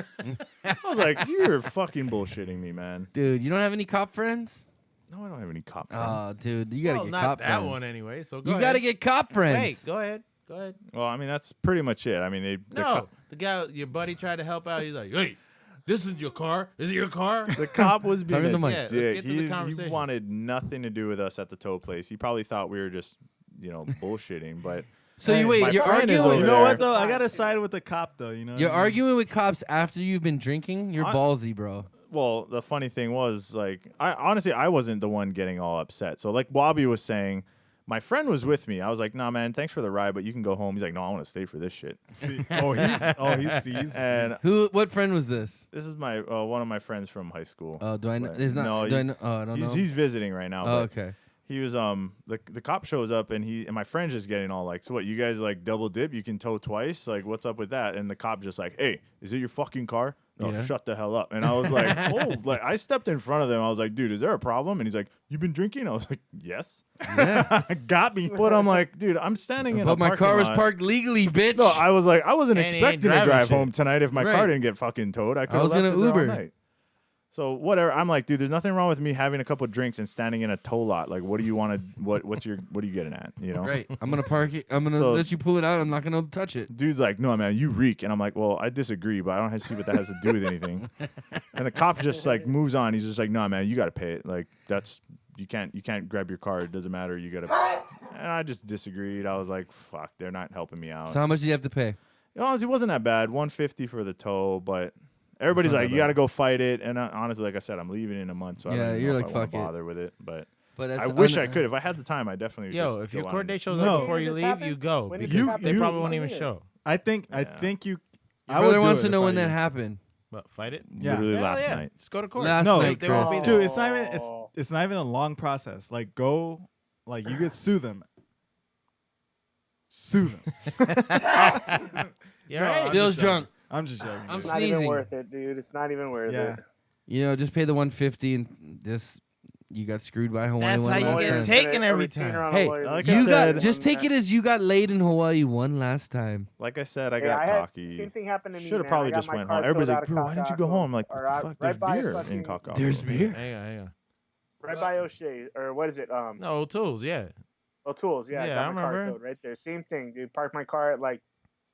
I was like, you're fucking bullshitting me, man. Dude, you don't have any cop friends? No, I don't have any cop friends. Oh, dude, you gotta Well, get not cop that friends. one anyway. So go You ahead. gotta get cop friends. Wait, go ahead. Go ahead. Well, I mean, that's pretty much it. I mean, No, the guy, your buddy tried to help out. He's like, hey, this is your car. Is it your car? the cop was being Turn the a mic. Yeah, let's dick. get to the He conversation. wanted nothing to do with us at the tow place. He probably thought we were just, bullshitting. But So Hey, you wait, my you're friend is arguing. You over know there. what though? I gotta side with the cop though. You know. You're what I mean? arguing with cops after you've been drinking. You're ballsy, bro. Well, the funny thing was, like, I wasn't the one getting all upset. So, like Wabe was saying, my friend was with me. I was like, "Nah, man, thanks for the ride, but you can go home." He's like, "No, I want to stay for this shit." See, he sees. And What friend was this? this is my one of my friends from high school. Oh, do I know? But It's not. no, do I know? Oh, I don't know. he's visiting right now. Oh, but okay. he was the cop shows up and my friend's just getting all like, "So what, you guys like double dip? You can tow twice? Like, what's up with that?" And the cop just like, "Hey, is it your fucking car? No, Yeah. shut the hell up." And I was like, "Oh," like I stepped in front of them. I was like, "Dude, is there a problem?" And he's like, "You been drinking?" I was like, "Yes." Got me. But I'm like, dude, I'm standing in But a my parking car was lot. parked legally, bitch. No, I was like, I wasn't And he ain't expecting to driving drive shit. home tonight if my Right. car didn't get fucking towed. I could was have gonna left it there all Uber. night. So whatever. I'm like, dude, there's nothing wrong with me having a couple drinks and standing in a tow lot. Like, what do you want to? What are you getting at? You know? Right. I'm gonna park it. I'm gonna So- let you pull it out. I'm not gonna touch it. Dude's like, "No, man, you reek," and I'm like, "Well, I disagree, but I don't have to see what that has to do with anything." And the cop just like moves on. He's just like, "No, man, you got to pay it. Like, that's you can't grab your car. It doesn't matter. You got to." And I just disagreed. I was like, "Fuck, they're not helping me out." So how much do you have to pay? Honestly, it wasn't that bad. $150 for the tow, but everybody's not like, that "You bad. got to go fight it." And honestly, like I said, I'm leaving in a month, so I Yeah, don't even you're know like, if I wanna "Fuck it." bother with it. But But that's I wish I could. If I had the time, I definitely. Yo, just if your go court on. date shows No. up before you When did this leave, happen? you go When did because this happen? they probably You- won't even show. I think Yeah. Your I would brother do wants it to if know I when knew. that happened. What, fight it? Yeah. Literally Hell last yeah. night. Just go to court. Last No, night, they won't be Chris. there. Dude, it's not even a long process. Like go, like you could sue them. Sue them. You No, all right? I'm Bill's just joking. drunk. I'm just joking. I'm dude. It's not even sneezing. worth it, dude. It's not even worth Yeah. it. You know, just pay the $150 and just you got screwed by Hawaii That's one how you last get time. taken every time. Hey, like I You said- got just take it as you got laid in Hawaii one last time. Like I said, I Hey, got I had cocky. same thing happened to me. Should have man. probably I got just my went car home. Everybody's towed like, out of "Bro, why didn't you go Kaka'ako, home?" I'm like, or what the out- fuck? right There's by beer fucking- in Kaka'ako. There's beer. Hang on. right by O'Shea, or what is it? No, tools, yeah. O'Toole's. Yeah, Yeah, I got my I car remember. towed right there. Same thing, dude. Park my car at like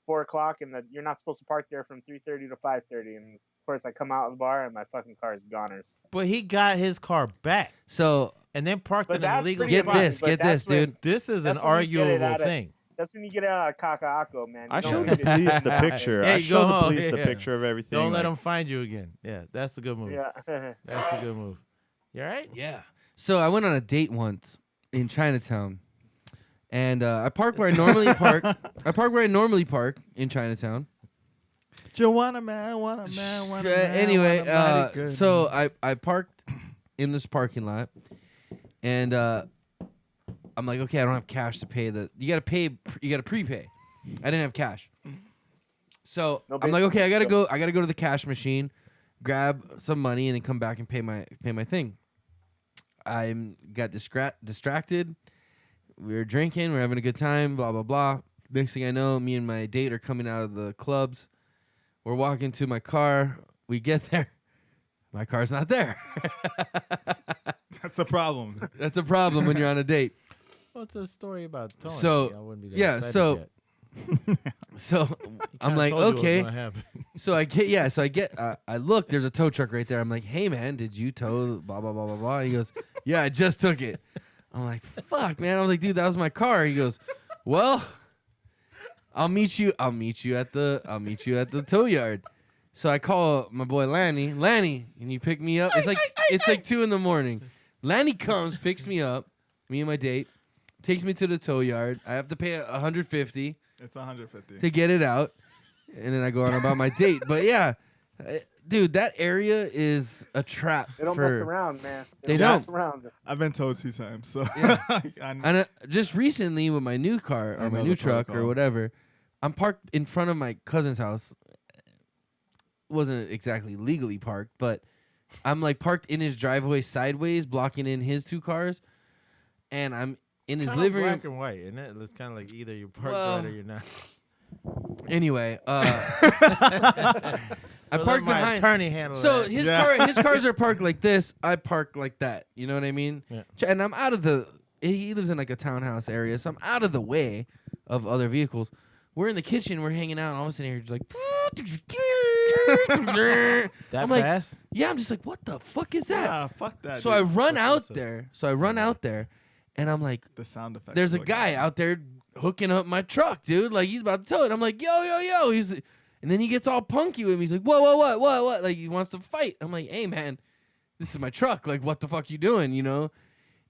4:00, and you're not supposed to park there from 3:30 to 5:30. And of course, I come out of the bar, and my fucking car is goners. But he got his car back So and then parked But in an that's illegal pretty get spot. fine, this, but get this, that's when- dude. This is an That's when you get it arguable out of- thing. That's when you get out of Kaka'ako, man. I You don't showed need the to- police the picture. Yeah, I you showed go the home, police the yeah. picture of everything. Don't let like, him find you again. Yeah, that's a good move. Yeah. That's a good move. You all right? Yeah. So I went on a date once in Chinatown, and I parked where I normally park. I park where I normally park in Chinatown, Joanna man, wanna man. Anyway, wanna mighty good so man. I parked in this parking lot, and I'm like, okay, I don't have cash to pay the. You gotta prepay. I didn't have cash, so No I'm like, business. okay, I gotta go to the cash machine, grab some money, and then come back and pay my thing. I got distracted. We were drinking, we were having a good time, blah blah blah. Next thing I know, me and my date are coming out of the clubs. We're walking to my car. We get there. My car's not there. That's a problem. That's a problem when you're on a date. What's a story about Tony? So, I wouldn't be that yeah, excited so- yet. So I'm Kinda like, told you what was okay. gonna happen. So I look, there's a tow truck right there. I'm like, hey man, did you tow blah blah blah blah blah? He goes, yeah, I just took it. I'm like, fuck man. I was like, dude, that was my car. He goes, well, I'll meet you at the tow yard. So I call my boy Lanny. Lanny, can you pick me up? It's like 2 a.m. Lanny comes, picks me up, me and my date, takes me to the tow yard. I have to pay $150 It's 150. to get it out, and then I go on about my date. But yeah, dude, that area is a trap. They don't for, mess around, man. They mess don't. around. I've been told 2 times, so Yeah. I know. And just recently with my new car I or my know new the truck or protocol. whatever, I'm parked in front of my cousin's house. Wasn't exactly legally parked, but I'm like parked in his driveway sideways, blocking in his 2 cars, and I'm in his Kinda living room. black and white, isn't it? It's kind of like either you're parked Well, right or you're not. Anyway, I So let parked my behind. attorney handle So that. his cars are parked like this. I park like that. You know what I mean? Yeah. And I'm out of the. He lives in like a townhouse area, so I'm out of the way of other vehicles. We're in the kitchen. We're hanging out, and all of a sudden, you're just like. that I'm like, fast? yeah, I'm just like, what the fuck is that? Yeah, fuck that. So dude. I run What's out up? there. And I'm like, The sound effects. there's a look guy good. out there hooking up my truck, dude. Like he's about to tow it. I'm like, yo. And then he gets all punky with me. He's like, what? Like he wants to fight. I'm like, hey man, this is my truck. Like what the fuck you doing? You know?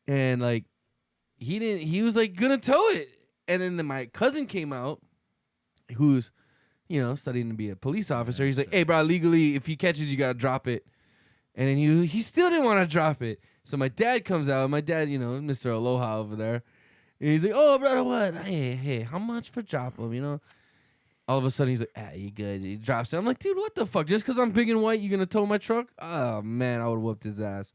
And like he was like gonna tow it. And then my cousin came out, who's, studying to be a police officer. He's like, hey bro, legally, if he catches you gotta drop it. And then he still didn't want to drop it. So my dad comes out. My dad, Mr. Aloha over there. And he's like, oh, brother, what? Hey, how much for drop him, All of a sudden, he's like, you good. He drops it. I'm like, dude, what the fuck? Just because I'm big and white, you going to tow my truck? Oh, man, I would have whooped his ass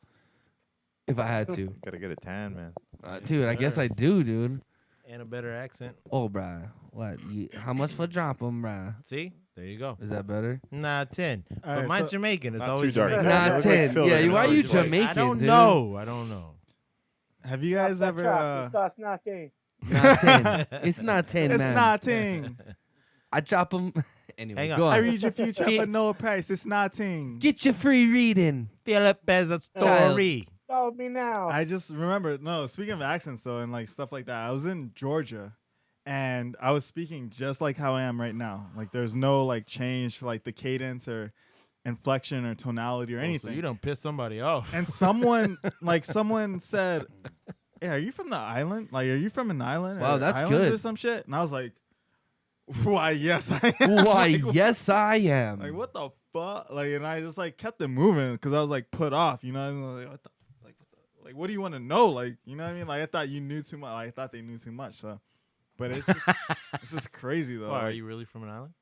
if I had to. Gotta get a tan, man. Dude, I guess I do, dude. And a better accent. Oh, bruh. What? How much for drop him, bruh? See? There you go. Is that better? Nah, 10. All But right, mine's so- Jamaican. It's Not always too dark. Jamaican. Nah, Not look 10. Phil, Yeah, they're why are gonna you always like- Jamaican, I don't dude? know. I don't know. Have you guys ever? That's nothing. Not 10. It's not 10, It's man. nothing. I drop him. Anyway, Hang on. go on. I read your future Get- for no price. It's nothing. Get your free reading. Philip has a Child. story. Follow me now. I just remember. No, speaking of accents though, and like stuff like that, I was in Georgia, and I was speaking just like how I am right now. Like there's no like change to like the cadence or inflection or tonality or anything. So you don't piss somebody off. And someone said, "Hey, are you from the island? Like, are you from an island? Wow, or that's islands good. or some shit." And I was like, "Why, yes, I am." Why, Like, yes, I am. Like what the fuck? Like, and I just like kept it moving because I was like put off, you know. And like, what do you want to know? Like, you know what I mean? Like, I thought you knew too much. Like, I thought they knew too much. So, but it's just crazy though. Why, are Like, you really from an island?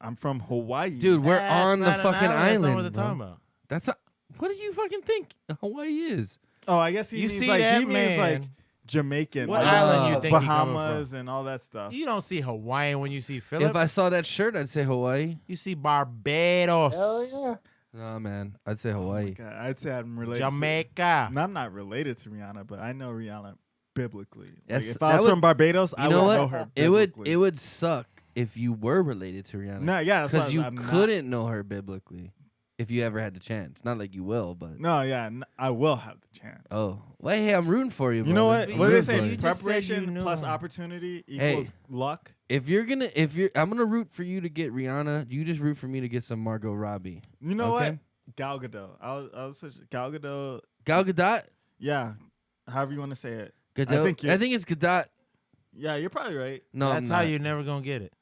I'm from Hawaii, Dude, we're That's on the not an fucking That's not island. what they're bro. talking about. That's not, what do you fucking think Hawaii is? Oh, I guess he You means see like that he means like man? Jamaican, What like, island you think he coming Bahamas from? and all that stuff. You don't see Hawaiian when you see Philip. If I saw that shirt, I'd say Hawaii. You see Barbados. Hell yeah. No, man. I'd say Oh my Hawaii. God, I'd say I'm related. Jamaica. No, I'm not related to Rihanna, but I know Rihanna biblically. Like, That's- if I that was would- from Barbados, I You know would what? know her. It would biblically. it would suck if you were related to Rihanna. No, yeah, that's why Because you I'm not- couldn't know her biblically if you ever had the chance. Not like you will, but. No, yeah, I will have the chance. Oh. Well, hey, I'm rooting for you, You know brother. what? I'm What do they rooting for say? you. just said you Preparation knew plus her. opportunity Hey. equals luck. I'm gonna root for you to get Rihanna. You just root for me to get some Margot Robbie. You know Okay. what? Gal Gadot. I was Gal Gadot. Gal Gadot. Yeah, however you want to say it. Gadot. think I think it's Gadot. Yeah, you're probably right. No, That's I'm how not. you're never gonna get it.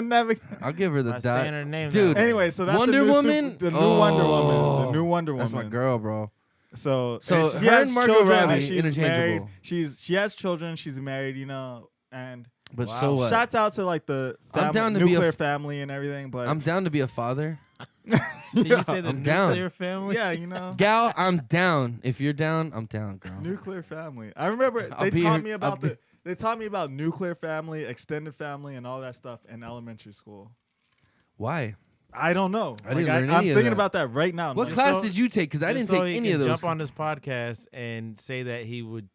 Never. I'll give her the By dot. saying her name, Dude, that way. Anyway, so that's Wonder the new Woman? the new Wonder Woman. Oh, The new Wonder Woman. That's my girl, bro. So So she her has and Margot children. Robbie, She's interchangeable. married. She has children. She's married. And But Wow. so what? shouts out to like the I'm down to be a nuclear f- family and everything. But I'm down to be a father. Did you say the I'm down. nuclear family? yeah, Gal, I'm down. If you're down, I'm down, girl. nuclear family. I remember I'll they be taught here- me I'll about be- they taught me about nuclear family, extended family, and all that stuff in elementary school. Why? I don't know. I didn't learn I'm any of thinking that. about that right now. What Like, class so- did you take? Because I didn't Just so take he any can of those. jump on this podcast and say that he would,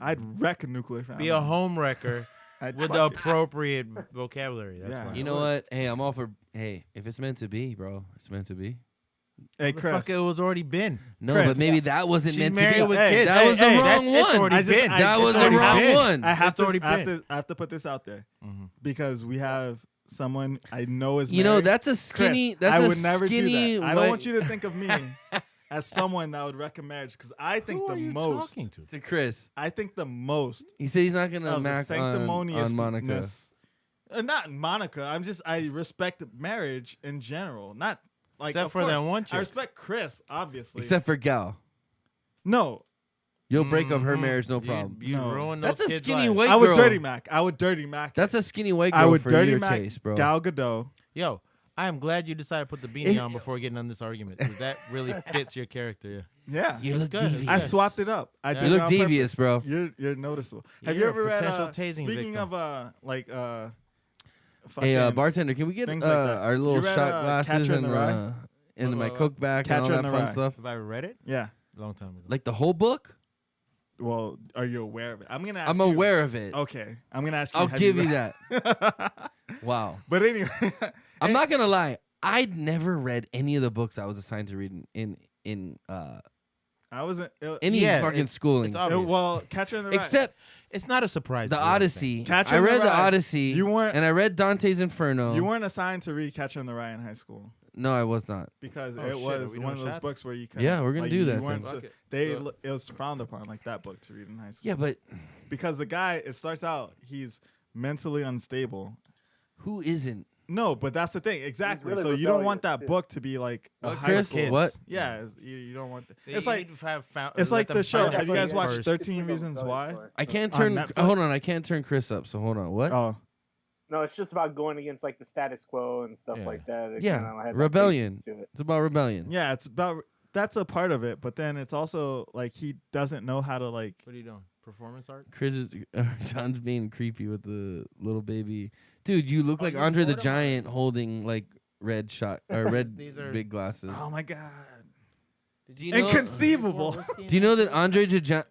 I'd wreck a nuclear family. be a home wrecker I'd with fuck the it. appropriate vocabulary. That's Yeah. why. You know what? Hey, I'm all for. Hey, if it's meant to be, bro, it's meant to be. Hey, The Chris. fuck, it was already been. No, Chris. but maybe that wasn't She's meant to married be. with Hey, kids. that was the wrong It's one. already been. That was It's the already wrong been. one. I have It's to. already I have been. to. I have to put this out there Mhm. because we have someone I know is. You know, married. that's a Chris, skinny. That's I a would never skinny. do that. I don't white- want you to think of me as someone that would wreck a marriage because I think Who the are you most. talking to? to Chris. I think the most He said he's not gonna of the mac on Monica. sanctimoniousness. Not Monica. I respect marriage in general. Not like Except of for that course, one I chick. respect Chris, obviously. Except for Gal. no, You'll break up her Mhm. marriage, no problem. You No. ruined That's those a kids' skinny lives. white I would girl. dirty Mac. I would dirty Mac. That's a skinny white girl I would for dirty your Mac taste, bro. Gal Gadot. Yo, I am glad you decided to put the beanie It- on before getting on this argument. 'Cause that really fits your character. Yeah. You That's look good. devious. I Yes. swapped it up. I You did it look on devious, purpose. bro. You're noticeable. Have You're you a ever read potential tasing speaking victim. of Hey, fucking bartender, can we get things like that. our little You read, shot glasses Catcher in and the Rye? and my What? Coke back and all Catcher in that the fun Rye. stuff? Have I read it? Yeah. A long time ago. Like the whole book? Well, are you aware of it? I'm gonna ask I'm you. aware of it. Okay. I'm gonna ask you. I'll have give you read- that. Wow. But anyway, I'm not gonna lie. I'd never read any of the books I was assigned to read in I wasn't. any Yeah, fucking it's schooling. obvious. well, Catcher in the Rye. Except It's not a surprise. the to you, I think. Odyssey. Catcher I in the read the Rye. Odyssey. You weren't- and I read Dante's Inferno. you weren't assigned to read Catcher in the Rye in high school No, I was not. because Oh, it shit, are was we one doing of those shots? books where you can. Yeah, we're gonna do that then. Fuck it. It was frowned upon like that book to read in high school. Yeah, but Because the guy, it starts out, he's mentally unstable. who isn't? No, but that's the thing. Exactly. really So you don't want rebellious, that too. book to be like a What, high Chris? school. What? Yeah, you don't want that. They It's like need to have found, it's let like them the show. find Have you their guys feet watched first. 13 Reasons Why? I can't On turn. Netflix? Hold on, I can't turn Chris up. So hold on. What? Oh, No, it's just about going against like the status quo and stuff Yeah. like that. It Yeah, kinda had that rebellion. basis to it. It's about rebellion. yeah. It's about that's a part of it, but then it's also like he doesn't know how to like. What are you doing? Performance art? Chris is, John's being creepy with the little baby. Dude, you look Oh, like you're Andre the bored of Giant holding like red shot or red These are- big glasses. Oh my god! Do you know? Inconceivable. Do you know that Andre the Giant?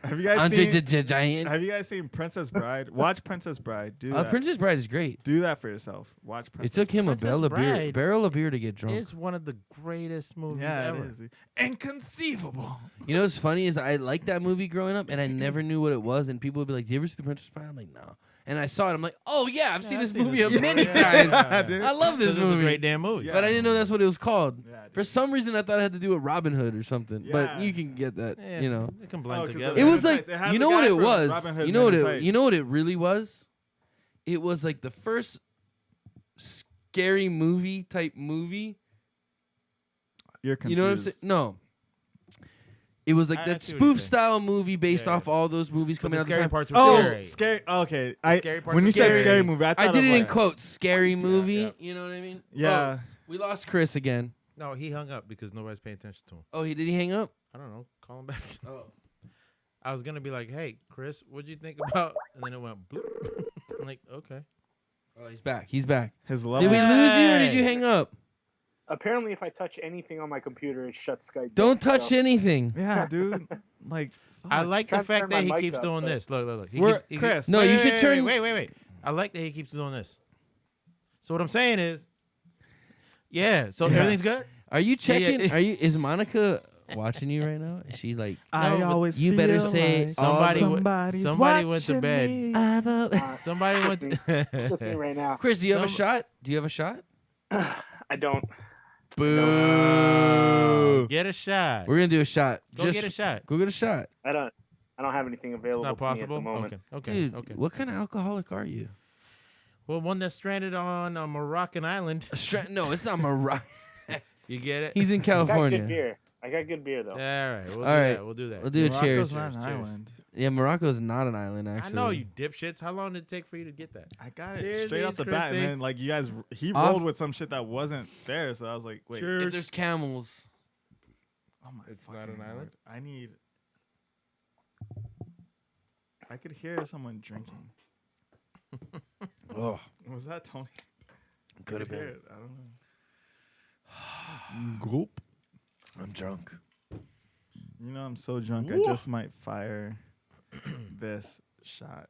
Have you guys Andre seen? the Giant. Have you guys seen Princess Bride? Watch Princess Bride. Do that. Princess Bride is great. Do that for yourself. Watch It Princess. took him Princess a Bride barrel of beer to get drunk. It's one of the greatest movies Yeah, ever. it is. Inconceivable. You know what's funny is I liked that movie growing up, and I never knew what it was. And people would be like, "Do you ever see the Princess Bride?" I'm like, "No." And I saw it. I'm like, "Oh yeah, I've seen this movie a many times. dude. I love this This is a movie." great damn movie. Yeah. But I didn't know that's what it was called. Yeah, dude. For some reason, I thought it had to do with Robin Hood or something. But Yeah. you can get that, Yeah, you know. It can blend 'cause together. the It Men was in like, Tights. It has you the know what guy it from was. Robin Hood You know what Men in it. Tights. You know what it really was. It was like the first scary movie type movie. You're confused. You know what I'm saying? No. It was like I that see what you're spoof saying. style movie based Yeah, off all those movies But coming the out. at the scary time. parts were Oh, scary. scary. Okay. Scary parts When you said scary. scary movie, I I thought did of it in like, quotes. Scary movie. yeah. You know what I mean? Yeah. Oh, we lost Chris again. No, he hung up because nobody's paying attention to him. Oh, did he hang up? I don't know. Call him back. Oh. I was gonna be like, "Hey, Chris, what'd you think about?" And then it went bloop. I'm like, "Okay." Oh, he's back. He's back. His Did level. we lose you or did Hey. you hang up? Apparently, if I touch anything on my computer, it shuts Skype. Don't down, touch so- anything. Yeah, dude. Like, I fuck. like the Trying to fact turn that he my mic keeps up, doing but- this. Look. He We're- keeps- he Chris. keeps- No, wait, you wait, should wait, turn- Wait. I like that he keeps doing this. So what I'm saying is, yeah. So Yeah. everything's good. Are you checking? yeah. Are you? Is Monica watching you right now? Is she like? I No, but always you better feel say like somebody w- somebody's somebody went to watching bed. me. Somebody went. It's just me right now. Chris, do you have a Some- shot? Do you have a shot? I don't. Boo! Get a shot. We're gonna do a shot. Go Just get a shot. Go get a shot, I don't. I don't have anything It's available not to me at possible. the moment. Okay. dude. Okay. What kind of alcoholic are you? Well, one that's stranded on a Moroccan island. No, it's not Morocco. You get it? He's in I got good California. beer. I got good beer though. All right. We'll do All right. that. We'll do that. We'll do a cheers. Morocco's not an Cheers. island. Yeah, Morocco's not an island, I actually. know, you dipshits. How long did it take for you to get that? I got it Cheers, straight off the bat, Chrissy. and then like you guys, he Off- rolled with some shit that wasn't there, so I was like, wait, If there's camels. oh my, It's not fucking an island? Lord. I need. I could hear someone drinking. Oh, Was that Tony? could have I could hear been. it. I don't know. Group. I'm drunk. You know, I'm so drunk. I Woo. just might fire this shot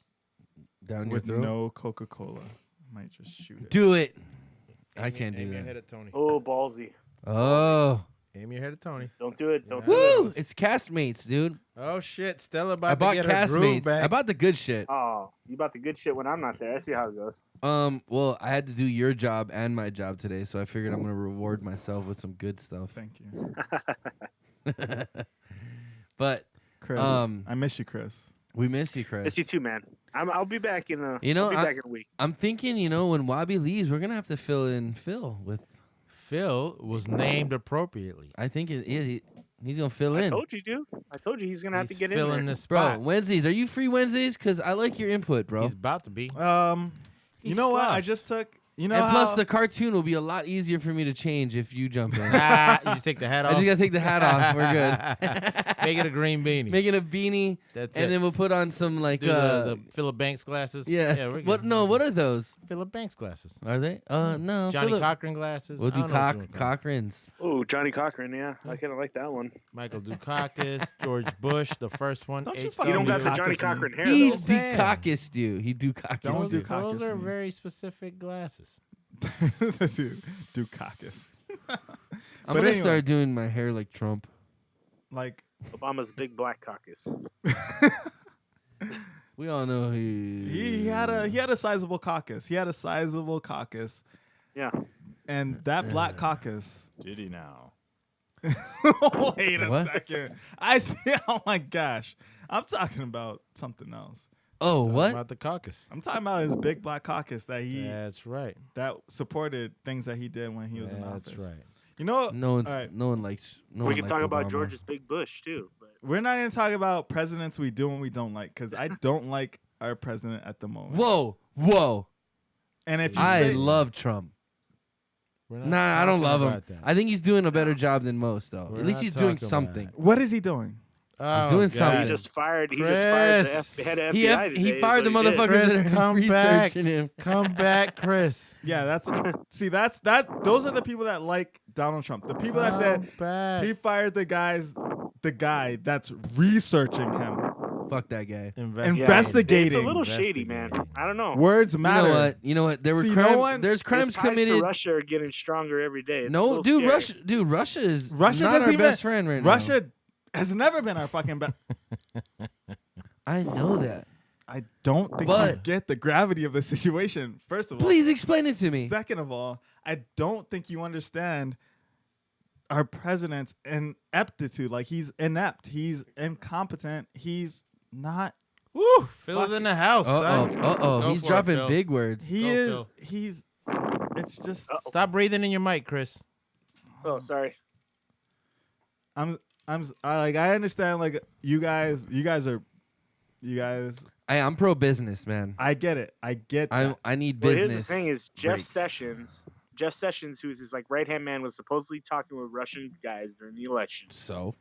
Down your with throat. no Coca-Cola. I might just shoot it. Do it. I can't do Aim your that. head at Tony. Oh, ballsy. Oh. Aim your head at Tony. Don't do it. Don't Yeah. do it. Woo! It's Castmates, dude. Oh shit! Stella I about to bought get her groove Castmates. back. I bought the good shit. Oh, you bought the good shit when I'm not there. I see how it goes. Well, I had to do your job and my job today, so I figured I'm gonna reward myself with some good stuff. Thank you, But Chris. Um, I miss you, Chris. we miss you, Chris. Miss you too, man. I'll be back in a. You know, I'll be I- back in a week. I'm thinking, when Wabe leaves, we're gonna have to fill in Phil with. Phil was named appropriately. I think he's gonna fill I in. told you, dude. I told you he's gonna have to He's get in filling there. the spot. Bro, Wednesdays. Are you free Wednesdays? Cause I like your input, bro. He's about to be. You He know what? I slouched. just took. You know and plus, how- the cartoon will be a lot easier for me to change if you jump in. You just take the hat I off. just gotta take the hat off. We're good. Make it a green beanie. Make it a beanie, That's and it. then we'll put on some like Do the Philip Banks glasses. yeah. we're What? good. No, what are those? Philip Banks glasses. Are they? No. Johnny Philip- Cochran glasses. We'll I do don't know what you wanna call them. Cochran's. Oh, Johnny Cochran. Yeah, I kind of like that one. Michael Dukakis, George Bush, the first one. Don't you H. fucking You don't got the Dukakis Johnny me. Cochran hair He though. Damn. Dukakis you. He Dukakis. Don't Those, do are- Dukakis those are me. very specific glasses. Dude, Dukakis. I'm But gonna anyway. start doing my hair like Trump. Like, Obama's big black caucus. We all know he he had a sizable caucus. He had a sizable caucus, Yeah. and that black caucus. Did he now? Wait a What? second. I see. Oh my gosh. I'm talking about something else. Oh, Talking what? About the caucus. I'm talking about his big black caucus that That's right. that supported things that he did when he was in office. That's right. You know, No one, all right. no one likes. No we one can liked talk about Obama. George's big bush too. But we're not going to talk about presidents we do and we don't like because I don't like our president at the moment. Whoa! And if you I say, love Trump. We're not Nah, I don't talking love him. about that. I think he's doing a better job than most, though. We're At least not he's doing talking about something. it. what is he doing? Oh, doing God. something. he just fired. He just Chris. fired the head of He FBI today. he fired the is what he did. motherfuckers Chris, that are come back. researching him. Come back, Chris. Yeah, that's see, that's that. Those are the people that like Donald Trump. The people that said Come back. he fired the guy that's researching him. Fuck that guy. Investigating. It's a little shady, man. I don't know. Words You matter. know what? You know what? There were See, crime, no one- there's crimes His ties to committed. Russia are getting stronger every day. It's a No, little dude, scary. Russia is Russia not doesn't our even- best friend right Russia has never been our fucking best. now. I know that. I don't think you But- get the gravity of the situation. First of all, Please explain it to me. Second of all, I don't think you understand our president's ineptitude. Like he's inept. He's incompetent. He's not. Woo, Phil's in the house, son. Uh-oh. Go He's for it, dropping Phil. big words. He Go, is. Phil. He's. It's just. Stop breathing in your mic, Chris. Oh, sorry. I understand. Like you guys. I'm pro business, man. I get it. I get. That. I need Well, business. here's the thing: is Jeff breaks. Sessions, who's his like right hand man, was supposedly talking with Russian guys during the election, So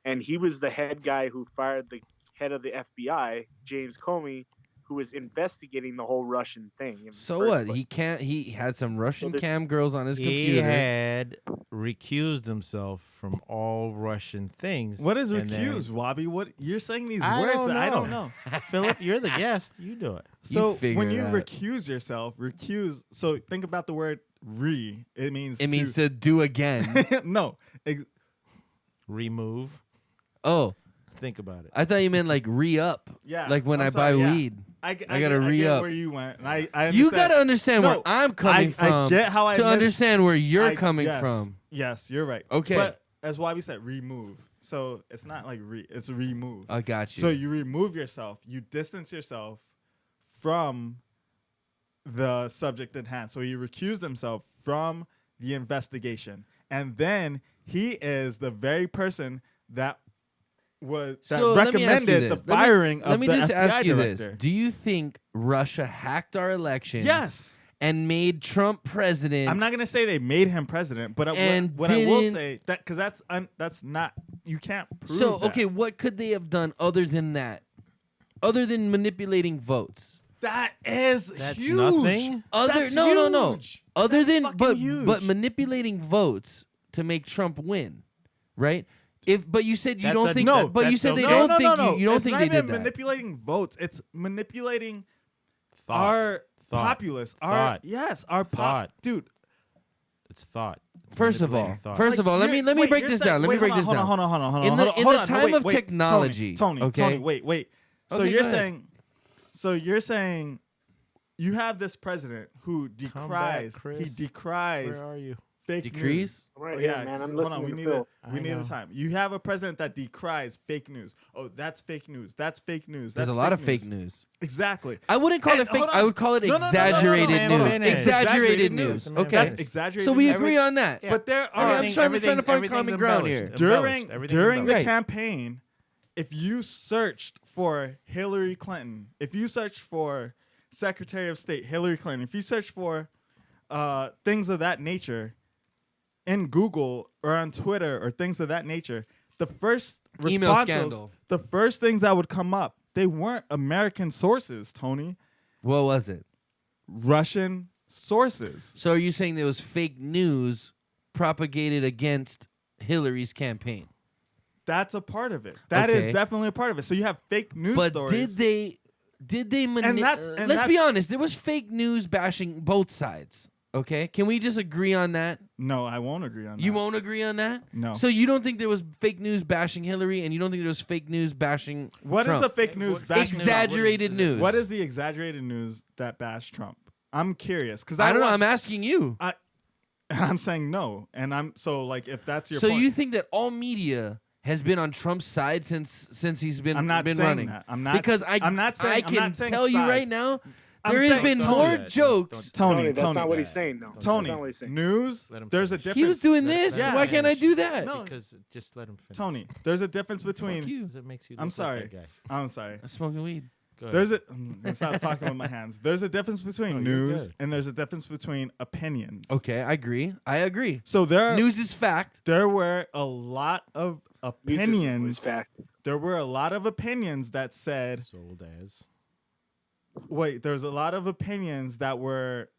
and he was the head guy who fired the head of the FBI, James Comey, who was investigating the whole Russian thing. in the so first what? place. He had some Russian So cam girls on his He computer. had recused himself from all Russian things. What is and then- recused, Wabi? What you're saying these I words don't that I know. don't know. Philip, you're the guest. You do it. So figure when it you out. recuse yourself, recuse. So think about the word re. It means It means to do again. no. Remove. Oh, Think about it. I thought you meant like re-up. Yeah, Like when I'm I sorry, buy yeah. weed. I gotta get re-up. where you went, and I understand. You got to understand where No, I'm coming I from get how I to miss- understand where you're I- coming yes, from. Yes, you're right. Okay. But as Wabi said, remove. So it's not like it's remove. I got you. So you remove yourself. You distance yourself from the subject at hand. So he recused himself from the investigation. And then he is the very person that So let me ask you recommended the this. firing of Let me the just FBI ask you director. this. Do you think Russia hacked our elections? Yes. And made Trump president? I'm not gonna say they made him president, but And what I will didn't- say that because that's not, you can't prove So, that. okay, what could they have done other than that? Other than manipulating votes? That's That's huge. nothing? That's No. huge. Other That's than fucking huge. but manipulating votes to make Trump win, right? But you said you That's don't a- think no, but you that's said they okay. don't no, think no. you don't It's think not they even did that. manipulating votes. It's manipulating Thought. our populace. Thought. Our Thought. dude. It's thought. It's First of all, manipulating thought. first of all, let me break this down. Let me break this down. Hold on. In the hold on. time of Wait, technology, Tony, okay? wait. So Okay, you're go ahead. saying you have this president who Come back, decries Where are you? fake Decrees? news. I'm right Oh, here, yeah, man. I'm hold on. listening We to need Phil. we I need a know. time. You have a president that decries fake news. Oh, that's fake news. That's fake news. There's That's a lot of fake news. Exactly. I wouldn't call And it fake. hold on. I would call it No, no, no, no, exaggerated no, no, no, news. finish. Exaggerated news. news. Let me Okay. That's finish. exaggerated. So we news. agree on that. Yeah. But there I mean, are I'm trying to find everything's common ground here. embellished. during Everything's during the Right. campaign, if you searched for Hillary Clinton, if you searched for Secretary of State Hillary Clinton, if you search for things of that nature in Google or on Twitter or things of that nature, the first Email responses, scandal. the first things that would come up, they weren't American sources, Tony. What was it? Russian sources. So are you saying there was fake news propagated against Hillary's campaign? That's a part of it. That is Okay. definitely a part of it. So you have fake news But stories. did they And that's- and let's be that's- honest, there was fake news bashing both sides. Okay? Can we just agree on that? No, I won't agree on that. You won't agree on that? No. So you don't think there was fake news bashing Hillary and you don't think there was fake news bashing What is Trump? the fake news bashing Trump? Exaggerated news. What is the exaggerated news that bashed Trump? I'm curious because I don't know, I'm asking you. I'm saying no, and I'm so like if that's your So point, you think that all media has been on Trump's side since he's been I'm not been saying running? that. I'm not. because I'm not saying. I I'm can not saying tell you sides. right now I'm there has saying- been Don't do more that. jokes. Tony, That's not what he's Yeah. saying, though. Tony, That's not what he's saying. news. Let him There's a finish. difference. He was doing Let- this. let Why him can't I finish. do that? No. Because just let him finish. Tony, there's a difference between. Fuck you. Because it makes you I'm look sorry. like that guy. I'm sorry. I'm smoking weed. Go There's ahead. let's not talking with my hands. There's a difference between No, you're news good. and there's a difference between opinions. Okay, I agree. So News is fact. there were a lot of News is opinions. fact. There were a lot of opinions that said, Sold as. wait, there's a lot of opinions that were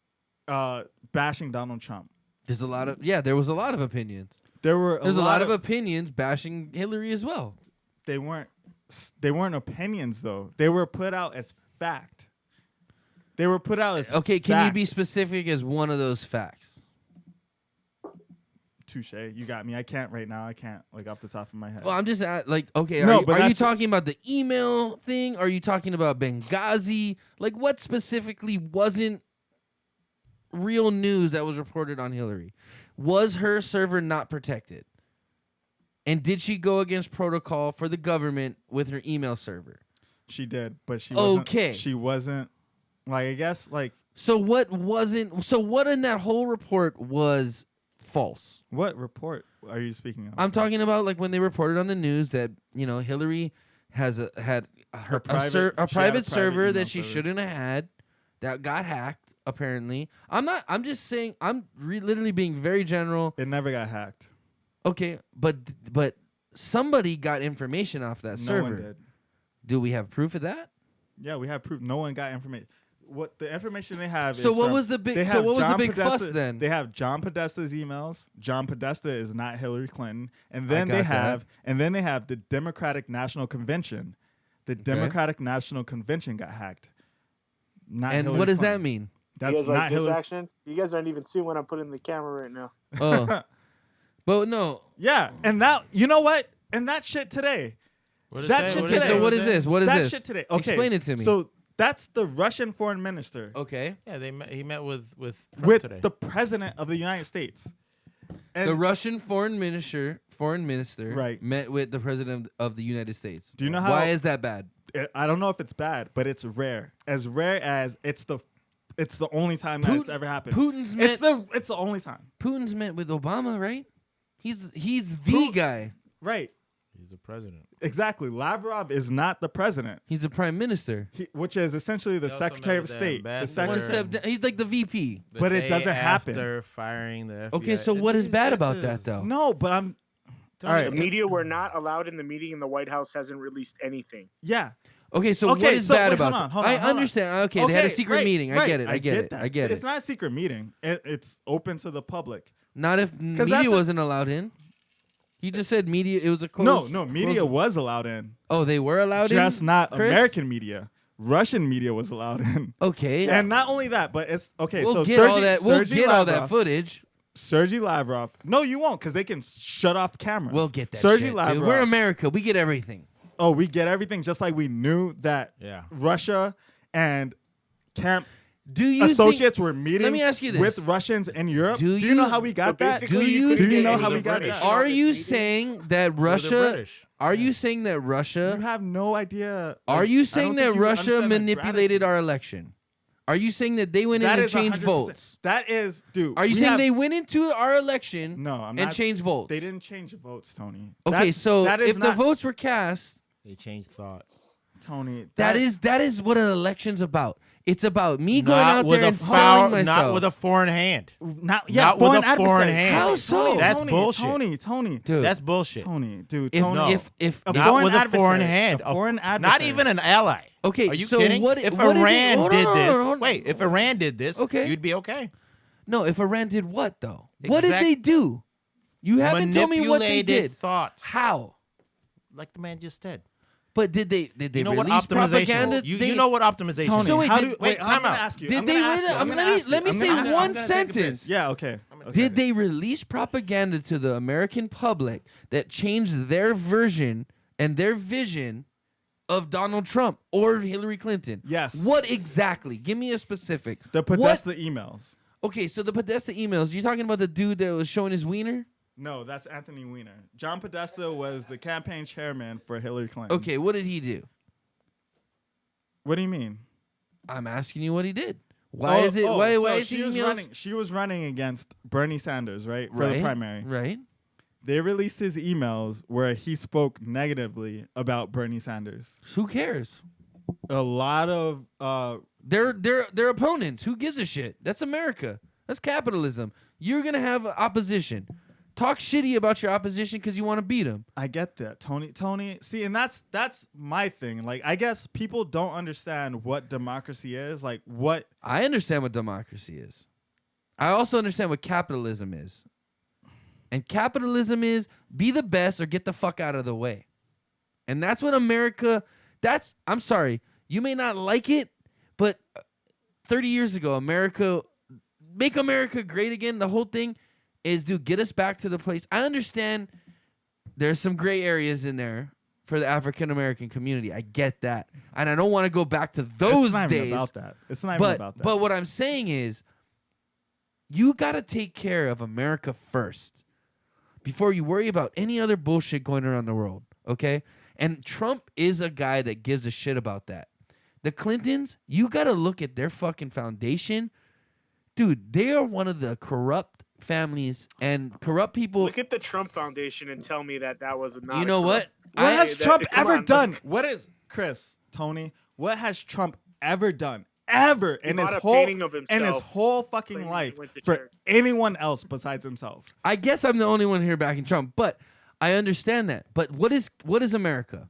bashing Donald Trump. There was a lot of opinions. There's There's a lot of opinions bashing Hillary as well. they weren't opinions though. They were put out as fact. They were put out as Okay, can fact. you be specific as one of those facts? Touche. You got me. I can't right now. I can't like off the top of my head. Well, I'm just okay. No, Are but you that's- talking about the email thing? Are you talking about Benghazi? Like, what specifically wasn't real news that was reported on Hillary? Was her server not protected? And did she go against protocol for the government with her email server? She did, but she wasn't. Okay. She wasn't. Like I guess like So what wasn't? So what in that whole report was false? what report are you speaking of? I'm talking about like when they reported on the news that Hillary had a private server email that she server. shouldn't have had that got hacked. Apparently, I'm just saying. I'm literally being very general. It never got hacked. Okay, but somebody got information off that No server. one did. Do we have proof of that? Yeah, we have proof. No one got information. What the information they have So is what from- was the big? they So have what was the John big fuss Podesta- then? They have John Podesta's emails. John Podesta is not Hillary Clinton. And then got they that. have the Democratic National Convention. The Democratic National Convention got hacked. Not And Hillary what does Clinton. that mean? That's you guys not like this Hillary. action? You guys aren't even seeing what I'm putting in the camera right now. Oh, but no. Yeah, and that you know what? And that shit today. What is That that? shit What today. is So that? what is this? What is that this? shit today. Okay, Explain it to me. So that's the Russian foreign minister Okay. Yeah, he met with Trump with today. the president of the United States. And The Russian foreign minister Right. met with the president of the United States. Do you know how- Why is that bad? I don't know if it's bad, but it's rare. As rare as it's It's the only time that it's ever happened. Putin's met. It's the only time. Putin's met with Obama, right? He's the guy. Right. He's the president. Exactly. Lavrov is not the president, He's the prime minister. which is essentially the He also Secretary met of with the State. The ambassador. One secretary. step down. He's like the VP. The But it day doesn't happen. After firing the FBI. Okay, so what is bad about that, though? No, but I'm. All The right. media were not allowed in the meeting, and the White House hasn't released anything. Yeah. Okay, so what is so bad wait, about hold on, that? hold on, I hold on. understand. Okay, they had a secret right, meeting. I right. get it. I get it. that. I get It's it. not a secret meeting. It's open to the public. Not if that's media a- wasn't allowed in. He just said media. It was a closed. No, media was allowed in. Oh, they were allowed in. Just not Chris? American media. Russian media was allowed in. Okay, And not only that, but it's okay. we'll so get Sergey, all that. We'll Sergey get all that Lavrov- footage. Sergey Lavrov. No, you won't, because they can shut off cameras. We'll get that. Sergey shit, Lavrov. dude. We're America. We get everything. Oh, we get everything, just like we knew that Yeah. Russia and camp Do you associates were meeting Let me ask you this. with Russians in Europe. Do Do you know you- how we got So that? basically, Do you couldn't do you get know any how we got information that? on Are this you meeting. saying that The Russia? British. Are you saying that You Russia? have no idea. Are you saying that Russia Russia manipulated our election? Are you saying that they went in and changed votes? That is, dude. Are you we saying have- they went into our election No, I'm and not. changed votes? They didn't change the votes, Tony. Okay, That's- so that is if the not, votes were cast, They changed thought. Tony, that is what an election's about. It's about me going Not out with there a and selling myself. Not with a foreign hand. not not with foreign a foreign adversary. hand. How so? Tony, That's Tony, bullshit. Tony, Dude, That's bullshit. Tony, dude, if, Tony. no. if A Not foreign with a foreign adversary. hand. A foreign Not adversary. even an ally. okay, Are you so kidding? what? If what Iran hold did on, this, hold on. wait. If Iran did this, Okay. you'd be okay. No, if Iran did what though? What did Exact- they do? You haven't told me what they Manipulated did. thought, How? like the man just said. But did they You know what release propaganda? optimization? They- You know what optimization Tony, is. So wait, how did- do, wait, I'm time gonna out. ask you. Did I'm they gonna win ask it? you. I'm I'm gonna- gonna ask you. let me I'm say gonna ask you. one I'm gonna take a piss. sentence. Yeah, okay. Did they release propaganda to the American public that changed their version and their vision of Donald Trump or Hillary Clinton? Yes. What exactly? Give me a specific. The What- Podesta emails. Okay, so the Podesta emails. You talking about the dude that was showing his wiener? No, that's Anthony Weiner. John Podesta was the campaign chairman for Hillary Clinton. Okay, what did he do? What do you mean? I'm asking you what he did. Why is it? Why so is she he was emails? running? She was running against Bernie Sanders, right, for right, the primary. right? They released his emails where he spoke negatively about Bernie Sanders. Who cares? A lot of They're opponents. Who gives a shit? That's America. That's capitalism. You're gonna have opposition. Talk shitty about your opposition because you want to beat them. I get that, Tony. See, and that's my thing. Like, I guess people don't understand what democracy is. Like, what? I understand what democracy is. I also understand what capitalism is. And capitalism is be the best or get the fuck out of the way. And that's what America. I'm sorry. You may not like it, but 30 years ago, make America great again. The whole thing is, dude, get us back to the place. I understand there's some gray areas in there for the African American community. I get that. And I don't want to go back to those It's not days. even about that. It's not even about that. But what I'm saying is, you got to take care of America first before you worry about any other bullshit going around the world, okay? And Trump is a guy that gives a shit about that. The Clintons, you got to look at their fucking foundation. Dude, they are one of the corrupt families and corrupt people. Look at the Trump Foundation and tell me that was not. You know what? What has Trump come ever on, done? What is Chris, Tony? What has Trump ever done? Ever in his bought a whole painting of in his himself whole fucking claiming he life went to for church. anyone else besides himself? I guess I'm the only one here backing Trump, but I understand that. But what is America?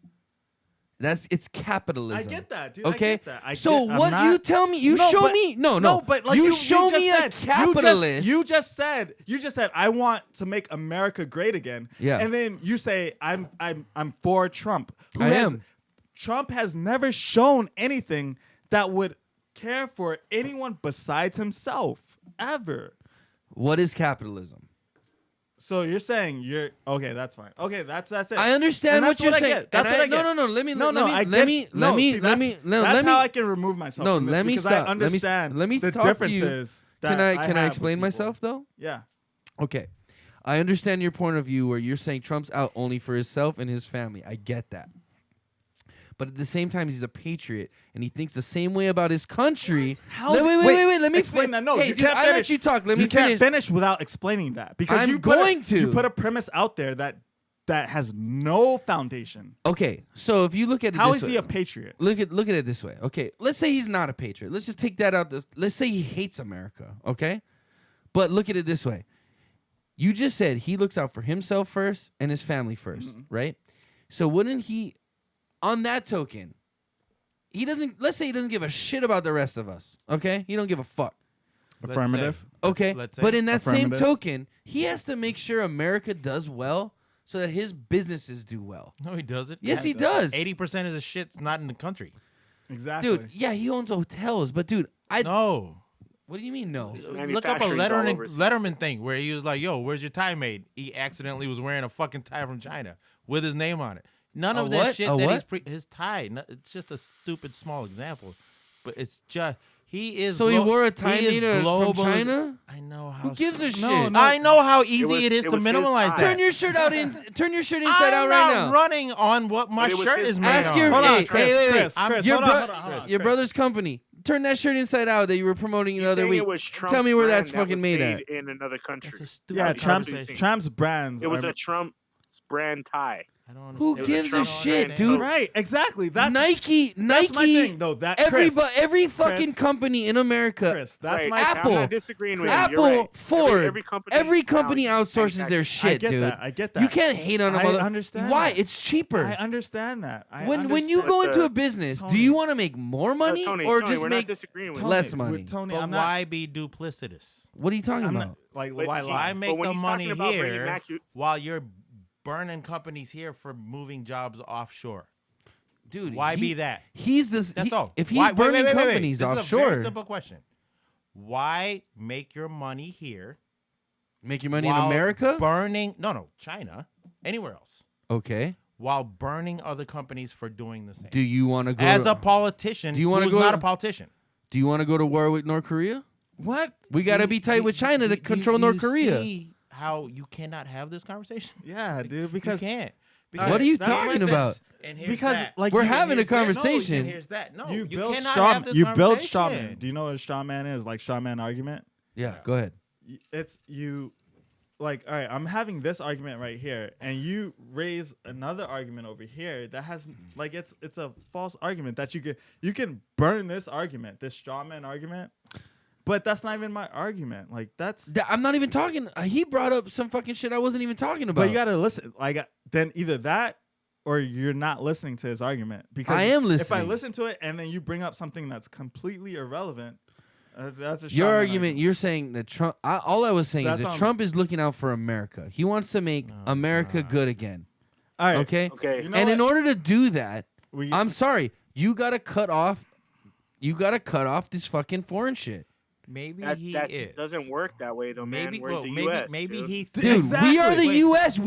It's capitalism. I get that, dude. Okay. I get that. So I'm what not- you tell me? You No, show but- me. No. but like you show just me said, a capitalist. You just said I want to make America great again. Yeah. And then you say I'm for Trump. I am. Trump has never shown anything that would care for anyone besides himself ever. What is capitalism? So you're saying you're okay? That's fine. Okay, that's it. I understand And what that's you're I saying. get. That's And what I get. No. Let me. No, let no, me. I Let get- me. no, Let me. see, Let me. that's Let me. how I can remove myself. No, from this let me because stop. I understand. Let me the talk to you. differences. that Can I have with explain people. myself though? Yeah. Okay. I understand your point of view where you're saying Trump's out only for himself and his family. I get that. but at the same time, he's a patriot, and he thinks the same way about his country. How wait, let me explain that. No, hey, you dude, can't I finish. let you talk. Let you me can't finish without explaining that because I'm you going to. You put a premise out there that has no foundation. Okay, so if you look at it, How this is way, he a patriot? Look at it this way. Okay, let's say he's not a patriot. Let's just take that out. Let's say he hates America. Okay, but look at it this way. You just said he looks out for himself first and his family 1st, right? So wouldn't he, on that token, he doesn't, let's say he doesn't give a shit about the rest of us, okay? He don't give a fuck. Affirmative. Okay, Let's say but in that same affirmative. token, he has to make sure America does well so that his businesses do well. No, he doesn't. Yes, he does. 80% of the shit's not in the country. Exactly. Dude, yeah, he owns hotels, but dude, No. what do you mean no? Look up a Manufacturing's all over. Letterman thing where he was like, "Yo, where's your tie made?" He accidentally was wearing a fucking tie from China with his name on it. None A of that what? shit A that what? his tie. It's just a stupid small example, but it's just he is. So he wore a tie he is made from global- China? I know how. Who gives a shit? No, I know how easy it is it to was his minimalize tie. that. Turn your shirt out turn your shirt inside I'm out not right now. running on what my But it was shirt his is made Ask on. your Hold on, hey, Chris, hey, wait, Chris, wait. Chris, Your hold on, bro- hold on, hold on, your Chris. brother's company. Turn that shirt inside out that you were promoting the He's other saying week. it was Trump's Tell me where brand that's that fucking was made at. in another country. It's a stupid Yeah, Trump's conversation. brands. It was are- a Trump's brand tie. I don't Who understand. gives a Trump shit, brand. dude? right. Exactly. That's Nike, That's my thing, though. That Chris, every fucking Chris, company in America, Chris, that's Right. my Apple. I'm not disagreeing with you. Apple, You're right. Ford, every company now outsources their manufactures. shit, I get dude. that. I get that. You can't hate on them. I understand Why? that. It's cheaper. I understand that. When you understand- go into the- a business, Tony. do you want to make more money Tony, or Tony, just we're make not disagreeing with Tony, less you. money? Tony, But I'm not. why be duplicitous? What are you talking I'm about? not like But why he- lie? Why make when the he's money talking about bringing here back while you're burning companies here for moving jobs offshore? Dude, Why be that? He's this. That's all. If he's Why- wait, burning wait, wait, wait. companies This is a offshore, very simple question. Why make your money here? make your money in while America. Burning China, anywhere else, Okay. while burning other companies for doing the same. Do you want to go? As to, a politician, Do you wanna who's go not to- a politician? do you want to go to war with North Korea? What? We got to be tight with China to control North Korea. See how you cannot have this conversation? Yeah, dude. You Because can't. What are you that's talking like about? And here's because that. like We're you, having a Here's that. No, conversation. and here's that. No, you build cannot straw. have this You build conversation. straw man. Do you know what a straw man is? Like straw man argument. Yeah, go ahead. It's you. Like, all right, I'm having this argument right here, and you raise another argument over here that has like it's a false argument that you can burn this argument, this straw man argument, but that's not even my argument. Like that's. I'm not even talking. He brought up some fucking shit I wasn't even talking about. But you gotta listen. Like then either that or you're not listening to his argument because I am If I listening. listen to it and then you bring up something that's completely irrelevant, that's a straw Your man argument, you're saying that Trump. All I was saying is That's that on- Trump is looking out for America. He wants to make America good again. All right. Okay. Okay. You know And in what? order to do that, We- I'm sorry, you gotta cut off. You gotta cut off this fucking foreign shit. Maybe That he is. doesn't work that way though, man. Maybe, We're well, the maybe, U.S. maybe dude. he. Dude, we are the Exactly. U.S.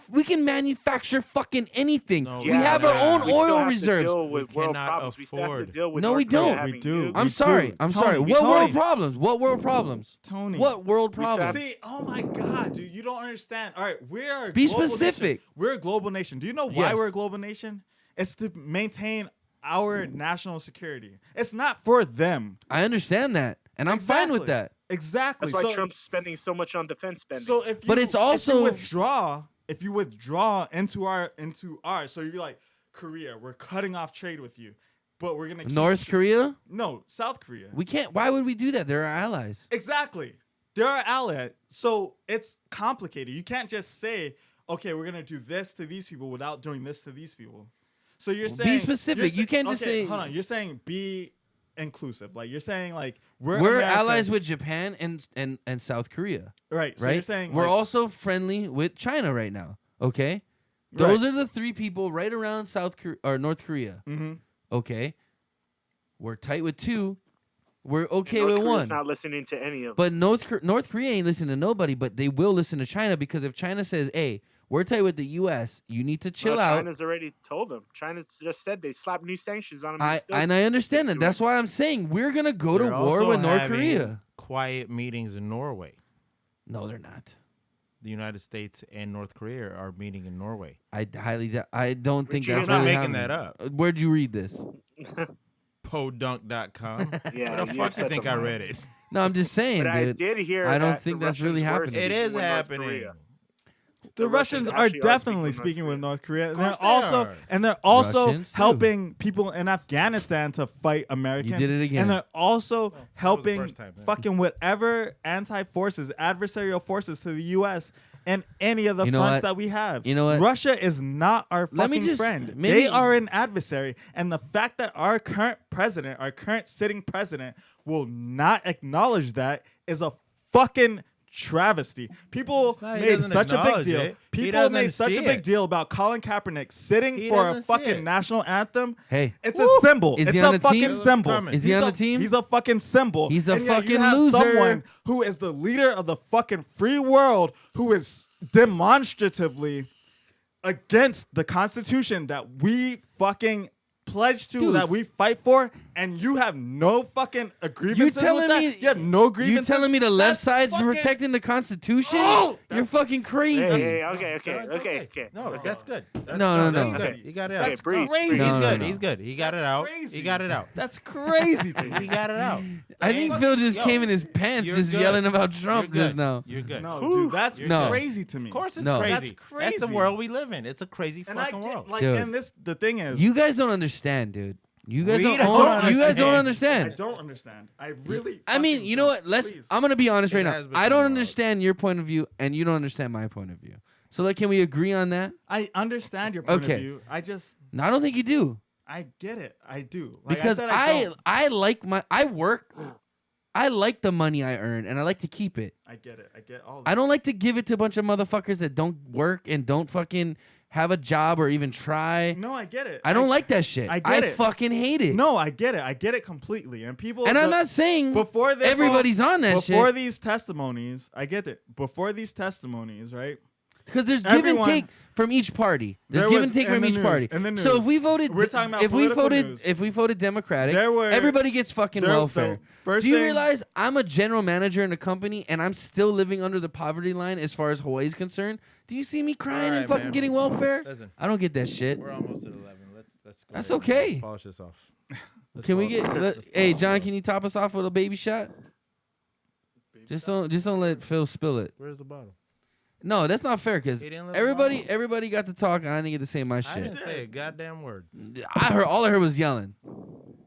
We can manufacture fucking anything. No, we Yeah, have our no, own We still oil have to reserves. deal with We world cannot problems. We still have afford- to deal with No, we North Korea don't. having We do. nukes. I'm We sorry. do. I'm Tony, sorry. we What Tony. world problems? What world problems? Tony. What world We still have- problems? See, oh my God, dude, you don't understand. All right, we're a Be global specific. nation. We're a global nation. Do you know why Yes. we're a global nation? It's to maintain our national security. It's not for them. I understand that, and I'm fine with that. Exactly. That's why so, Trump's spending so much on defense spending. So if you, But it's also- if you withdraw into our so you're like Korea, we're cutting off trade with you, but we're gonna keep North Korea? No, South Korea. We can't. Why would we do that? They're our allies. Exactly. They're our ally. So it's complicated. You can't just say, okay, we're gonna do this to these people without doing this to these people. So you're saying Be specific. you're You can't just okay, say- hold on. You're saying be inclusive. Like you're saying like we're We're America. allies with Japan and South Korea, right. So right? you're saying we're like, also friendly with China right now. Okay, those are the three people right around South Korea or North Korea. mm-hmm. Okay, we're tight with two. We're And okay North with Korea's one. not listening to any of them. But North Korea ain't listening to nobody, but they will listen to China because if China says, "Hey, we're tight with the U.S., you need to chill out," China's already told them. China's just said they slapped new sanctions on them. I understand that. That's why I'm saying we're gonna go to They're war also with North having Korea. Quiet meetings in Norway. No, they're not. the United States and North Korea are meeting in Norway. I don't think Richie, that's I'm not really making happening. that up. Where'd you read this? Podunk.com. Yeah, Where the you fuck upset you think the I mind. read it? No, I'm just saying, But I dude. did hear. I don't that think the that's really Russians were happening. It is speaking with North happening. Korea. The Russians are actually definitely speaking with North Korea, and course they're also they are. and they're also Russians, too. helping people in Afghanistan to fight Americans. did it again. And they're also helping first time, then. fucking whatever anti-forces, adversarial forces to the U.S. and any of the You know fronts what? that we have. You know what? Russia is not our Let me fucking just- friend. maybe- They are an adversary, and the fact that our current president, our current sitting president, will not acknowledge that is a fucking travesty. People not- he made doesn't such a big acknowledge deal. it. He People doesn't made such see a big it. deal about Colin Kaepernick sitting He for a doesn't see fucking it. national anthem. Hey, It's a symbol. Is It's he on a the team? fucking symbol. Is he on the team? He's a fucking symbol. He's a And yet you fucking have loser. someone who is the leader of the fucking free world who is demonstratively against the Constitution that we fucking pledge to, Dude. that we fight for, and you have no fucking grievances with telling that? me- You have no you grievances? telling me the left That's side's fucking- protecting the Constitution? Oh! You're fucking crazy. Hey, No, okay. No, okay. that's good. That's, No. That's Okay. good. You got it Okay, out. breathe. crazy. He's No, no, good. no. He's good. He got it That's out. crazy. He got it out. That's crazy to me. He got it out. I think Phil just came in his pants you're just good. yelling about Trump You're just good. now. You're good. No, dude, that's No. crazy to me. Of course it's No. crazy. That's That's the crazy. world we live in. It's a crazy And I fucking get, world. like, Dude. and the thing is, You guys don't understand, dude. You guys We don't. don't You guys don't I understand. don't understand. I really. I mean, fucking you know what? don't. Let's. Please. I'm gonna be honest It right now. has I become don't wild. understand your point of view, and you don't understand my point of view. So, like, can we agree on that? I understand your point Okay. of view. No, I don't think you do. I get it. I do. Like Because I, said, I don't. I like my. I work. I like the money I earn, and I like to keep it. I get it. I get all. I don't like to give it to a bunch of motherfuckers that don't work and don't fucking have a job or even try. No, I get it. I don't like that shit. I get it. fucking hate it. No, I get it. I get it completely. And people. And I'm not saying before this everybody's on that before shit. these testimonies, I get it. Before these testimonies, right? Because there's give and Everyone- take from each party. There's There give was and take in from the each news, party. in the So if news. we voted, We're talking about if we political voted, news. if we voted Democratic, There were- everybody gets fucking the welfare. first Do you thing- realize I'm a general manager in a company and I'm still living under the poverty line as far as Hawaii's concerned? Do you see me crying All and right, fucking man. getting welfare? Listen, I don't get that shit. we're almost at 11. Let's go. That's ahead and okay. Polish this off. Let's Can we polish get? it. Let, Let's hey, polish John, it. can you top us off with a baby shot? Just don't let Phil spill it. Where's the bottle? No, that's not fair because He didn't let the everybody got to talk and I didn't get to say my I shit. didn't say a goddamn word. All I heard was yelling.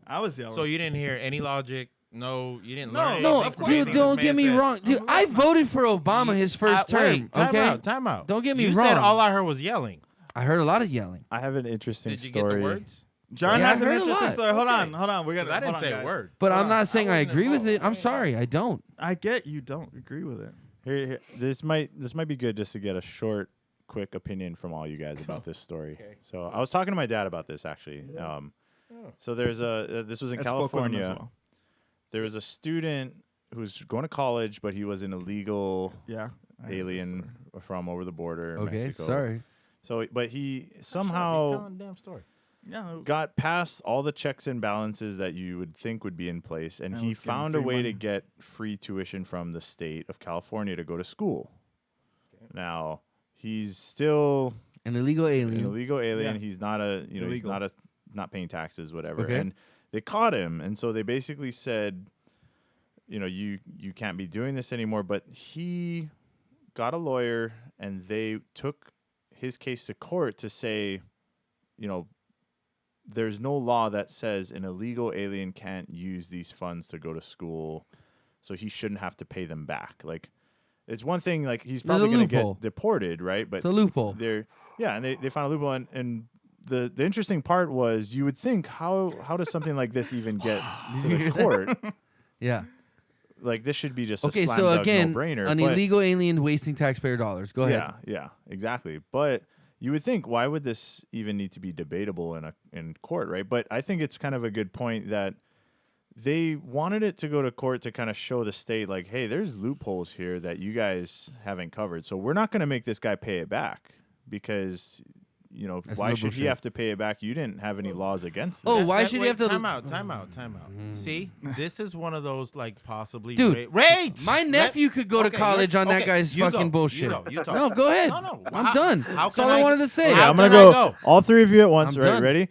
I was yelling. So you didn't hear any logic? No, you didn't No, learn anything. No, of from course dude, anything don't this get man me said? wrong. Dude, I voted for Obama his first term. Wait, time Okay, out, time out. Don't get me you wrong. said all I heard was yelling. I heard a lot of yelling. I have an interesting Did you story. get the words? John Yeah, has I an heard a interesting lot. story. Hold Okay. on. We're 'Cause gonna. I didn't hold say on, a guys. word. But Hold I'm on. not saying I wasn't agree with it. involved. I'm sorry, I don't. I get you don't agree with it. Here, this might be good just to get a short, quick opinion from all you guys about this story. Okay. So I was talking to my dad about this actually. So there's this was in I spoke with him as California. well. There was a student who was going to college, but he was an illegal Yeah. I heard this alien story. from over the border. Okay, Mexico. sorry. So, but he He's somehow telling a damn story. Yeah. got past all the checks and balances that you would think would be in place, and And he was getting found a free way money. to get free tuition from the state of California to go to school. Now he's still An illegal an alien. illegal alien. Yeah. He's not a he's Illegal. not paying taxes, whatever. Okay. And they caught him, and so they basically said, you can't be doing this anymore. But he got a lawyer, and they took his case to court to say, there's no law that says an illegal alien can't use these funds to go to school, so he shouldn't have to pay them back. Like, it's one thing, like, he's There's a probably going to loophole. get deported, right? But It's a loophole. and they found a loophole, and the interesting part was, you would think, how does something like this even get to the court? Yeah. Like, this should be just Okay, a slam so dunk again, no-brainer. an but- illegal alien wasting taxpayer dollars. Go ahead. Yeah, exactly. But you would think, why would this even need to be debatable in court, right? But I think it's kind of a good point that they wanted it to go to court to kind of show the state, like, hey, there's loopholes here that you guys haven't covered. So we're not going to make this guy pay it back because That's why no should he bullshit. have to pay it back? You didn't have any laws against this. Oh, why should he have to? Time out. See, this is one of those like possibly. Dude, Wait. My nephew could go to college on that guy's fucking bullshit. You talk. No, go ahead. No. I'm done. How That's can all I I- wanted to say. Okay, How I'm gonna can I go, go? all three of you at once. I'm Right, done. ready?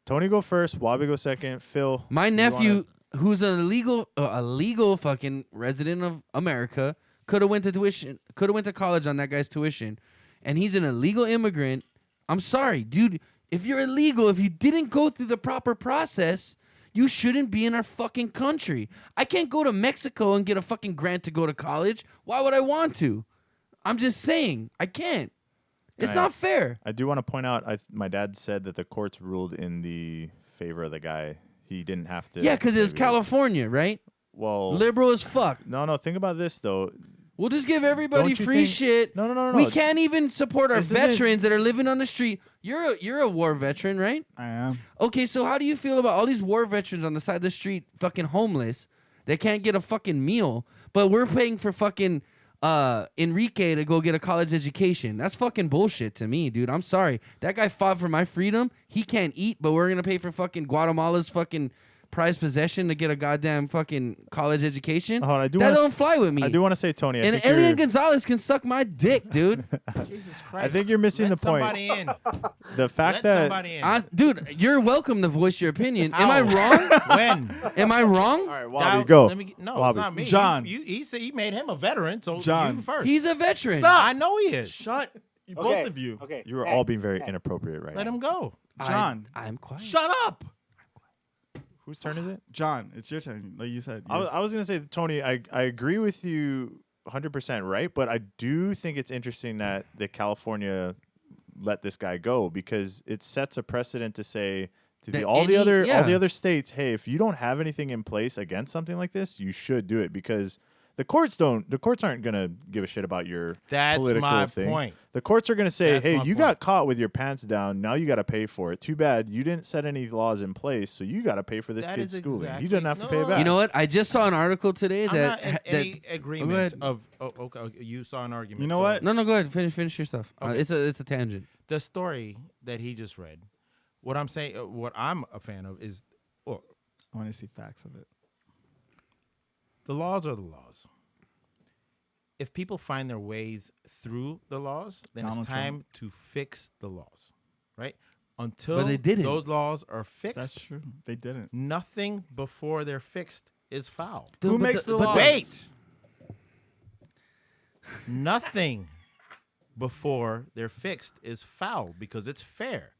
Tony go first. Wabe go second. Phil. My you nephew, wanna- who's a legal fucking resident of America, could have went to college on that guy's tuition, and he's an illegal immigrant. I'm sorry, dude. If you're illegal, if you didn't go through the proper process, you shouldn't be in our fucking country. I can't go to Mexico and get a fucking grant to go to college. Why would I want to? I'm just saying, I can't. It's not fair. I do want to point out, my dad said that the courts ruled in the favor of the guy. He didn't have to. Yeah, because it's maybe- California, right? Well, Liberal as fuck. no. Think about this though. We'll just give everybody Don't you free think- shit. No. We can't even support our This isn't- veterans that are living on the street. You're a war veteran, right? I am. Okay, so how do you feel about all these war veterans on the side of the street, fucking homeless? They can't get a fucking meal, but we're paying for fucking Enrique to go get a college education. That's fucking bullshit to me, dude. I'm sorry. That guy fought for my freedom. He can't eat, but we're gonna pay for fucking Guatemala's fucking prized possession to get a goddamn fucking college education. Hold on, I do that wanna don't fly with me. I do want to say, Tony. And Elian Gonzalez can suck my dick, dude. Jesus Christ. I think you're missing Let the point. somebody in. The fact Let that somebody in. Dude, you're welcome to voice your opinion. Am I How? wrong? When? Am I wrong? all right, Now, Wabi, go. Let me, no, Wabi. it's not me. John. He said he made him a veteran, so John. you first. He's a veteran. Stop. I know he is. Shut. Okay, Both of you. Okay. You were hey, all being very hey. inappropriate right Let now. him go. John. I'm quiet. Shut up. Whose turn is it? John, it's your turn. Like you said. I was gonna say, Tony, I agree with you 100% right, but I do think it's interesting that California let this guy go because it sets a precedent to say to That all the any- other states, hey, if you don't have anything in place against something like this, you should do it because the courts aren't gonna give a shit about your That's political my thing. point. The courts are gonna say, That's hey, my you point. got caught with your pants down, now you got to pay for it. Too bad you didn't set any laws in place, so you got to pay for this That kid's is schooling. exactly- You didn't have to pay it No. back. You know what? I just saw an article today I'm that not in that any go agreement ahead. of. Oh, okay, you saw an argument. You know so what? No, go ahead. Finish your stuff. Okay. It's a tangent. The story that he just read. What I'm saying, what I'm a fan of is, well, I want to see facts of it. the laws are the laws. If people find their ways through the laws, then Donald it's time to fix the laws, right? But Until they didn't. those laws are fixed, That's true. They didn't. nothing before they're fixed is foul. Who Dude, but makes the but laws? Wait. Nothing before they're fixed is foul because it's fair.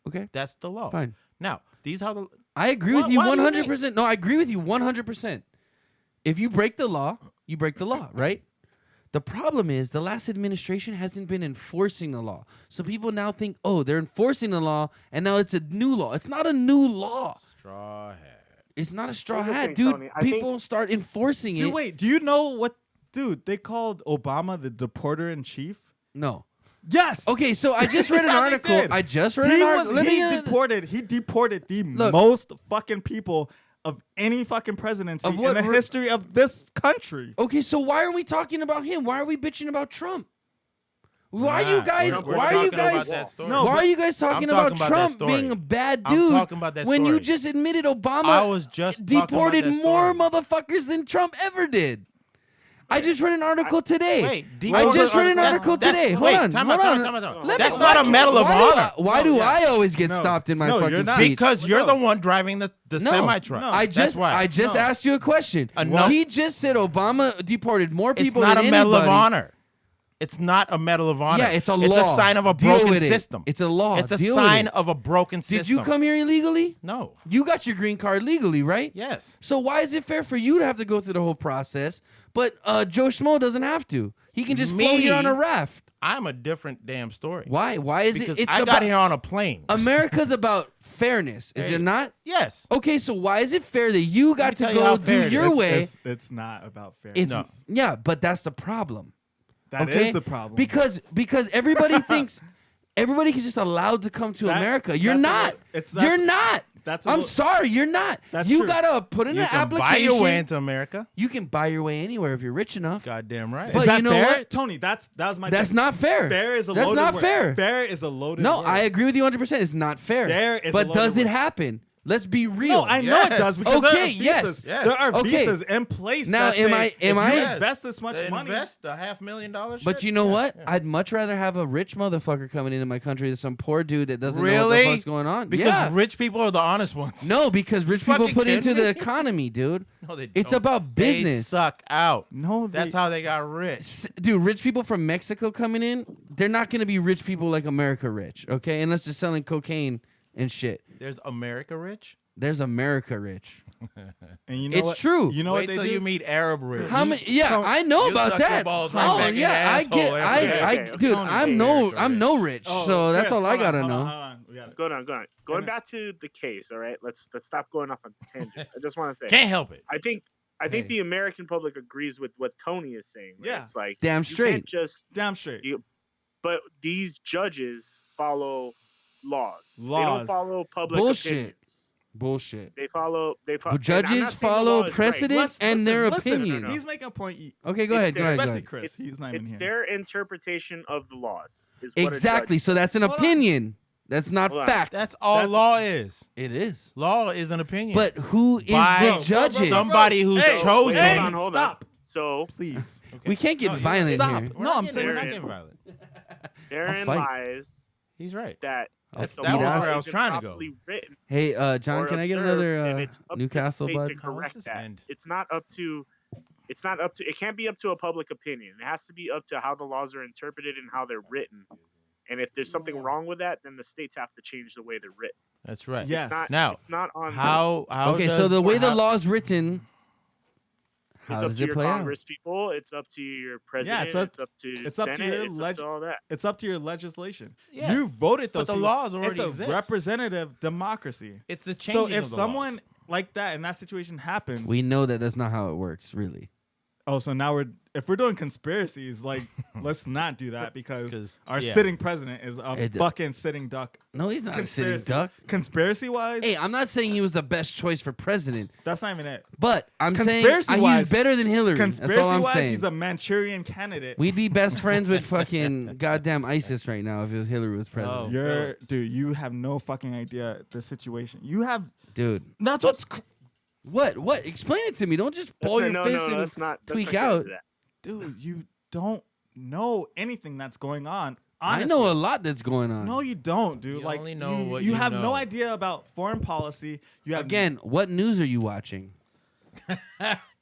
Okay, That's the law. fine. Now, these are the I agree Why- with you why do you 100%. No, I agree with you 100%. If you break the law, you break the law, right? The problem is the last administration hasn't been enforcing the law. So people now think, oh, they're enforcing the law, and now it's a new law. It's not a new law. straw hat. It's not a straw Here's the hat, thing, dude. Tony. I People start enforcing Dude, it. wait. Do you know what? Dude, they called Obama the deporter in chief. No. Yes. Okay, so I just read an Yeah, they article. did. I just read an article. Let me He deported the Look. most fucking people of any fucking presidency Of in what the re- history of this country. Okay, so why are we talking about him? Why are we bitching about Trump? Why are you Not. guys? We're Why are you talking about guys? that story. No, Why but- are you guys talking about talking about that Trump story. being a bad I'm dude? talking about that when you story. just admitted Obama I was just talking about deported that more story. motherfuckers than Trump ever did. I just read an article today. Wait, I just read an that's- article that's- today. wait, Hold on. time hold out, on. time out. Let me- That's not a medal of honor. Why do I always get No. stopped in my No, fucking you're not. speech? Because you're No. the one driving the No. semi truck. No. I That's just why. No. asked you a question. Enough. He just said Obama deported more It's people not than a medal of anybody. honor. It's not a medal of honor. Yeah, it's a It's law. a sign of a Deal broken with it. system. It's a law. It's a Deal with sign it. of a broken system. Did you come here illegally? No. You got your green card legally, right? Yes. So why is it fair for you to have to go through the whole process, but Joe Schmo doesn't have to? He can just float here on a Me? raft. I'm a different damn story. Why? Why is Because it? It's I about got here on a plane. America's about fairness, is Hey. it not? Yes. Okay, so why is it fair that you got me to tell you how go fair do it your is. way? It's not about fairness. It's No. yeah, but that's the problem. That is Okay? the problem. Because everybody thinks everybody's just allowed to come to America. You're not. It's You're not. I'm sorry, you're not. You gotta put in You an can application. buy your way into America. You can buy your way anywhere if you're rich enough. Goddamn right. But Is that you know fair? what? Tony, that was my That's thing. not fair. Fair is a That's loaded not word. fair. Fair is a loaded No, word. I agree with you 100%. It's not fair. Fair is a but loaded does it word. happen? Let's be real. No, I know it does because there are Okay, yes, visas. yes. There are Okay. visas in place. Now, that am say, I- if am I- you invest this much They money? invest the $500,000. But shit? you know Yeah, what? yeah. I'd much rather have a rich motherfucker coming into my country than some poor dude that doesn't know what Really? the fuck's going on. Because yeah. rich people are the honest ones. No, because rich people fucking put into kidding the me? economy, dude. No, they It's don't. about They business. suck out. No, That's how they got rich. Dude, rich people from Mexico coming in, they're not going to be rich people like America rich, okay? Unless they're selling cocaine and shit. There's America rich. There's America rich. And you know It's what? true. You know Wait what they till do? you meet Arab rich. How many? Yeah, Tony, I know you about suck your that. balls right Oh back in yeah, the I asshole get. every day. Okay, Dude, Tony, I'm no rich, so that's Chris, all I hold on, gotta hold know. on, hold on. We got it. Going on. Going Go back to the case. All right, let's stop going off on tangents. I just want to say, Can't help it. I think Hey. the American public agrees with what Tony is saying. Right? Yeah. It's like Damn you straight. can't just. Damn straight. But these judges follow laws. They Laws. don't follow public Bullshit. opinions. Bullshit. They follow. But judges follow precedent and their opinion. He's making a point. Okay, go ahead. Go ahead. Go Especially ahead. Chris. He's not even It's here. their interpretation of the laws. Is what a Exactly. judge So that's an Hold on. opinion. That's not Hold on. fact. That's all That's- law is. It is. Law is an opinion. But who is By the judges? somebody who's Hey, chosen. hey, Hold on, hold stop. on. So Please. We can't get No, violent stop. here. We're No, not I'm getting- saying we're not Aaron. getting violent. therein fight. lies He's right. that That's- the that was law where I was isn't trying to go. properly written Hey, John, or can I get observed, another and it's up to the Newcastle, state bud? to correct this that. end? It's not up to. It can't be up to a public opinion. It has to be up to how the laws are interpreted and how they're written. And if there's something wrong with that, then the states have to change the way they're written. That's right. Yes. It's not, Now, it's not on. How Okay, does, so the way the how- law's written, It's how up does to it your play out? Congress people. It's up to your president. it's up- it's up to it's up to Senate. your It's up leg- to all that. It's up to your legislation. Yeah. You voted those But the people. laws already It's a exist. representative democracy. It's the So changing if of the someone laws. like that in that situation happens, We know that that's not how it works, really. so now if we're doing conspiracies, like let's not do that because 'Cause, our yeah. sitting president is a It- fucking sitting duck. No, he's not a sitting Conspiracy. duck. Conspiracy wise, Hey, I'm not saying he was the best choice for president, that's not even it. but I'm saying Conspiracy-wise- he's better than Hillary. That's Conspiracy all I'm wise, saying. he's a Manchurian candidate. We'd be best friends with fucking goddamn ISIS right now if Hillary was president. Oh. You're dude. You have no fucking idea the situation. You have. Dude, That's what's. what? Explain it to me. Don't just ball your no, fist no, and let's not tweak get out. into that. Dude, you don't know anything that's going on. I Honestly. know a lot that's going on. No, you don't, dude. You like only know what you you have know. no idea about foreign policy. You have Again, what news are you watching?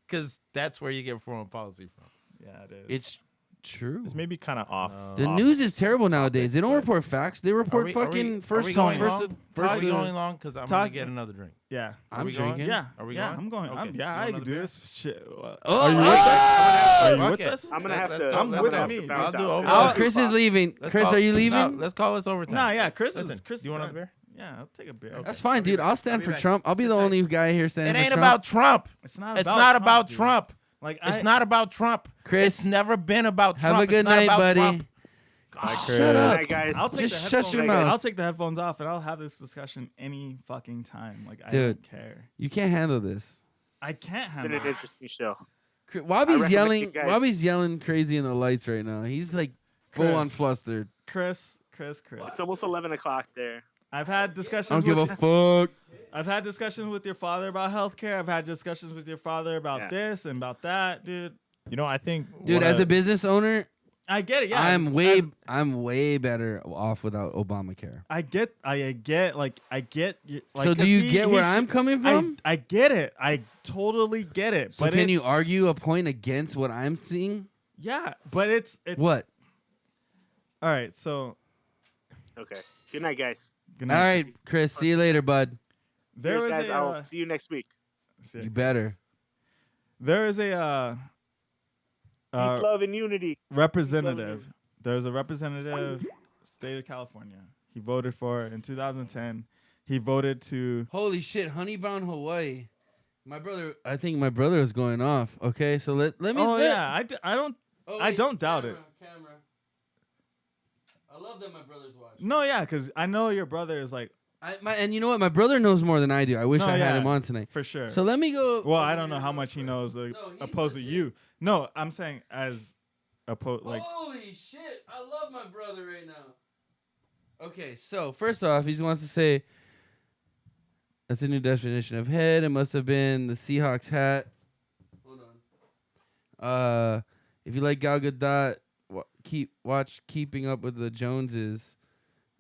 Because that's where you get foreign policy from. Yeah, it is. It's true. It's maybe kind of off. The off news is terrible topic, nowadays. They don't but- report facts. They report fucking first Are we going first. long? first Are we going long? Because I'm Talk- going to get another drink. yeah. Are I'm we going? drinking. Yeah. Are we yeah, going? I'm going. Okay. I'm, You yeah, want I can another do beer? this shit. Oh, Are you with us? Are you Fuck with it. us? I'm gonna have Let's to. go, I'm let's with go. me. I'll do Oh, overtime. Chris is leaving. Let's Chris, call- are you leaving? No, let's call this overtime. Nah, yeah. Chris Listen, is. Chris. do you want another beer? Yeah, I'll take a beer. Okay. That's fine, I'll be dude. back. I'll stand I'll be for back. Trump. I'll be Sit the tight. only guy here standing It for ain't Trump. about Trump. It's not. It's about not Trump, about dude. Trump. Like It's not about Trump. Chris, It's never been about have Trump. a good it's not night, about buddy. Trump. Shut up. Hi, guys. I'll take Just the shut headphones. your mouth. I'll take the headphones off and I'll have this discussion any fucking time. Like I Dude. don't care. You can't handle this. I can't It's been handle an it. interesting show. Wabi's recommend yelling. you guys- Wabi's yelling crazy in the lights right now. He's like full on Chris. flustered. Chris. It's almost 11 o'clock there. I've had I discussions. don't give a with, fuck. I've had discussions with your father about healthcare. I've had discussions with your father about Yeah. this and about that, dude. You know, I think. Dude, as a business owner, I get it. Yeah, I'm way better off without Obamacare. I get. Like, you- like, So do 'cause you he- get he where sh- I'm coming from? I get it. I totally get it. So but can it's- you argue a point against what I'm seeing? Yeah, but it's What? All right. So Okay. Good night, guys. good All night. right, Chris. See you later, bud. There Cheers, was guys. a. I'll see you next week. Sick. You better. There is a Peace, love, and unity. representative. There's a representative, state of California. He voted for in 2010. He voted to. Holy shit, Honeybound Hawaii. I think my brother is going off. Okay, so let me. Oh let- yeah, I don't. Oh, I don't doubt it. Camera. I love that my brother's watching. No, yeah, because I know your brother is like And you know what? My brother knows more than I do. I wish No, I had yeah. him on tonight. for sure. So let me go. Well, I don't know how much he knows No, he opposed to legit- you. No, I'm saying as opposed like Holy shit! I love my brother right now. Okay, so first off, he wants to say that's a new definition of head. It must have been the Seahawks hat. Hold on. If you like Gal Gadot, watch Keeping Up with the Joneses.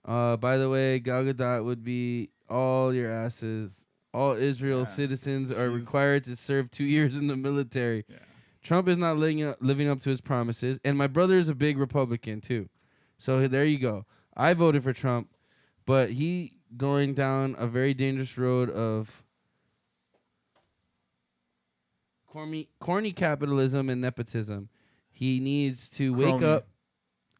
By the way, Gal Gadot would be all your asses. All Israel Yeah, citizens are she's- required to serve 2 years in the military. yeah. Trump is not living up to his promises, and my brother is a big Republican too. So there you go. I voted for Trump, but he going down a very dangerous road of corny capitalism and nepotism. He needs to wake Crony. up.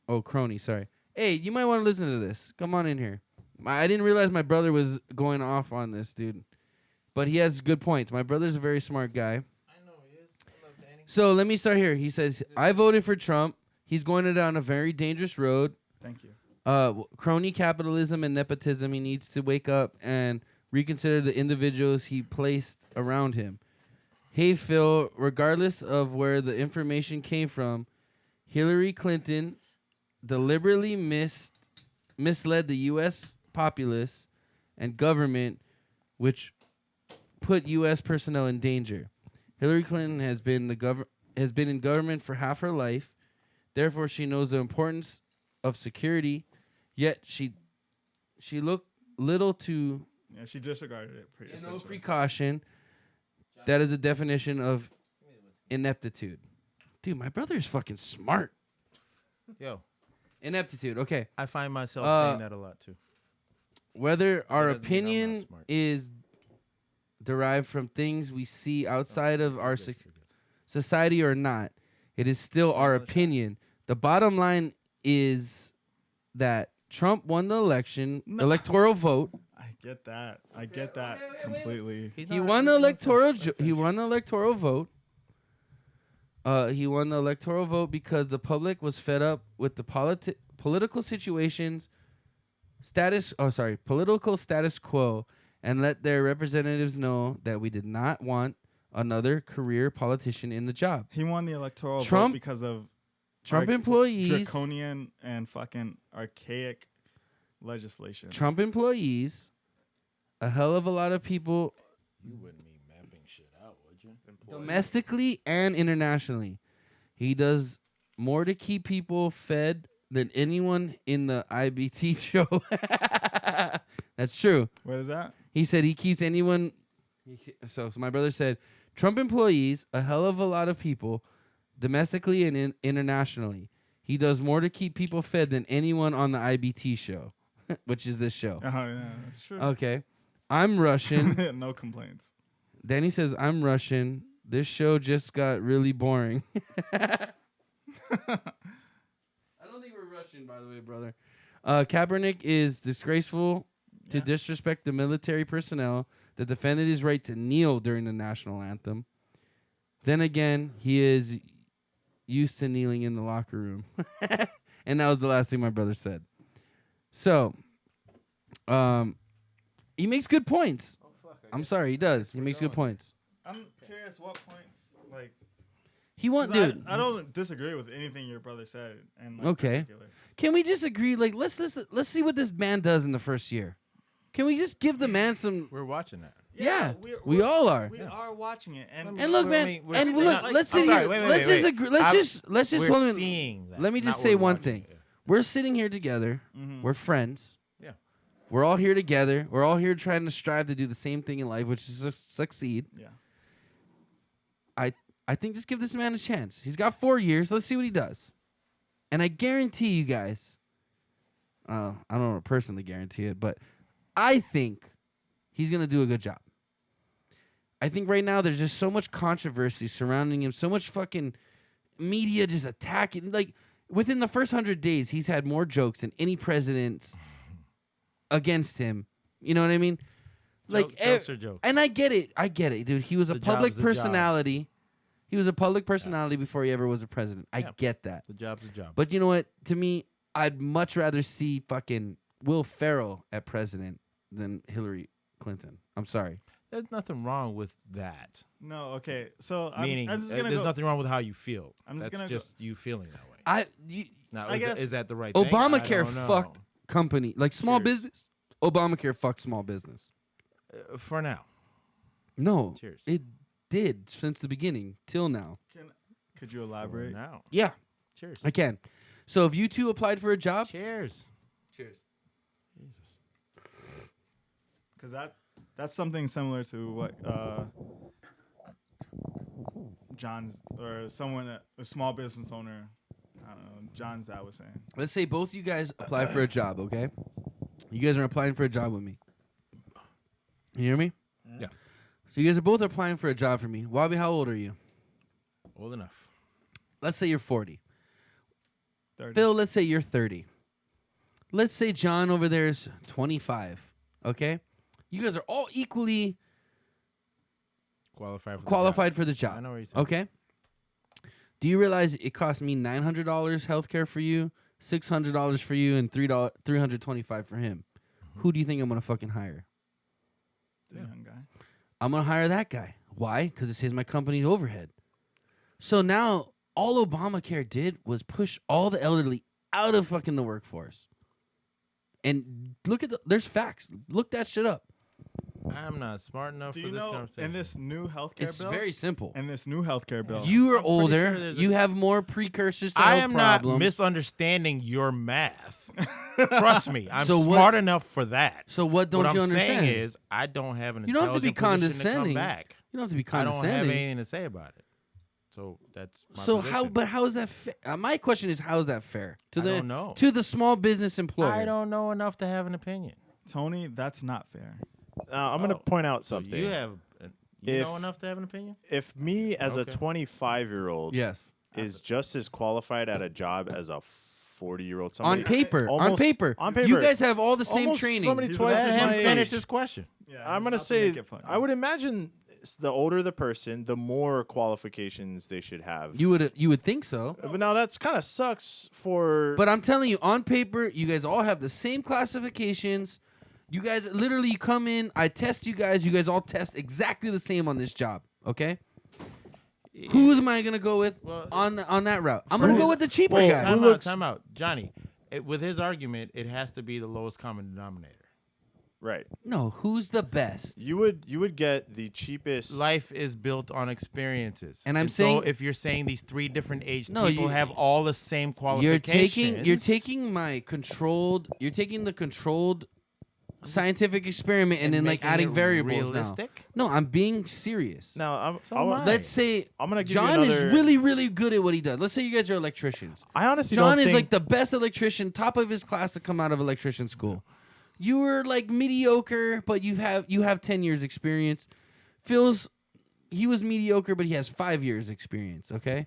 Oh, crony, sorry. Hey, you might want to listen to this. Come on in here. I didn't realize my brother was going off on this, dude. But he has good points. My brother's a very smart guy. I know he is. I love Danny. So let me start here. He says, I voted for Trump. He's going down a very dangerous road. Thank you. Crony capitalism and nepotism. He needs to wake up and reconsider the individuals he placed around him. Hey, Phil, regardless of where the information came from, Hillary Clinton deliberately misled the U.S. populace and government, which put U.S. personnel in danger. Hillary Clinton has been in government for half her life. Therefore, she knows the importance of security. Yet she looked little to Yeah, she disregarded it. Pretty no essentially. precaution. That is the definition of ineptitude. Dude, my brother is fucking smart. Yo, Ineptitude. Okay. I find myself Uh, saying that a lot too. Whether our doesn't mean I'm not opinion smart. is derived from things we see outside of our society or not, it is still our opinion. The bottom line is that Trump won the election, electoral vote. I get that. I get that wait. completely. He won the electoral. He won the electoral vote. He won the electoral vote because the public was fed up with the political situations, political status quo, and let their representatives know that we did not want another career politician in the job. He won the electoral Trump- vote because of Trump employees, draconian and fucking archaic legislation. Trump employees, a hell of a lot of people You wouldn't be mapping shit out, would you? domestically and internationally. He does more to keep people fed than anyone in the IBT show. That's true. What is that? He said he keeps anyone. So my brother said, Trump employees, a hell of a lot of people, domestically and internationally. He does more to keep people fed than anyone on the IBT show, which is this show. Oh yeah, that's true. Okay. I'm Russian. No complaints. Danny says, I'm Russian. This show just got really boring. I don't think we're Russian, by the way, brother. Kaepernick is disgraceful to disrespect the military personnel that defended his right to kneel during the national anthem. Then again, he is used to kneeling in the locker room. And that was the last thing my brother said. So, he makes good points. I'm sorry, he does. He makes good points. I'm curious what points like. He wants, 'cause dude. I don't disagree with anything your brother said. And like, Okay. particular. Can we just agree? Like, let's see what this man does in the first year. Can we just give the man some? We're watching that. Yeah, we're- we all are. We are watching it, and And look, I man, mean, we're and seeing look. that. Let's I'm sit sorry, here. wait, Let's wait, just wait. agree. I'm- Let's just We're hold on. seeing that. Let me just not say we're one watching thing. it, yeah. We're sitting here together. Mhm. We're friends. Yeah. We're all here together. We're all here trying to strive to do the same thing in life, which is to succeed. yeah. I think just give this man a chance. He's got 4 years. Let's see what he does. And I guarantee you guys, I don't want to personally guarantee it, but I think he's going to do a good job. I think right now there's just so much controversy surrounding him, so much fucking media just attacking. Like, within the first 100 days, he's had more jokes than any president against him. You know what I mean? Jokes are jokes. And I get it, dude. He was a The public job's the job. personality. He was a public personality before he ever was a president. I Yeah. get that. The job's a job. But you know what? To me, I'd much rather see fucking Will Ferrell at president than Hillary Clinton. I'm sorry. There's nothing wrong with that. No, okay. So Meaning, I'm just gonna there's go. nothing wrong with how you feel. I'm just That's gonna just you feeling that way. Now, I guess is that the right thing? Obamacare I don't know. fucked company like small Cheers. business. Obamacare fucked small business. For now. No, Cheers. it did since the beginning till now. Could you For elaborate? now. Yeah, Cheers. I can. So if you two applied for a job, Cheers. cheers. Jesus. Because that's something similar to what John's or someone a small business owner, I don't know, John's dad was saying. Let's say both you guys apply for a job, okay? You guys are applying for a job with me. You hear me? Yeah. So you guys are both applying for a job for me. Wabi, how old are you? Old enough. Let's say you're 40. 30. Phil, let's say you're 30. Let's say John over there is 25, okay? You guys are all equally Qualified for the I job, know what you're saying. okay? Do you realize it cost me $900 healthcare for you, $600 for you, and $325 for him? Who do you think I'm going to fucking hire? The young guy. I'm going to hire that guy. Why? Because it saves my company's overhead. So now all Obamacare did was push all the elderly out of fucking the workforce. And look at there's facts. Look that shit up. I'm not smart enough Do for you this know conversation. in this new healthcare It's bill? very simple. In this new healthcare bill. You are I'm pretty older. sure there's You a- have more precursors to I health am problems. not misunderstanding your math. Trust me, I'm So what- smart enough for that. So what don't what you I'm understand? saying is, I don't have an You don't have to be intelligent position to come condescending. back. You don't have to be I don't have condescending. anything to say about it. So that's my So position. how is that fair? My question is, how is that fair to I the don't know. to the small business employer? I don't know enough to have an opinion. Tony, that's not fair. Now, I'm going to point out So something. you have, you know If- enough to have an opinion? If me as Okay. a 25-year-old Yes. is just as qualified at a job as a 40-year-old, On paper, on almost- paper, on paper, you guys have all the same almost training. somebody He's twice about as to Let my him finish age. his question. Yeah, I'm gonna say I would imagine the older the person, the more qualifications they should have. You would think so. But now that's kind of sucks for. But I'm telling you, on paper, you guys all have the same classifications. You guys literally come in, I test you guys. You guys all test exactly the same on this job. Okay. Who am I gonna go with Well, on that route? I'm gonna go with the cheaper Well, guy. Time out. Johnny, with his argument, it has to be the lowest common denominator. right, No, who's the best? you would get the cheapest. Life is built on experiences. And I'm so saying- if you're saying these three different age No, people you- have all the same You're qualifications. taking the controlled scientific experiment and then like making adding it variables realistic? now. No, I'm being serious. Now, So am I. Let's say I'm gonna give John you is another. really, really good at what he does. Let's say you guys are electricians. I honestly John don't is think like the best electrician, top of his class to come out of electrician school. You were like mediocre, but you have 10 years experience. He was mediocre, but he has 5 years experience. Okay,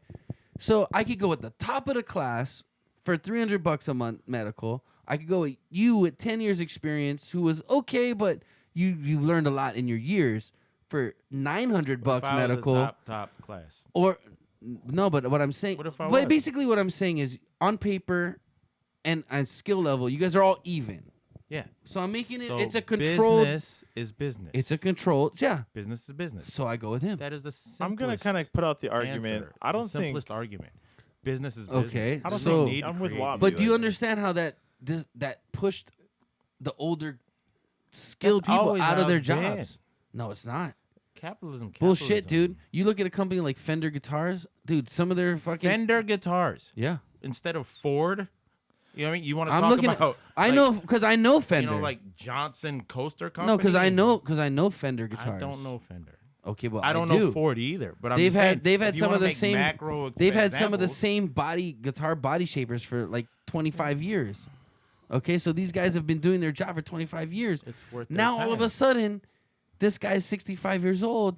so I could go at the top of the class for $300 a month medical. I could go with you with 10 years experience, who was okay, but you've learned a lot in your years for $900 If I was the medical. top class. Or no, but what I'm saying, What if I but was? basically what I'm saying is on paper and skill level, you guys are all even. Yeah. So I'm making it. So it's a controlled. Business is business. It's a controlled. Yeah. business is business. So I go with him. That is the simplest. I'm gonna kind of put out the argument. answer. I It's don't the think simplest argument. Business is business. Okay, I don't so- think I'm with Wabi. But do you like- understand how that pushed the older skilled That's people always out of how their it's been. jobs? No, it's not. Capitalism. Bullshit, capitalism. dude. You look at a company like Fender Guitars, dude. Some of their fucking Fender guitars yeah. instead of Ford. You know what I mean? You want to I'm talk looking. about? I like, know because I know Fender. You know, like Johnson Coaster Company. no, because I know Fender guitars. I don't know Fender. Okay, well I don't do. know Ford either. But They've I'm just saying, had they've had if you some wanna of the make same macro they've had some of the examples, same guitar body shapers for like 25 years. Okay, so these guys have been doing their job for 25 years. It's worth their Now all of time. a sudden, this guy's 65 years old,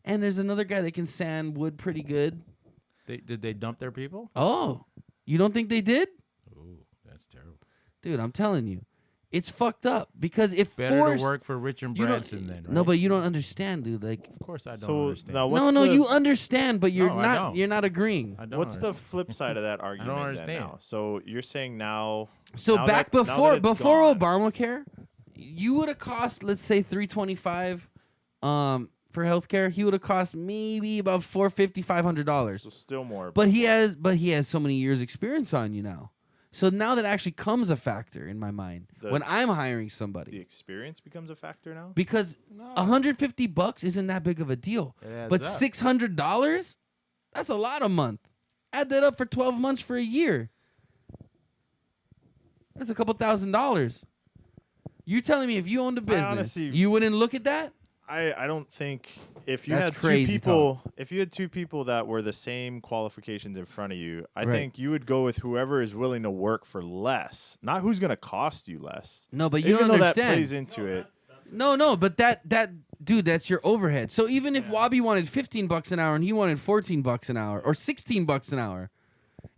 and there's another guy that can sand wood pretty good. Did they dump their people? Oh, you don't think they did? Ooh, that's terrible. Dude, I'm telling you. It's fucked up because it Better forced. to work for Richard you don't- Branson then, right? No, but you don't understand, dude. Like, Of course I don't So understand. now no, no, you understand, but you're No, I not. don't. You're not agreeing. I don't What's the understand. flip side of that argument? then understand. now? So you're saying now. So now back that- now before that it's before gone, Obamacare, you would have cost, let's say, $325 for healthcare. He would have cost maybe about $450-$500. So still more. But he has so many years experience on you now. So now that actually comes a factor in my mind when I'm hiring the somebody. experience becomes a factor now. Because $150 isn't that big of a deal. It adds But up. $600, that's a lot a month. Add that up for 12 months for a year. That's a couple $1,000s. You telling me if you owned a business, honestly- you wouldn't look at that? I don't think if you That's had two crazy people if you had two people that were the same qualifications in front of you, I Right. think you would go with whoever is willing to work for less, not who's going to cost you less. No, but you Even don't though that understand. plays into it. No, but that dude, that's your overhead. So even if Wabe wanted $15 an hour and he wanted $14 an hour or $16 an hour,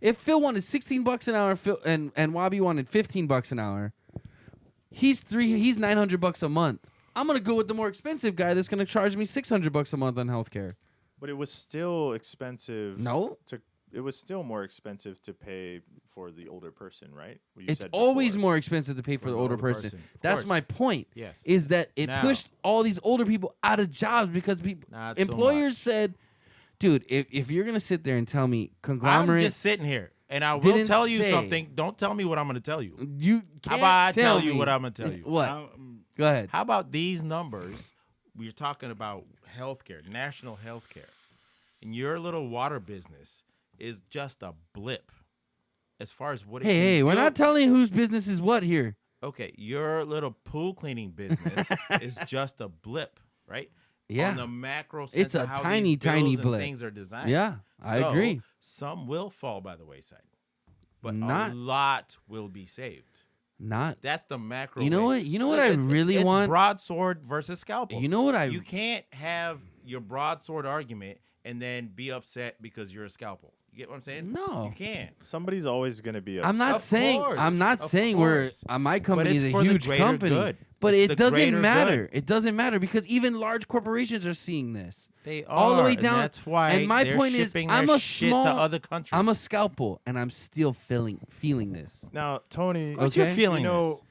if Phil wanted $16 an hour, and Wabe wanted $15 an hour, he's $900 a month. I'm gonna go with the more expensive guy that's gonna charge me $600 a month on healthcare. But it was still expensive. No, It was still more expensive to pay for the older person, right? What you it's said always before. more expensive to pay for the older person. Of That's course. my point. Yes. Is that it Now- pushed all these older people out of jobs because people Not so employers much. said, dude, if you're gonna sit there and tell me conglomerate, I'm just sitting here, and I will didn't tell you say- something. Don't tell me what I'm going to tell you. you How can't about I tell you me. what I'm going to tell you? What? Go ahead. How about these numbers? We're talking about healthcare, national healthcare, and your little water business is just a blip as far as what. Hey, we're not telling whose business is what here. Okay, your little pool cleaning business is just a blip, right? Yeah. On the macro sense It's of a how tiny, these bills tiny and blip. things are designed. Yeah, I So, agree. Some will fall by the wayside, but Not- a lot will be saved. Not. That's the macro. You know way. what? You know what Look, I it's- really it's want? broadsword versus scalpel. You know what I? You can't have your broadsword argument and then be upset because you're a scalpel. You get what I'm saying? No. You can't. Somebody's always going to be upset. I'm not Of saying. course, I'm not of saying we're. course. My company it's is a for the huge greater company, good. but It's it the doesn't greater matter. good. It doesn't matter because even large corporations are seeing this. They are All the way and down- that's why. and my they're point is, shipping I'm their a shit small- to other countries. I'm a scalpel, and I'm still feeling this, Now, Tony, Of course you're okay? feeling you know, this.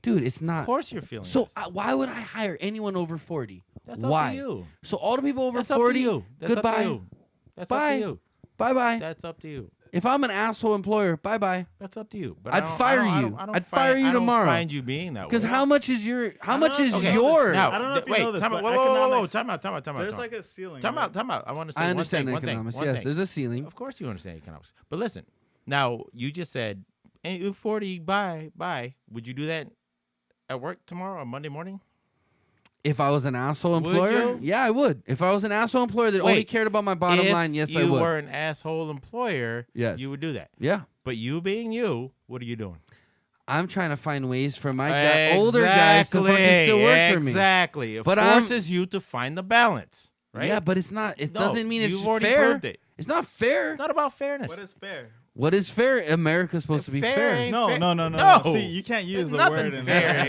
dude. It's Of not. course you're feeling So this. why would I hire anyone over 40? That's Why? up to you. So all the people over That's up 40, to you. That's goodbye. Up to you. That's up Bye. to you. Bye bye. That's up to you. If I'm an asshole employer, bye bye. That's up to you. But I'd I don't- fire I don't- I you. don't- I don't I'd find- fire you I don't tomorrow. find you being that way. Because how much is your? How much is Okay, your? Now, I don't know if you wait, know this, time out. but Whoa, whoa, whoa, economics- time out. There's like a ceiling. Time right? out. Time out. I want to say I understand one thing. economics. One Yes, thing. there's a ceiling. Of course you understand economics. But listen, now you just said, hey, you're 40, bye. Would you do that at work tomorrow or Monday morning? If I was an asshole Would employer, you? yeah, I would. If I was an asshole employer that only Wait, cared about my bottom if line, yes, I you would. were an asshole employer, Yes. you would do that. Yeah, But you being you, what are you doing? I'm trying to find ways for my older guys to fucking still work for me. Exactly. It But I'm- forces you to find the balance, right? Yeah, but it's not. It No, doesn't mean it's you've already fair. proved it. It's not fair. It's not about fairness. What is fair? What is fair? America's supposed to be Fair fair. ain't No, fair. no, no, No. no, no. See, you can't use There's the nothing word in fair there.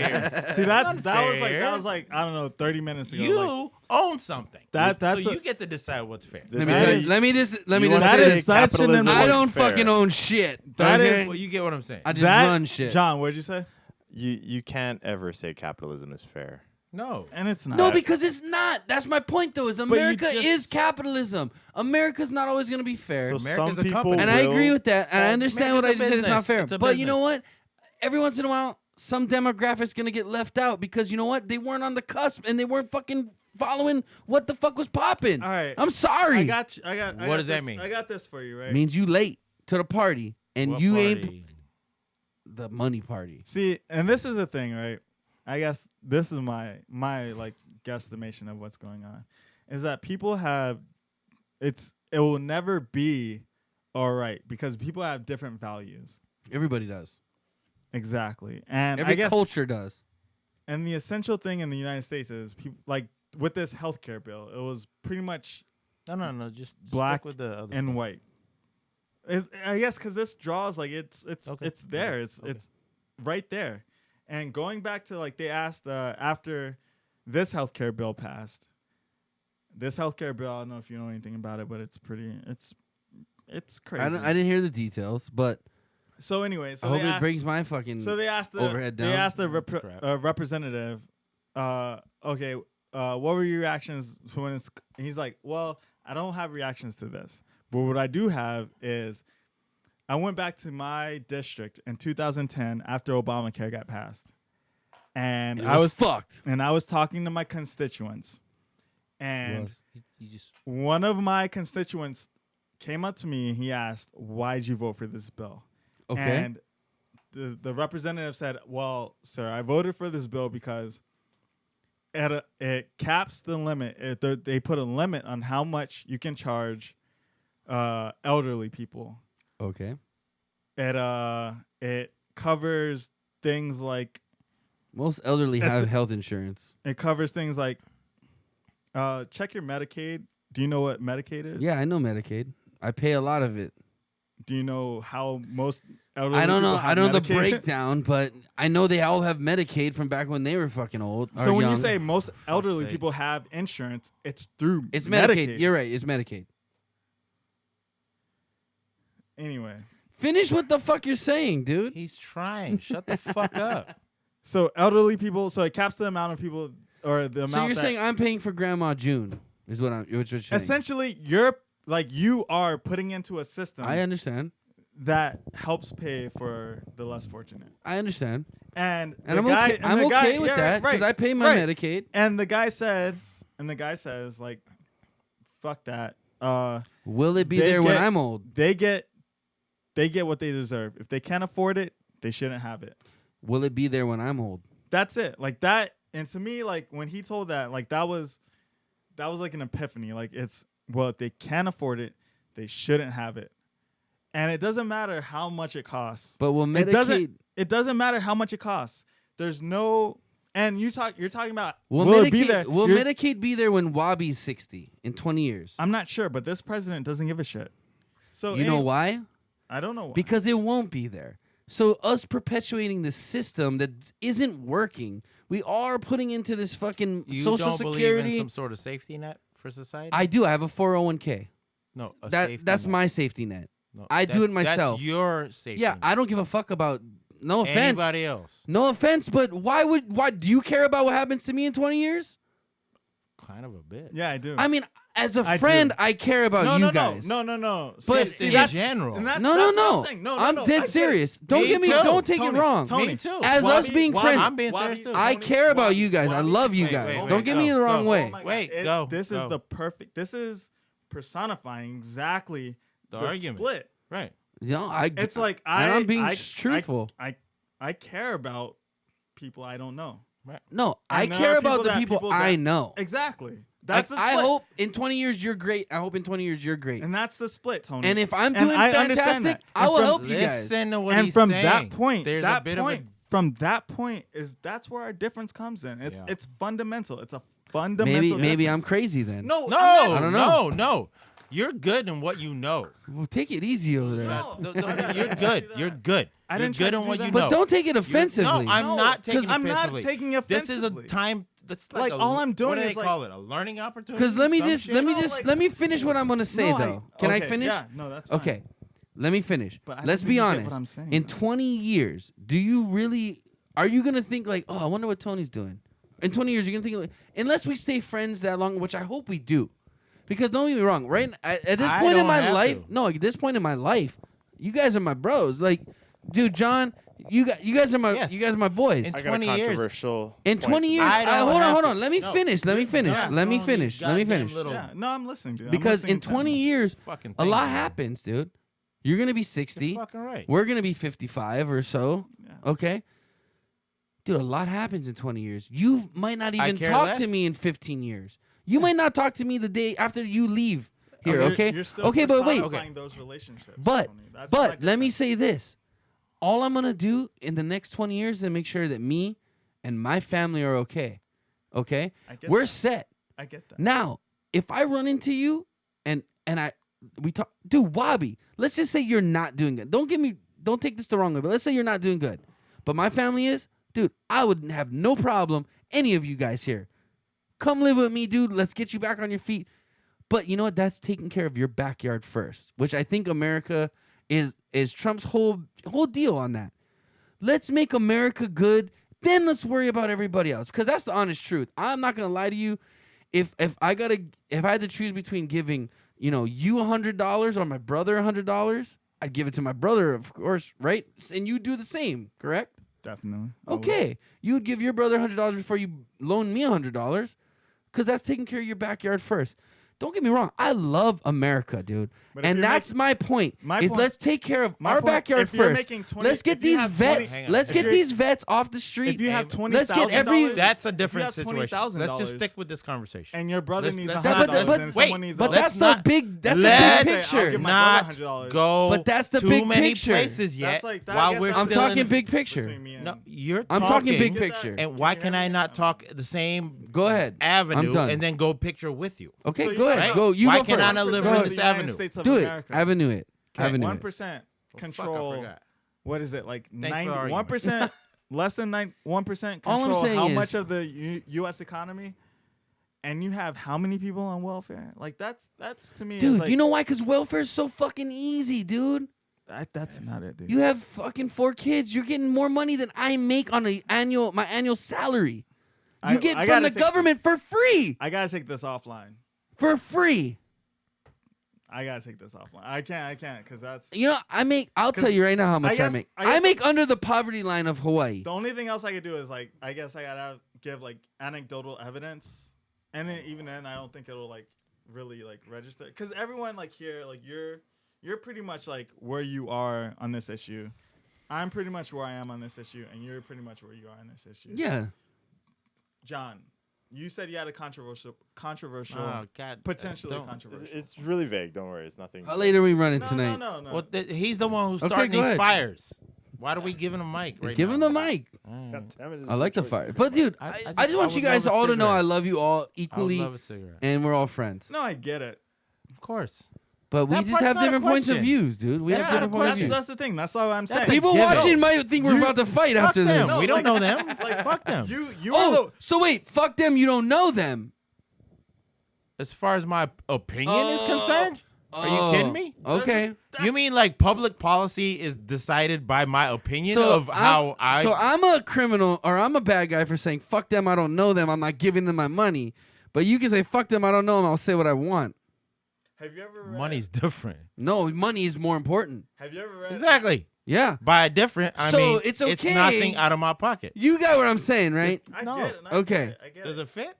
here. See, that Fair. was like I don't know, 30 minutes ago. You Like, own something. That's so a- you get to decide what's fair. The- Let me That tell is- you- let me just you wanna that say is this. such an capitalism I is don't fair. fucking own shit. That okay? is- Well, you get what I'm saying. I just that, run shit. John, what did you say? you can't ever say capitalism is fair. No. And it's not. No, because it's not. That's my point, though. Is you America just- is capitalism. America's not always going to be fair. So America's some a people company. And I agree will- with that. And I Well, understand what I America's just a said. It's not business. fair. It's a But you know business. what? Every once in a while, some demographic's going to get left out because you know what? They weren't on the cusp and they weren't fucking following what the fuck was popping. All right. I'm sorry. I got you. I got What does that this- mean? I got this for you, right? Means you late to the party and What you ain't party? the money party. See, and this is the thing, right? I guess this is my like guesstimation of what's going on, is that people have, it will never be all right because people have different values. Everybody does. Exactly, and Every I guess, culture does. and the essential thing in the United States is people like with this healthcare bill, it was pretty much No. Just Black stick with the other and stuff. white. I guess because this draws like it's Okay. it's there. Okay. It's Okay. it's right there, And going back to like they asked after this healthcare bill passed. This healthcare bill, I don't know if you know anything about it, but it's crazy. I didn't hear the details, but So anyway, I hope it brings my fucking they asked the overhead down. They asked the representative, okay, what were your reactions to when it's? He's like, well, I don't have reactions to this, but what I do have is, I went back to my district in 2010 after Obamacare got passed, and It I was fucked. and I was talking to my constituents, and You just one of my constituents came up to me and he asked, "Why'd you vote for this bill?" Okay. And the representative said, "Well, sir, I voted for this bill because it caps the limit. They put a limit on how much you can charge elderly people. Okay. It covers things like Most elderly have health insurance. check your Medicaid. Do you know what Medicaid is? Yeah, I know Medicaid. I pay a lot of it. Do you know how most elderly I don't know. people have I don't know the Medicaid? breakdown, but I know they all have Medicaid from back when they were fucking old. So or when you young. say most elderly sake. people have insurance, it's through it's Medicaid. You're right. It's Medicaid. Anyway, Finish what the fuck you're saying, dude. he's trying. Shut the fuck up. so elderly people, so it caps the amount of people or the amount. So you're that, saying I'm paying for Grandma June is what you're saying. essentially you are putting into a system I understand. that helps pay for the less fortunate. I understand. And And the guy, I'm the guy, okay with yeah, that because right, I pay my right. Medicaid. And the guy says, like, fuck that. Will it be They there when get- I'm old? They get what they deserve. If they can't afford it, they shouldn't have it. Will it be there when I'm old? That's it. Like that. And to me, like when he told that, like that was like an epiphany. Like if they can't afford it, they shouldn't have it. And it doesn't matter how much it costs. But will It Medicaid? doesn't matter how much it costs. There's no. And you're talking about Will will Medicaid it be there? Will You're- Medicaid be there when Wabe's 60 in 20 years? I'm not sure, but this president doesn't give a shit. So You know why? I don't know why. Because it won't be there. So us perpetuating the system that isn't working, we are putting into this fucking You Social don't believe in Security. some sort of safety net for society? I do. I have a 401k. No, a That's safety net. my safety net. No, I do it myself. That's your safety Yeah, net. I don't give a fuck about. No offense. Anybody else? No offense, but why do you care about what happens to me in 20 years? Kind of a bit. yeah, I do. I mean, as a I do. friend, I care about you guys. No. But in that's general. and that's No, what no. I'm saying. No, I'm no, I dead get it. serious. Don't Me get me. too. Don't take Tony, it wrong. Tony, Me too. As us being friends, I'm being serious too. I care about you guys. I Wabe- love you wait, guys. wait, Don't wait, get me go, the wrong go. way. Oh my God. Wait, go, This is go. the perfect. This is personifying exactly The the argument. split. Right. No, It's like and I'm being I- truthful. I care about people I don't know. No, I And there care are about the that- people I that- know. Exactly. That's Like, the I split. hope in 20 years you're great. I hope in 20 years you're great. And that's the split, Tony. And if I'm And doing I understand fantastic, that. I And will from- help you guys. Listen to what and he's from saying. that point, There's that a bit point, of from that point that's where our difference comes in. It's Yeah. it's fundamental. It's a fundamental. Maybe I'm difference. crazy then. No, No, I'm not- I don't know. no. You're good in what you know. Well, take it easy over there. No. You're good. You're good. I You're didn't try good to on do what that. you But know. don't take it You're- offensively. No, I'm not taking it I'm not offensively. taking This is a offensively. time. That's Like, a, all I'm doing what do is, they like- call it? A learning opportunity. Because let me Some just shit? let me finish what I'm gonna say No, though. Can I okay, finish? Yeah, no, that's fine. Okay, let me finish. But I Let's don't be think you get honest. what I'm saying, In though. 20 years, are you gonna think like, oh, I wonder what Tony's doing? In 20 years, you're gonna think, like, unless we stay friends that long, which I hope we do, because don't get me wrong, right? At this I point in don't my have life, to. no, at this point in my life, you guys are my bros. Like, dude, John, you guys are my Yes. you guys are my boys. In I got a 20 years. controversial. In point 20 to years, make. I don't hold have on. to. Let me No. finish. Let me finish. Yeah. Let me Oh, you finish. Let me goddamn finish. little Yeah, no, I'm listening, dude. I'm Because listening in intently. 20 years, fucking a thing, lot man. happens, dude. You're gonna be 60. You're fucking right. We're gonna be 55 or so. Yeah. Okay, dude, a lot happens in 20 years. You might not even care talk to less. me in 15 years. You might not talk to me the day after you leave here. Okay, You're still okay, but wait. personifying those relationships. But Tony. That's my let me defense. say this: all I'm gonna do in the next 20 years is make sure that me and my family are okay. Okay, I get we're that. set. I get that. Now, if I run into you and we talk, dude, Wabe, let's just say you're not doing good. Don't take this the wrong way, but let's say you're not doing good. But my family is, dude, I would have no problem. Any of you guys here, come live with me, dude. Let's get you back on your feet. But you know what? That's taking care of your backyard first, which I think America is Trump's whole deal on that. Let's make America good, then let's worry about everybody else. Because that's the honest truth. I'm not gonna lie to you. If I had to choose between giving you $100 or my brother $100, I'd give it to my brother, of course, right? And you do the same, correct? Definitely. Okay, you would give your brother $100 before you loan me $100, because that's taking care of your backyard first. Don't get me wrong. I love America, dude. And that's my point. Let's take care of our backyard first. Let's get these vets. Let's get these vets off the street. If you have $20,000, that's a different if you have situation. $20,000 Let's just stick with this conversation. and your brother needs let's $100, and someone needs But $100. that's the big. That's the let's big I'll picture. give my Not brother $100. go But that's the too big many picture. places yet. That's like that, I while guess we're that's I'm the still talking in big difference picture. between me and- No, you're I'm talking big Get that? picture. And why Can you can hear I me? not talk the same Go ahead. avenue I'm done. and then go picture with you? Okay, So go you're ahead. talking Go. You Why go can I first. not live Go in ahead. this avenue? Do it. Avenue it. Avenue it. 1% Fuck, I control. forgot. What is it like? Thanks for the argument. 1%, less than 1% All I'm control saying how is- much of the U.S. economy, and you have how many people on welfare? Like that's to me. Dude, is like, you know why? Because welfare is so fucking easy, dude. that's not it, dude. You have fucking 4 kids. You're getting more money than I make on my annual salary. You get I from gotta the take government for free. I gotta take this offline. For free. I gotta take this offline. I can't, because that's You know, I'll tell 'Cause you right now how much I guess- make. I guess I make under the poverty line of Hawaii. the only thing else I could do is like I guess I gotta give like anecdotal evidence, and then even then I don't think it'll like really like register, because everyone like here like you're pretty much like where you are on this issue. I'm pretty much where I am on this issue, and you're pretty much where you are on this issue. Yeah. John, you said you had a controversial, Oh, God. potentially don't. controversial. It's really vague. Don't worry. It's nothing. How late are we running no, tonight? No. Well, he's the one who's Okay, starting go these ahead. fires. Why are we giving him mic right Give now? him the mic. God damn it, I like the choice. fire. But dude, I I just want would you guys love a all to know cigarette. I love you all I would equally, love a cigarette. and we're all friends. No, I get it. Of course. But we That just part's have not a different points of question. views, dude. We have That's different not a points of views. That's the thing. That's all I'm saying. That's a People given. watching might think we're about to fight Fuck after them. this. No, We don't like- know them. Like, fuck them. You Oh, so wait, fuck them. You don't know them. As far as my opinion is Oh. concerned, are you kidding me? Okay. You mean like public policy is decided by my opinion So of how I? So I'm a criminal or I'm a bad guy for saying fuck them. I don't know them. I'm not giving them my money. But you can say fuck them. I don't know them. I'll say what I want. Have you ever read? Money's different. No, money is more important. Have you ever read? Exactly. Yeah. By different, I So mean it's okay. It's nothing out of my pocket. You got what I'm saying, right? I No. get it. I Okay. Get it, I get Does it. it fit?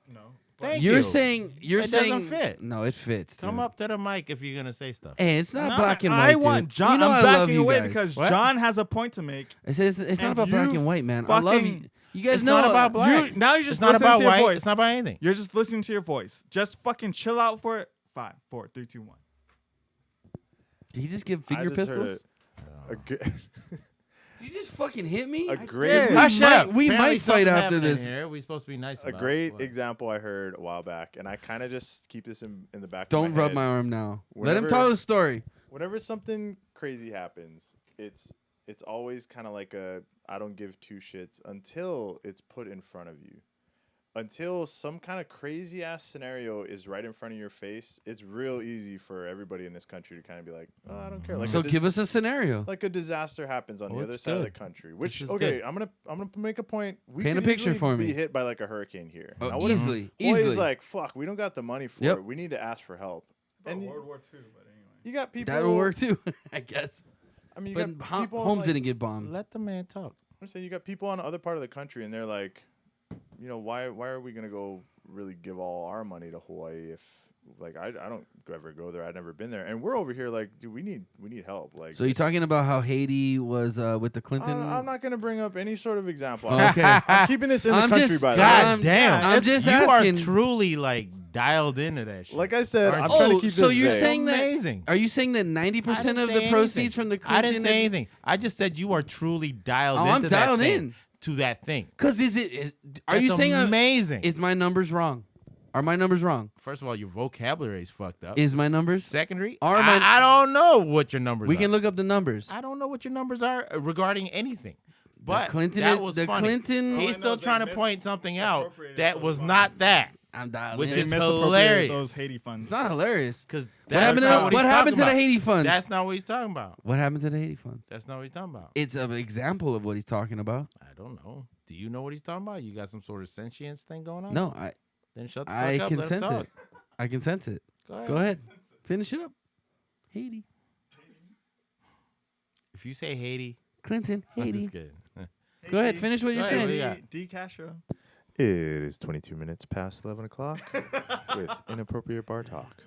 No. Thank You're you. saying It saying doesn't fit. No, it fits. Come dude. up to the mic if you're gonna say stuff. Hey, it's not No, black and white. I want dude. John. You know I'm I love backing you away guys. because What? John has a point to make. It's not and about black you and white, man. I love you. fucking- You guys It's know not about black. Now you're just It's not listening about to your white. voice. It's not about anything. You're just listening to your voice. Just fucking chill out for it. 5, 4, 3, 2, 1. Did he just give I finger just heard pistols? a good, Did you just fucking hit me? a did. great, Hush might- up. we Apparently might fight something after happened this. Here. We're supposed to be nice. a about great it. example I heard a while back, and I kind of just keep this in the back. Don't of my rub head. my arm now. Let him Whenever- tell the story. Whenever something crazy happens, it's always kind of like a I don't give two shits until it's put in front of you. Until some kind of crazy ass scenario is right in front of your face, it's real easy for everybody in this country to kind of be like, oh, I don't care. Like So a give us a scenario. like a disaster happens on Oh, the other it's side of the good. country. Which is okay, good. I'm gonna make a point. We Paint could a picture easily for be me. hit by like a hurricane here. Oh, Now, what if easily. Hawaii's like, fuck, we don't got the money for Yep. it. We need to ask for help. And World War II, but anyway. you got people. That will work too, I guess. I mean, you But got people on, homes like, didn't get bombed. Let the man talk. I'm saying you got people on the other part of the country, and they're like, you know, why are we gonna go really give all our money to Hawaii if like I don't ever go there. I've never been there, and we're over here like, dude, we need help. Like, So you're talking about how Haiti was with the Clinton? I'm not gonna bring up any sort of example. Okay. I'm keeping this in the I'm country just- by the God way. damn. I'm just you asking. are truly like dialed into that shit. Like I said, Aren't I'm you? trying to Oh, keep so this you're vague. saying that? Amazing. Are you saying that 90% of the proceeds from the Clinton? I didn't say anything. I just said you are truly dialed Oh, into I'm that dialed thing, in. to that thing. Because are you That's saying amazing? is my numbers wrong? Are my numbers wrong? First of all, your vocabulary is fucked up. Is my numbers? Secondary, Are my- I don't know what your numbers We are. can look up the numbers. I don't know what your numbers are regarding anything. But Clinton, that was the funny. Clinton. He's I know still is they trying to point something out misappropriated that those was funds. not that. I'm dialed Which in. They is misappropriated hilarious. those Haiti funds. It's not hilarious. Because What that's happened not to what what he's happened talking to the about. Haiti funds? That's not what he's talking about. What happened to the Haiti funds? That's not what he's talking about. It's an example of what he's talking about. I don't know. Do you know what he's talking about? You got some sort of sentience thing going on? No, Then shut the fuck I up. can Let him sense talk. it. I can sense it. Go ahead. Finish it up. Haiti. If you say Haiti, Clinton. I'm Haiti. just kidding. Go ahead. Finish what you're Go ahead, saying. what you got? D Castro. It is 22 minutes past 11 o'clock with Inappropriate Bar Talk.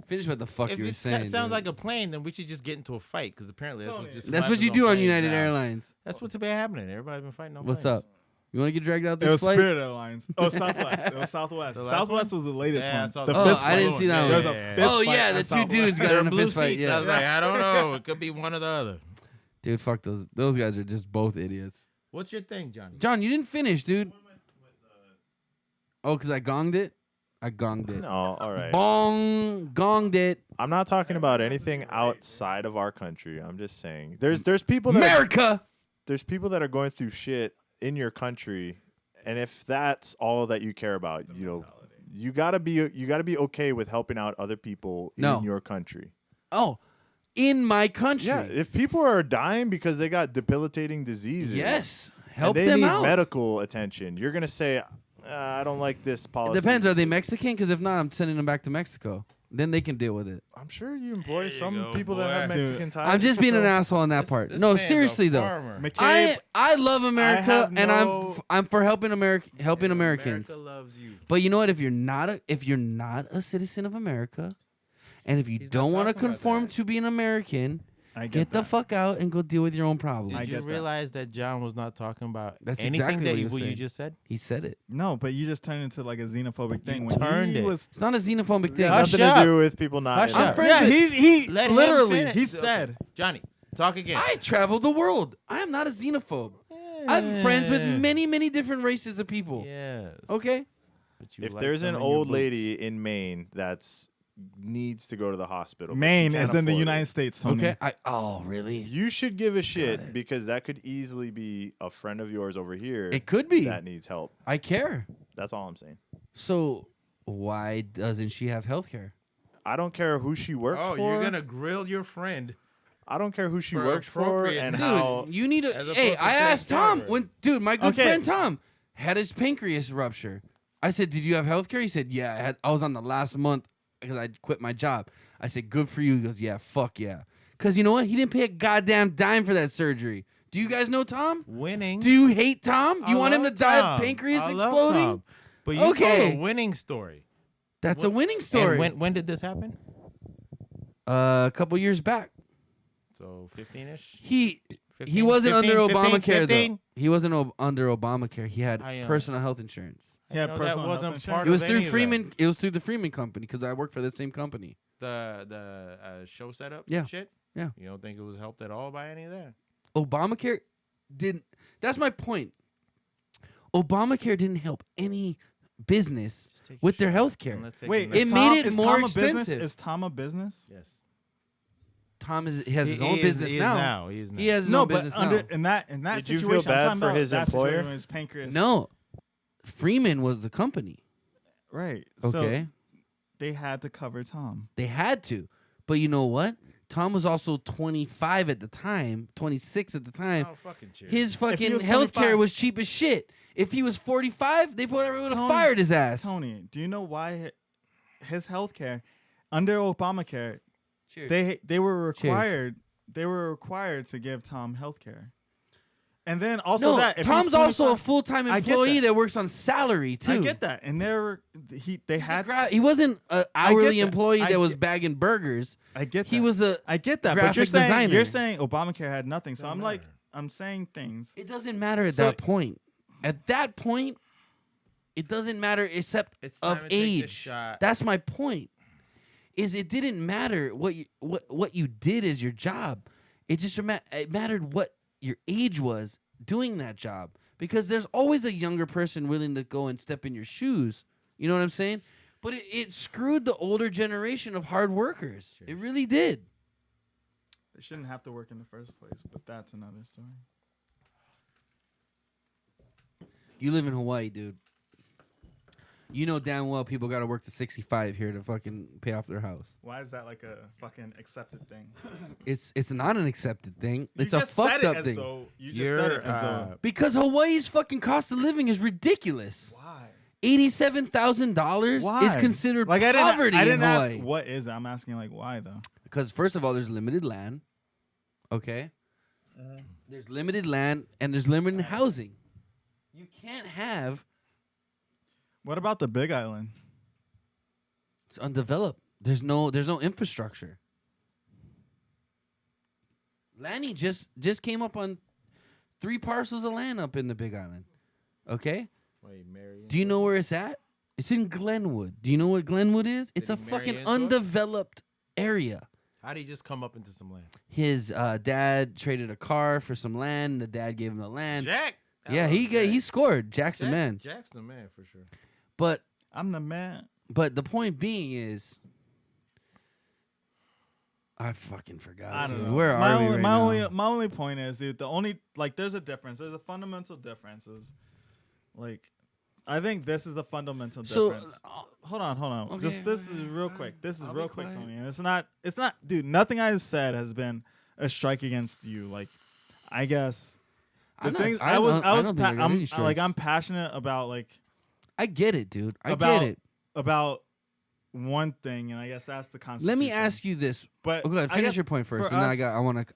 Finish what the fuck If you were it saying. sounds dude. like a plane, then we should just get into a fight because apparently that's what Tony. just That's what you do on United Airlines. That's what's been happening. Everybody's been fighting on What's planes. up? You want to get dragged out It this was flight? Spirit Airlines. Oh, Southwest. It was Southwest. The last Southwest one? was the latest Yeah, I one. saw The that. Oh, fist I didn't fight. see that There was one. a fist Oh fight yeah, at the two Southwest. dudes got They're in a blue fist fight. seats. I was Yeah, like, I don't know. It could be one or the other. dude, fuck those. Those guys are just both idiots. What's your thing, Johnny? John, you didn't finish, dude. Oh, because I gonged it. I gonged it. No, all right. Bong, gonged it. I'm not talking about anything outside of our country. I'm just saying there's people that America. there's people that are going through shit in your country, and if that's all that you care about, you know, you gotta be okay with helping out other people No. in your country. Oh, in my country. Yeah, if people are dying because they got debilitating diseases, Yes. and Help they them need out. medical attention, you're gonna say, I don't like this It policy. depends. Are they Mexican? Because if not, I'm sending them back to Mexico. Then they can deal with it. I'm sure you employ There you some go, people that have boy. Mexican ties. I'm just being an so- asshole on that part. No, seriously though. McCabe, I love America, have and no- I'm for helping Americans. America loves you. But you know what? If you're not a citizen of America, and if you He's not don't want to talking about conform that. to being American, I get the that. fuck out and go deal with your own problems. I Did you get that. realize that John was not talking about That's anything exactly that what he you, was what you saying. just said? He said it. No, but you just turned into like a xenophobic thing. When turned he it. was, It's not a xenophobic thing. Hush Nothing up. to do with people not. Hush in up. our- friends yeah, with- he Let him literally finish. he said. Johnny, talk again. I travel the world. I am not a xenophobe. I'm friends with many, many different races of people. Yes. Okay? But you If like there's them an in your old boots. lady in Maine that's needs to go to the hospital, but she Maine can't is in the afford it, United States, Tony. Okay. Oh, really? You should give a it. shit because that could easily be a friend of yours over here It could be. that needs help. I care. That's all I'm saying. So why doesn't she have health care? I don't care who she works Oh, for. you're gonna grill your friend. I don't care who she For works for appropriate and Dude, how. you need As to. opposed Hey, to I taking asked care Tom of her. when, dude, my good Okay. friend Tom had his pancreas rupture. I said, "Did you have health care?" He said, "Yeah, I was on the last month because I quit my job." I said, "Good for you." He goes, "Yeah, fuck yeah." Because you know what? He didn't pay a goddamn dime for that surgery. Do you guys know Tom? Winning. Do you hate Tom? You I want him to love die Tom. of pancreas I love exploding? Tom. But you Okay. told a winning story. That's a winning story. And when did this happen? A couple years back. So 15-ish? He 15, wasn't 15, under 15, Obamacare 15? though. He wasn't under Obamacare. He had I, personal health insurance. Yeah, No, that personal health wasn't insurance. part It was of through any of that. Freeman. It was through the Freeman company because I work for the same company. The show setup Yeah. shit? Yeah. You don't think it was helped at all by any of that? Obamacare didn't. That's my point. Obamacare didn't help any business Just take with your their shot. health care. And let's take Wait, the It next- made it is more Tom a business? expensive. Is Tom a business? Yes. Tom has his He own is- business he is now. He is now. He has his No, own but business under now. in that Did you feel situation, I'm bad talking for about his that situation employer? when his pancreas. No, Freeman was the company. Right. Okay, So they had to cover Tom. they had to, but you know what? Tom was also 25 at the time, 26 at the time. Oh, fucking cheers. His he fucking was health care 25 was cheap as shit. If he was 45, they would have Tony, fired his ass. Tony, do you know why his health care under Obamacare Cheers. they were required to give Tom health care. And then also no, that if Tom's he's also a 25 full-time I get employee that. that works on salary too. I get that. And they had He wasn't an hourly that. employee I that was get- bagging burgers. I get that. He was a. I get that. But graphic you're designer. saying Obamacare had nothing. So Doesn't I'm like matter. I'm saying things. It doesn't matter at So- that point. At that point, it doesn't matter except It's time of to take the age. shot. That's my point. Is it didn't matter what you did as your job. It just it mattered what your age was doing that job, because there's always a younger person willing to go and step in your shoes. You know what I'm saying? But it screwed the older generation of hard workers. It really did. They shouldn't have to work in the first place, but that's another story. You live in Hawaii, dude. You know damn well people got to work to 65 here to fucking pay off their house. Why is that like a fucking accepted thing? It's not an accepted thing. It's you a just said fucked it up as thing. Though, you just said it as though. Because Hawaii's fucking cost of living is ridiculous. Why? $87,000 is considered like, poverty I didn't in Hawaii. ask what is it. I'm asking like why though. Because first of all, there's limited land. Okay. There's limited land and there's limited housing. You can't have. What about the Big Island? It's undeveloped. There's no infrastructure. Lanny just came up on 3 parcels of land up in the Big Island. Okay? Wait, Marion? Do you know where it's at? It's in Glenwood. Do you know what Glenwood is? It's a he marry fucking into it? undeveloped area. How did he just come up into some land? His dad traded a car for some land. The dad gave him the land. Jack. Yeah, he scored. Jack's the man. Jack's the man for sure. But I'm the man. the point being is, I fucking forgot. I don't dude. know. Where are we right now? My only point is, dude, the only like there's a difference. There's a fundamental difference. Like I think this is the fundamental difference. Hold on. Okay, Just this is real quick. This is I'll real be quick, quiet. Tony. And it's not dude, nothing I said has been a strike against you. Like I guess the I'm not- thing I don't think I got any strikes. I'm passionate about like I get it, dude. I about get it. about one thing, and I guess that's the Constitution. Let me ask you this. But Oh, go ahead, I finish guess your point first, for and then us,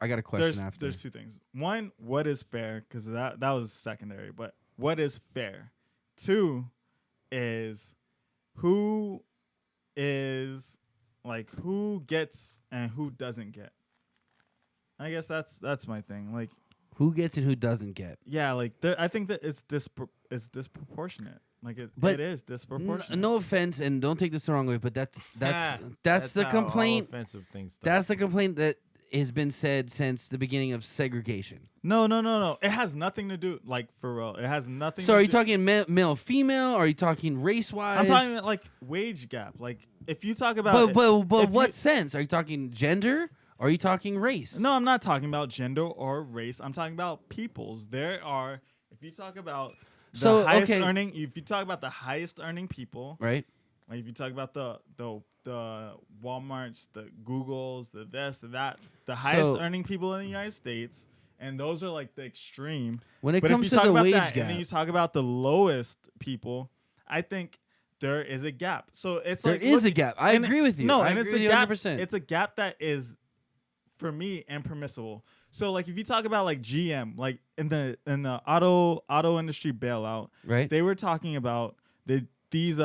I got a question after. There's 2 things. One, what is fair? Because that was secondary. But what is fair? 2 is who is like who gets and who doesn't get. I guess that's my thing. Like Who gets and who doesn't get? yeah, like I think that it's disproportionate. Like it is disproportionate. No offense, and don't take this the wrong way, but that's the how all complaint. offensive things start. That's the complaint that has been said since the beginning of segregation. No. It has nothing to do like for real. It has nothing. So to are you do, talking male, female? Or are you talking race wise? I'm talking about, like wage gap. Like if you talk about But if what you- sense? Are you talking gender? Or are you talking race? No, I'm not talking about gender or race. I'm talking about peoples. There are if you talk about the So, highest okay. earning, if you talk about the highest earning people, Right. like if you talk about the Walmarts, the Googles, the this, the that, the highest earning people in the United States, and those are like the extreme. When it But comes if to you talk the about wage that, gap, and then you talk about the lowest people, I think there is a gap. So it's there like is a look- gap. I and agree with you. No, I and agree it's a with you gap. 100%. It's a gap that is, for me, impermissible. So like if you talk about like GM, like in the auto industry bailout, Right. they were talking about these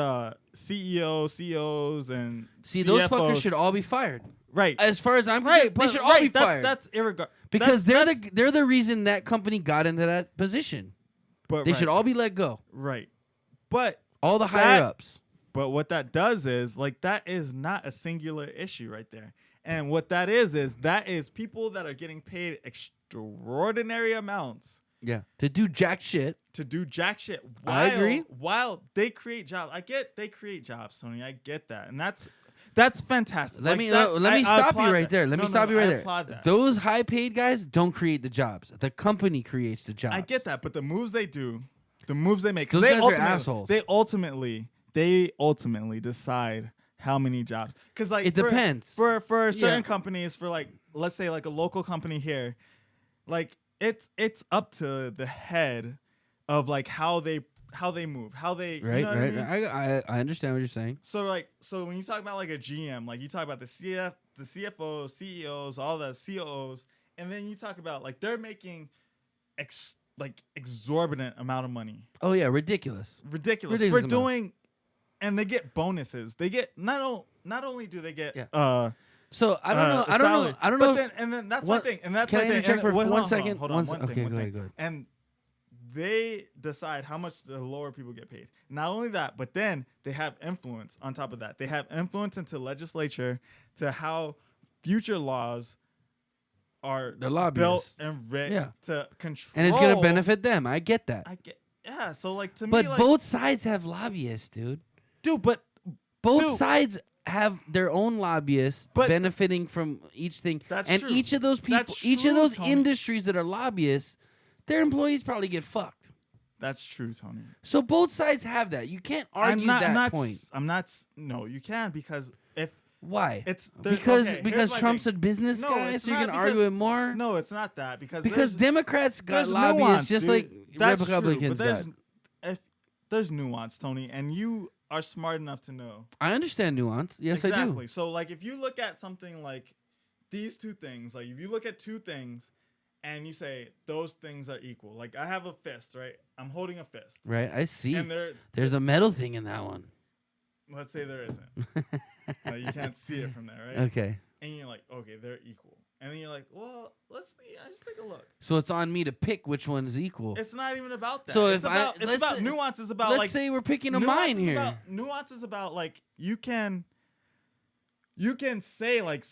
CEOs and See, those CFOs. fuckers should all be fired. Right. As far as I'm Right, concerned, they but should all be fired. That's irregardless. Because they're the reason that company got into that position. But They should all be let go. right. But All the higher ups. But what that does is, like, that is not a singular issue right there. And what that is people that are getting paid extraordinary amounts Yeah. To do jack shit. to do jack shit. I agree. While they create jobs. They create jobs, Tony. I get that. And that's fantastic. Let Like, me that's- let me I stop applaud you right that. there. Let me No, stop no, you right I there. applaud that. Those high paid guys don't create the jobs. The company creates the jobs. I get that, but the moves they do, the moves they make, because Those they guys are assholes. they ultimately decide how many jobs. Because like It depends. for certain Yeah. companies, for like let's say like a local company here, like it's up to the head of like how they move, how they Right, you know what right. I mean? I understand what you're saying. So when you talk about like a GM, like you talk about the CFO, CEOs, all the COOs, and then you talk about like they're making exorbitant amount of money. Oh yeah, ridiculous. Ridiculous. Ridiculous For amount. doing, and they get bonuses. They get not only do they get Yeah. So I don't know. salary, I don't but know. then and then that's what- my thing. And that's can my I thing. interject for Wait, one hold on, second? Hold on, One one se- thing. okay, one go thing. ahead, go ahead. And they decide how much the lower people get paid. Not only that, but then they have influence on top of that. They have influence into legislature to how future laws are They're built lobbyists. and written Yeah. to control. And it's gonna benefit them. I get that. So like to But me, like, both sides have lobbyists, dude. dude, but Both Dude. sides have their own lobbyists But- benefiting from each thing. That's and true. each of those people, That's each of true, those Tony. industries that are lobbyists, their employees probably get fucked. That's true, Tony. So both sides have that. You can't argue point. No, you can because if Why? here's because my Trump's thing. a business No, guy, it's so you not can argue because- it more. No, it's not that because Democrats got there's lobbyists nuance, just dude. like That's Republicans true, but got. there's nuance, Tony, and you are smart enough to know. I understand nuance. Yes, exactly. I do. So like if you look at something like these two things, like if you look at two things and you say those things are equal, like I have a fist, right? I'm holding a fist. Right, I see. And There's a metal thing in that one. let's say there isn't. You can't see it from there, right? Okay. And you're like, okay, they're equal. And then you're like, well, let's see. I just take a look. So it's on me to pick which one is equal. It's not even about that. So it's if about, let's about say- nuance. Is about Let's like say we're picking a nuance mine is here. nuance is about like you can say like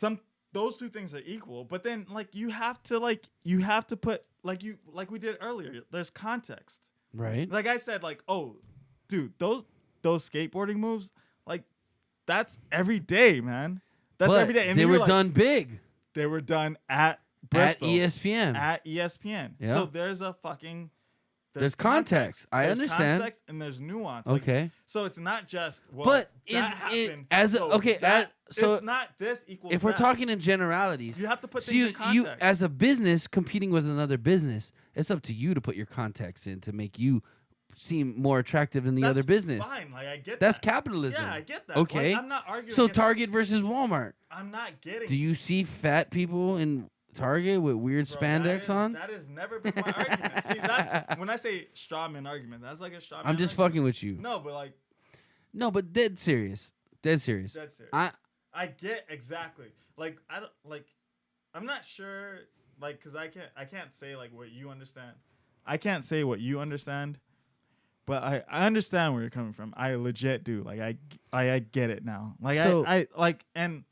those two things are equal, but then like you have to put like we did earlier. There's context. Right. Like I said, like, oh, dude, those skateboarding moves, like that's every day, man. That's But every day. And they you're were like, done big They were done at Bristol. at ESPN. At ESPN. Yeah. So there's a fucking There's context. I There's understand. context and there's nuance. Like, Okay. so it's not just well, But that is it happened, as a- so okay, that, so it's not this equals If we're that. talking in generalities, You have to put so things you in context. as a business competing with another business, it's up to you to put your context in to make you seem more attractive than the other That's business. Fine, like I get That's that. capitalism. Yeah, I get that. Okay. Like, I'm not arguing. So against- Target versus Walmart. I'm not getting. Do you see fat people in Target with weird Bro, spandex on? That has never been my argument. See, that's when I say straw man argument. That's like a straw man. I'm just argument. fucking with you. No, but like No, but dead serious. Dead serious. dead serious. I get exactly. Like I don't like. I'm not sure. Like, cause I can't say like what you understand. I can't say what you understand, but I understand where you're coming from. I legit do. Like I get it now. Like So- I like and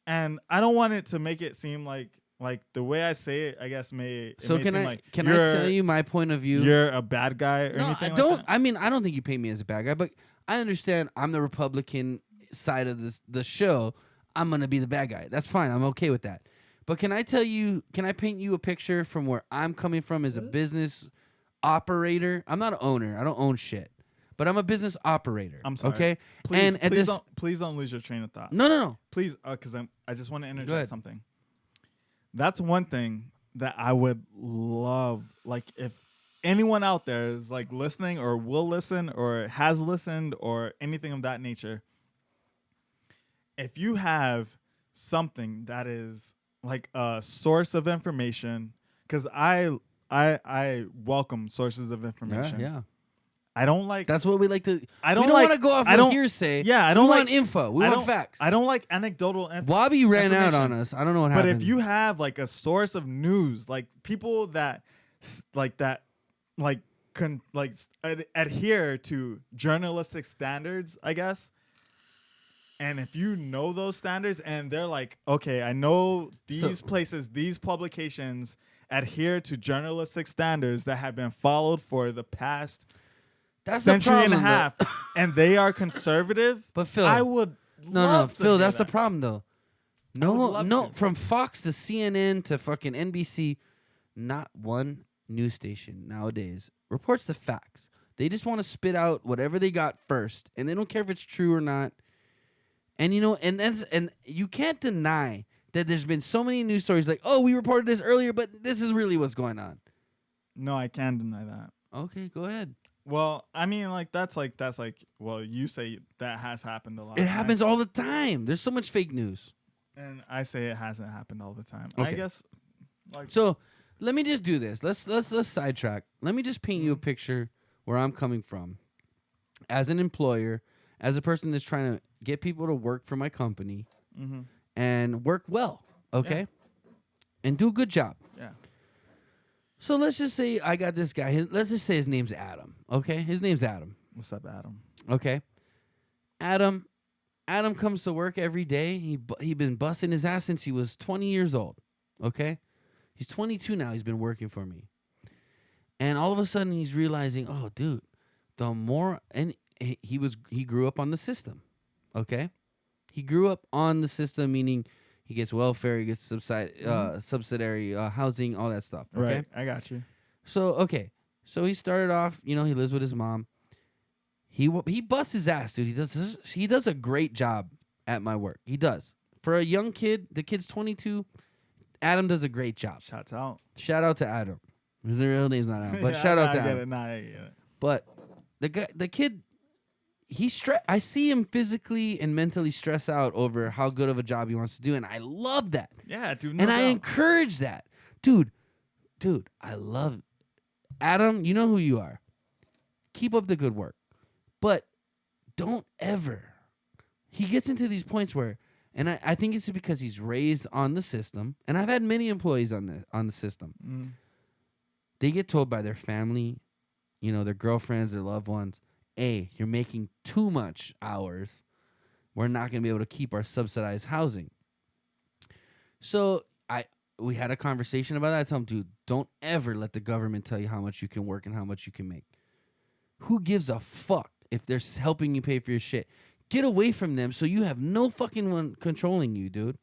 I don't want it to make it seem like the way I say it. I guess may. so may can seem I like can I tell you my point of view? you're a bad guy or No, anything? I like don't. that? I mean, I don't think you paint me as a bad guy, but I understand I'm the Republican side of the show. I'm gonna be the bad guy. That's fine. I'm okay with that. But can I tell you? Can I paint you a picture from where I'm coming from as a business operator? I'm not an owner. I don't own shit, but I'm a business operator. I'm sorry. Okay. Please, and at this, please don't lose your train of thought. no. Please, because I just want to ahead. interject something. That's one thing that I would love. Like, if anyone out there is like listening, or will listen, or has listened, or anything of that nature, if you have something that is like a source of information, because I welcome sources of information. Yeah. I don't like. That's what we like to. I don't we don't like- want to go off I of don't- hearsay. Yeah, I don't we like want info. We I want don't- facts. I don't like anecdotal information. Wabe ran out on information. us. I don't know what But happened. if you have like a source of news, like people that adhere to journalistic standards, I guess. And if you know those standards and they're like, okay, I know these places, these publications adhere to journalistic standards that have been followed for the past That's the century and a problem, half, though. and they are conservative, But Phil, I would No, love to Phil, hear that's the that. problem though. would No, love no, to. from Fox to CNN to fucking NBC, not one news station nowadays reports the facts. They just want to spit out whatever they got first, and they don't care if it's true or not. And and you can't deny that there's been so many news stories like, oh, we reported this earlier, but this is really what's going on. No, I can deny that. Okay, go ahead. Well, I mean, that's like. Well, you say that has happened a lot. It happens all the time. There's so much fake news. and I say it hasn't happened all the time. I Okay. guess. Like, So let me just do this. Let's sidetrack. Let me just paint you a picture where I'm coming from. As an employer, as a person that's trying to get people to work for my company mhm, and work well, okay? And do a good job. yeah. So let's just say I got this guy. Let's just say his name's Adam, okay? His name's Adam, What's up, Adam? okay? Adam comes to work every day. He been busting his ass since he was 20 years old, okay? He's 22 now. He's been working for me. And all of a sudden he's realizing, oh, dude, the more and he grew up on the system, okay? He grew up on the system, meaning he gets welfare, he gets subsidiary housing, all that stuff, okay? Right. I got you. So, okay, So he started off, he lives with his mom. He busts his ass, dude. He does a great job at my work. He does. For a young kid, the kid's 22. Adam does a great job. Shouts out. Shout out to Adam. His real name's not Adam, but Yeah, shout out to I get Adam. it. Nah, I get it. But the kid, I see him physically and mentally stress out over how good of a job he wants to do, and I love that. Yeah, dude. And I encourage that. Dude, I love Adam, you know who you are. Keep up the good work. But don't ever. He gets into these points where, and I think it's because he's raised on the system, and I've had many employees on the system. Mm. They get told by their family, their girlfriends, their loved ones, hey, you're making too much hours. We're not going to be able to keep our subsidized housing. So we had a conversation about that. I told him, dude, don't ever let the government tell you how much you can work and how much you can make. Who gives a fuck if they're helping you pay for your shit? Get away from them so you have no fucking one controlling you, dude.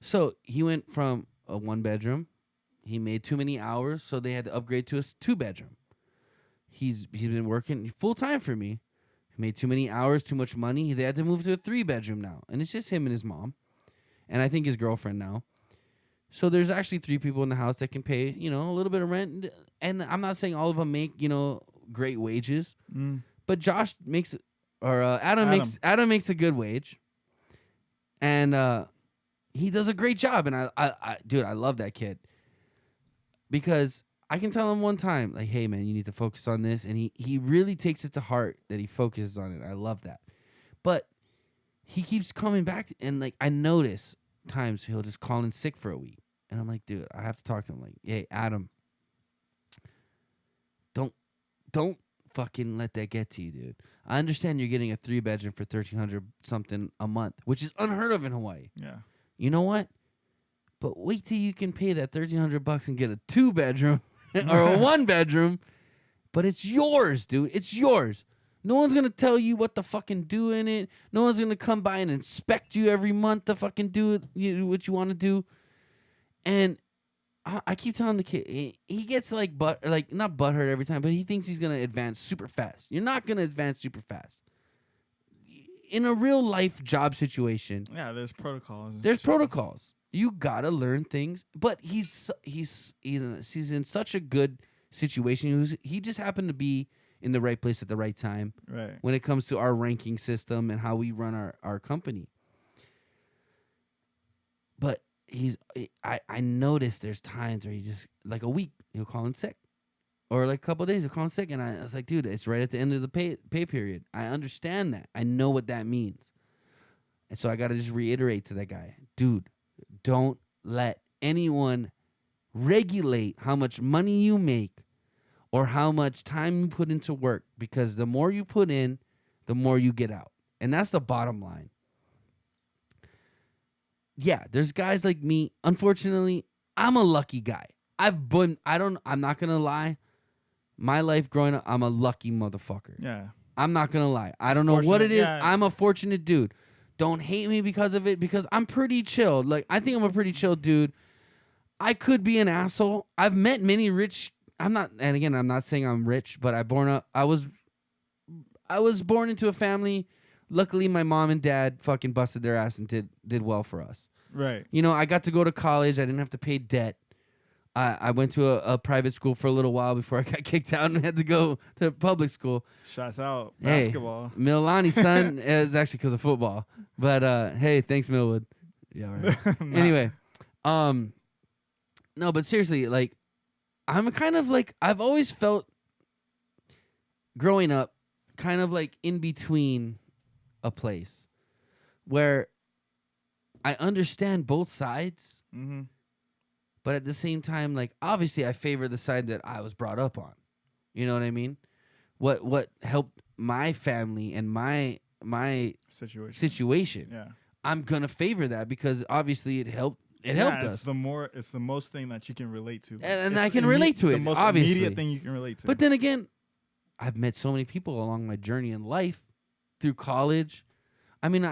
So he went from a 1-bedroom. He made too many hours, so they had to upgrade to a 2-bedroom. He's been working full-time for me. He made too many hours, too much money. They had to move to a 3-bedroom now. And it's just him and his mom. And I think his girlfriend now. So there's actually 3 people in the house that can pay, a little bit of rent. And I'm not saying all of them make, great wages. Mm. But Josh makes, or Adam makes a good wage. And he does a great job. And dude, I love that kid. Because I can tell him one time, like, hey, man, you need to focus on this. And he really takes it to heart that he focuses on it. I love that. But he keeps coming back. And, like, I notice times he'll just call in sick for a week. And I'm like, dude, I have to talk to him. Like, hey, Adam, don't fucking let that get to you, dude. I understand you're getting a 3-bedroom for $1,300 something a month, which is unheard of in Hawaii. Yeah. You know what? But wait till you can pay that $1,300 and get a 2-bedroom or a 1-bedroom. But it's yours, dude. It's yours. No one's gonna tell you what to fucking do in it. No one's gonna come by and inspect you every month to fucking do what you want to do. And I keep telling the kid, he gets like not butthurt every time, but he thinks he's gonna advance super fast. You're not gonna advance super fast. In a real life job situation, Yeah, there's protocols. there's protocols. You gotta learn things. But he's in such a good situation. He just happened to be in the right place at the right time. Right. When it comes to our ranking system and how we run our company. But I noticed there's times where he just, like a week, he'll call in sick. Or like a couple of days, he'll call in sick. And I was like, dude, it's right at the end of the pay period. I understand that. I know what that means. And so I got to just reiterate to that guy, dude, don't let anyone regulate how much money you make or how much time you put into work, because the more you put in, the more you get out. And that's the bottom line. Yeah, there's guys like me. Unfortunately, I'm a lucky guy. I'm not going to lie. My life growing up, I'm a lucky motherfucker. Yeah. I'm not going to lie. I don't know what it is. Yeah. I'm a fortunate dude. Don't hate me because of it, because I'm pretty chill. Like, I think I'm a pretty chill dude. I could be an asshole. I've met many rich. I'm not saying I'm rich, but I was born into a family. Luckily, my mom and dad fucking busted their ass and did well for us. Right. I got to go to college. I didn't have to pay debt. I went to a private school for a little while before I got kicked out and had to go to public school. Shouts out. Hey, Basketball. Milani's son is actually because of football. But hey, thanks, Millwood. Yeah. Right. Anyway, no, but seriously, like, I'm kind of like, I've always felt growing up kind of like in between a place where I understand both sides. Mm-hmm. But at the same time, like, obviously I favor the side that I was brought up on. You know what I mean? What helped my family and my situation. Yeah. I'm gonna favor that because obviously it helped us. It's the most thing that you can relate to. And I can relate to it, The most obviously. immediate thing you can relate to. But then again, I've met so many people along my journey in life, through college. I mean,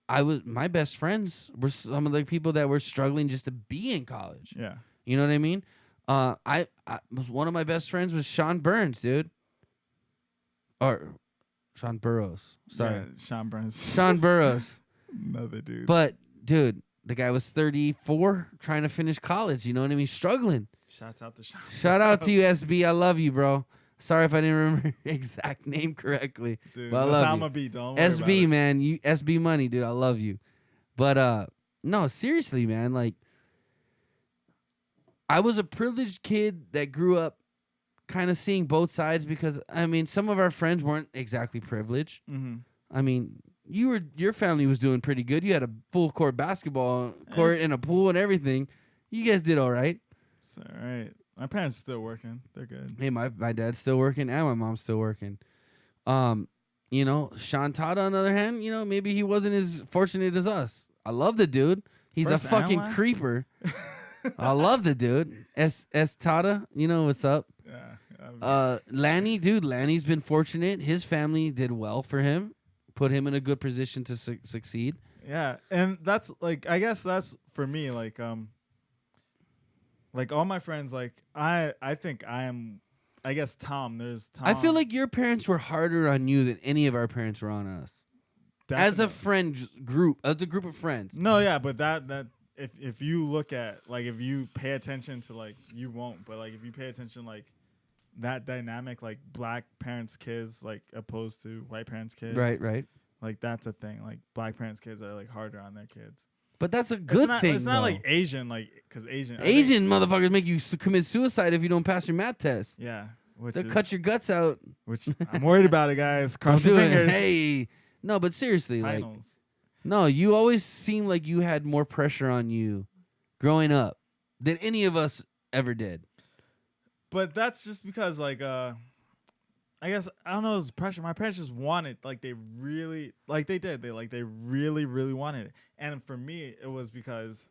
my best friends were some of the people that were struggling just to be in college. Yeah. You know what I mean? I was one of my best friends was Sean Burns, dude. Or Sean Burrows. Sorry. Yeah, Sean Burns. Sean Burrows. Another dude. But dude, the guy was 34 trying to finish college, you know what I mean? Struggling. Shouts out to Sean. Shout out to you, SB. I love you, bro. Sorry if I didn't remember your exact name correctly. Dude, but I that's love how you. I'm gonna be. Don't worry about SB, it. man. You SB money, dude. I love you. But no, seriously, man, like I was a privileged kid that grew up kind of seeing both sides because I mean, some of our friends weren't exactly privileged. Mm-hmm. I mean, your family was doing pretty good. You had a full court basketball court and a pool and everything. You guys did all right. It's all right. My parents are still working. They're good. Hey, my dad's still working and my mom's still working. You know, Sean Todd, on the other hand, you know, maybe he wasn't as fortunate as us. I love the dude. He's First a fucking and last? creeper. I love the dude. S Tada, you know what's up. Yeah. Lanny, dude, Lanny's been fortunate. His family did well for him, put him in a good position to succeed. Yeah, and that's like I guess that's for me like all my friends like I think I am I guess Tom. There's Tom. I feel like your parents were harder on you than any of our parents were on us. As a Definitely. friend group, as a group of friends. No, yeah, but that if you look at like if you pay attention to like you won't, but like if you pay attention like that dynamic like black parents kids like opposed to white parents kids. Right. Like that's a thing. Like black parents kids are like harder on their kids. But that's a good thing. It's not though. like Asian like cuz Asian Asian motherfuckers make you commit suicide if you don't pass your math test. Yeah, They'll cut your guts out. which I'm worried about it, guys. Cross Don't your do it. fingers. Hey, no, but seriously, like, Finals. no, you always seem like you had more pressure on you growing up than any of us ever did. But that's just because like I guess I don't know, it was pressure. My parents just wanted like they really like they did. They really wanted it. And for me it was because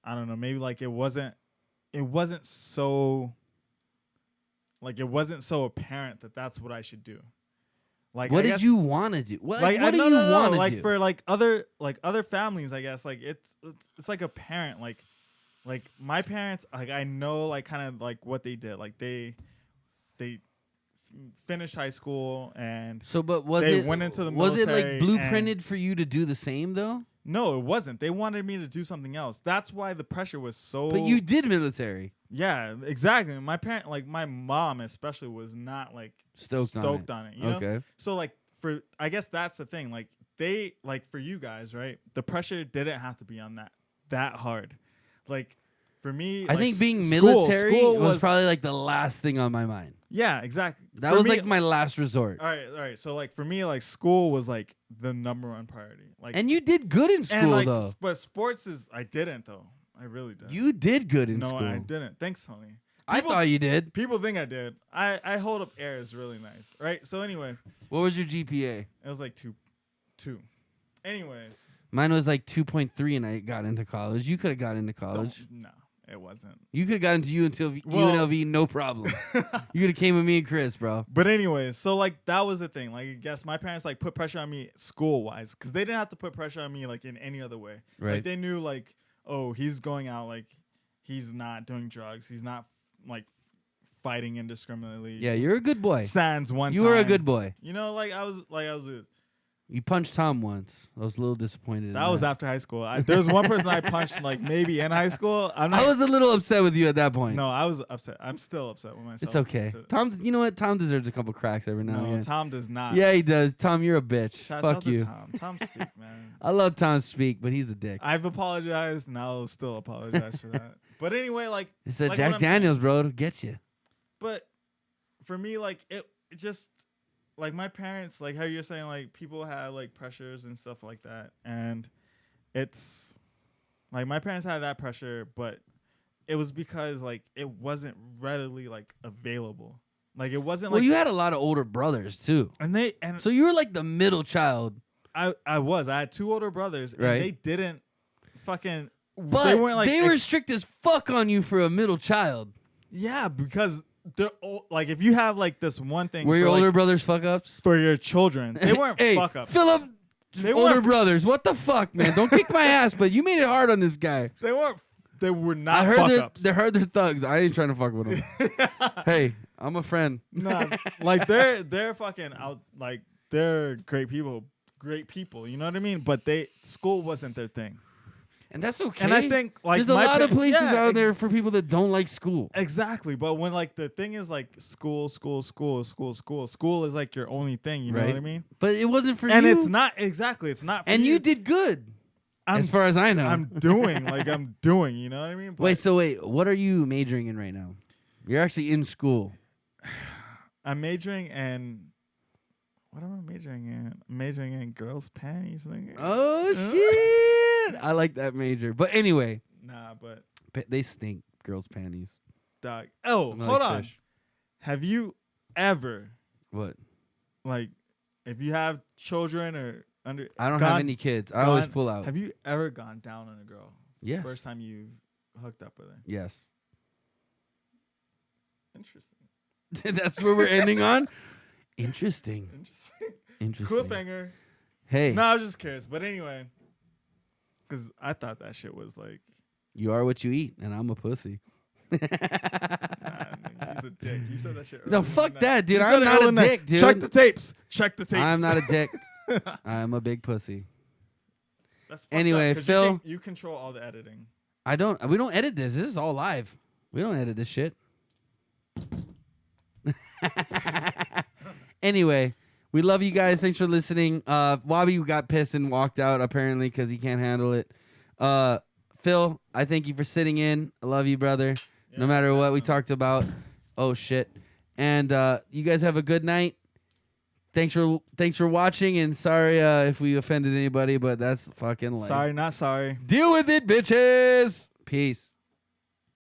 I don't know, maybe like it wasn't so apparent that that's what I should do. Like What I did guess, you want to do? What do you no, want to like do? for like other families, I guess like it's like a parent like my parents, like I know like kind of like what they did. Like they finished high school and So, but they went into the was it military like blueprinted for you to do the same though? no, it wasn't. They wanted me to do something else. That's why the pressure was so. But you did military. Yeah, exactly. My parent, like my mom especially, was not like Stoked on it. You know? Okay. So like I guess that's the thing. Like they like for you guys, right? The pressure didn't have to be on that hard. Like for me, I like, think being school military was probably like the last thing on my mind. yeah, exactly. That For was me, like my last resort. all right. So like for me, like school was like the number one priority. Like And you did good in school and like, though. but sports is I didn't though. I really didn't. You did good in no, school. I didn't. Thanks, Tony. I thought you did. People think I did. I hold up airs really nice, right? So anyway, What was your GPA? it was like two. Anyways, Mine was like 2.3 and I got into college. You could have got into college. no, it wasn't. You could have got into Well- UNLV no problem. You could have came with me and Chris, bro. But anyways, so like that was the thing. Like I guess my parents like put pressure on me school wise because they didn't have to put pressure on me like in any other way. Right. Like they knew like, oh, he's going out, like he's not doing drugs, he's not like fighting indiscriminately. Yeah, you're a good boy. Sans one You time. were a good boy. You know, like I was You punched Tom once. I was a little disappointed. in that was after high school. There was one person I punched like maybe in high school. I was a little upset with you at that point. No, I was upset. I'm still upset with myself. It's okay. Tom, you know what? Tom deserves a couple cracks every now and No, again. Tom does not. Yeah, he does. Tom, you're a bitch. Shouts out Fuck to you. Tom. Tom speak, man. I love Tom Speak, but he's a dick. I've apologized and I'll still apologize for that. But anyway, like It's a like Jack what I'm saying. Daniels, bro. It'll get you. But for me, like it just like my parents, like how you're saying, like people have like pressures and stuff like that, and it's like my parents had that pressure, but it was because like it wasn't readily like available. Like it wasn't Well, like you had a lot of older brothers too, and so you were like the middle child. I had two older brothers, and Right. they didn't fucking. But they weren't like were strict as fuck on you for a middle child. yeah, because they're like if you have like this one thing Were your for, like, older brothers fuck ups? for your children, they weren't hey, fuck up. Philip, They older weren't- brothers. What the fuck, man? Don't kick my ass, but you made it hard on this guy. They they were not I heard fuck they're, ups. they heard they're thugs. I ain't trying to fuck with them. Hey, I'm a friend. Nah, like they're fucking out. Like they're great people. You know what I mean? But school wasn't their thing. And that's okay. And I think like there's a my lot of pa- places yeah, out there for people that don't like school. Exactly. But when like the thing is like school is like your only thing. You know what I mean? But it wasn't for And you. it's not exactly. It's not. For And you did good, as far as I know. I'm doing. You know what I mean? But Wait. What are you majoring in right now? You're actually in school. I'm majoring in. What am I majoring in? I'm majoring in girls' panties. Nigga. Oh shit! I like that major. But anyway, Nah, but they stink. Girls' panties. dog. Oh, Smell hold like on. fish. Have you ever What? like if you have children or under? I don't have any kids. I always pull out. Have you ever gone down on a girl? Yes. First time you hooked up with her. Yes. Interesting. That's where we're ending on. Interesting. Interesting. Cliffhanger. Hey, No, I was just curious. But anyway, because I thought that shit was like, you are what you eat, and I'm a pussy. nah, nigga, you's a dick. You said that shit. No, earlier fuck tonight. that, dude. You I'm said it not a earlier tonight. dick, dude. Check the tapes. I'm not a dick. I'm a big pussy. That's fucked Anyway, up, 'cause Phil. you control all the editing. We don't edit this. This is all live. We don't edit this shit. Anyway, we love you guys. Thanks for listening. Wabe got pissed and walked out apparently because he can't handle it. Phil, I thank you for sitting in. I love you, brother. No matter what we talked about. Oh shit. And you guys have a good night. Thanks for watching, and sorry if we offended anybody, but that's fucking life. Sorry, not sorry. Deal with it, bitches. Peace.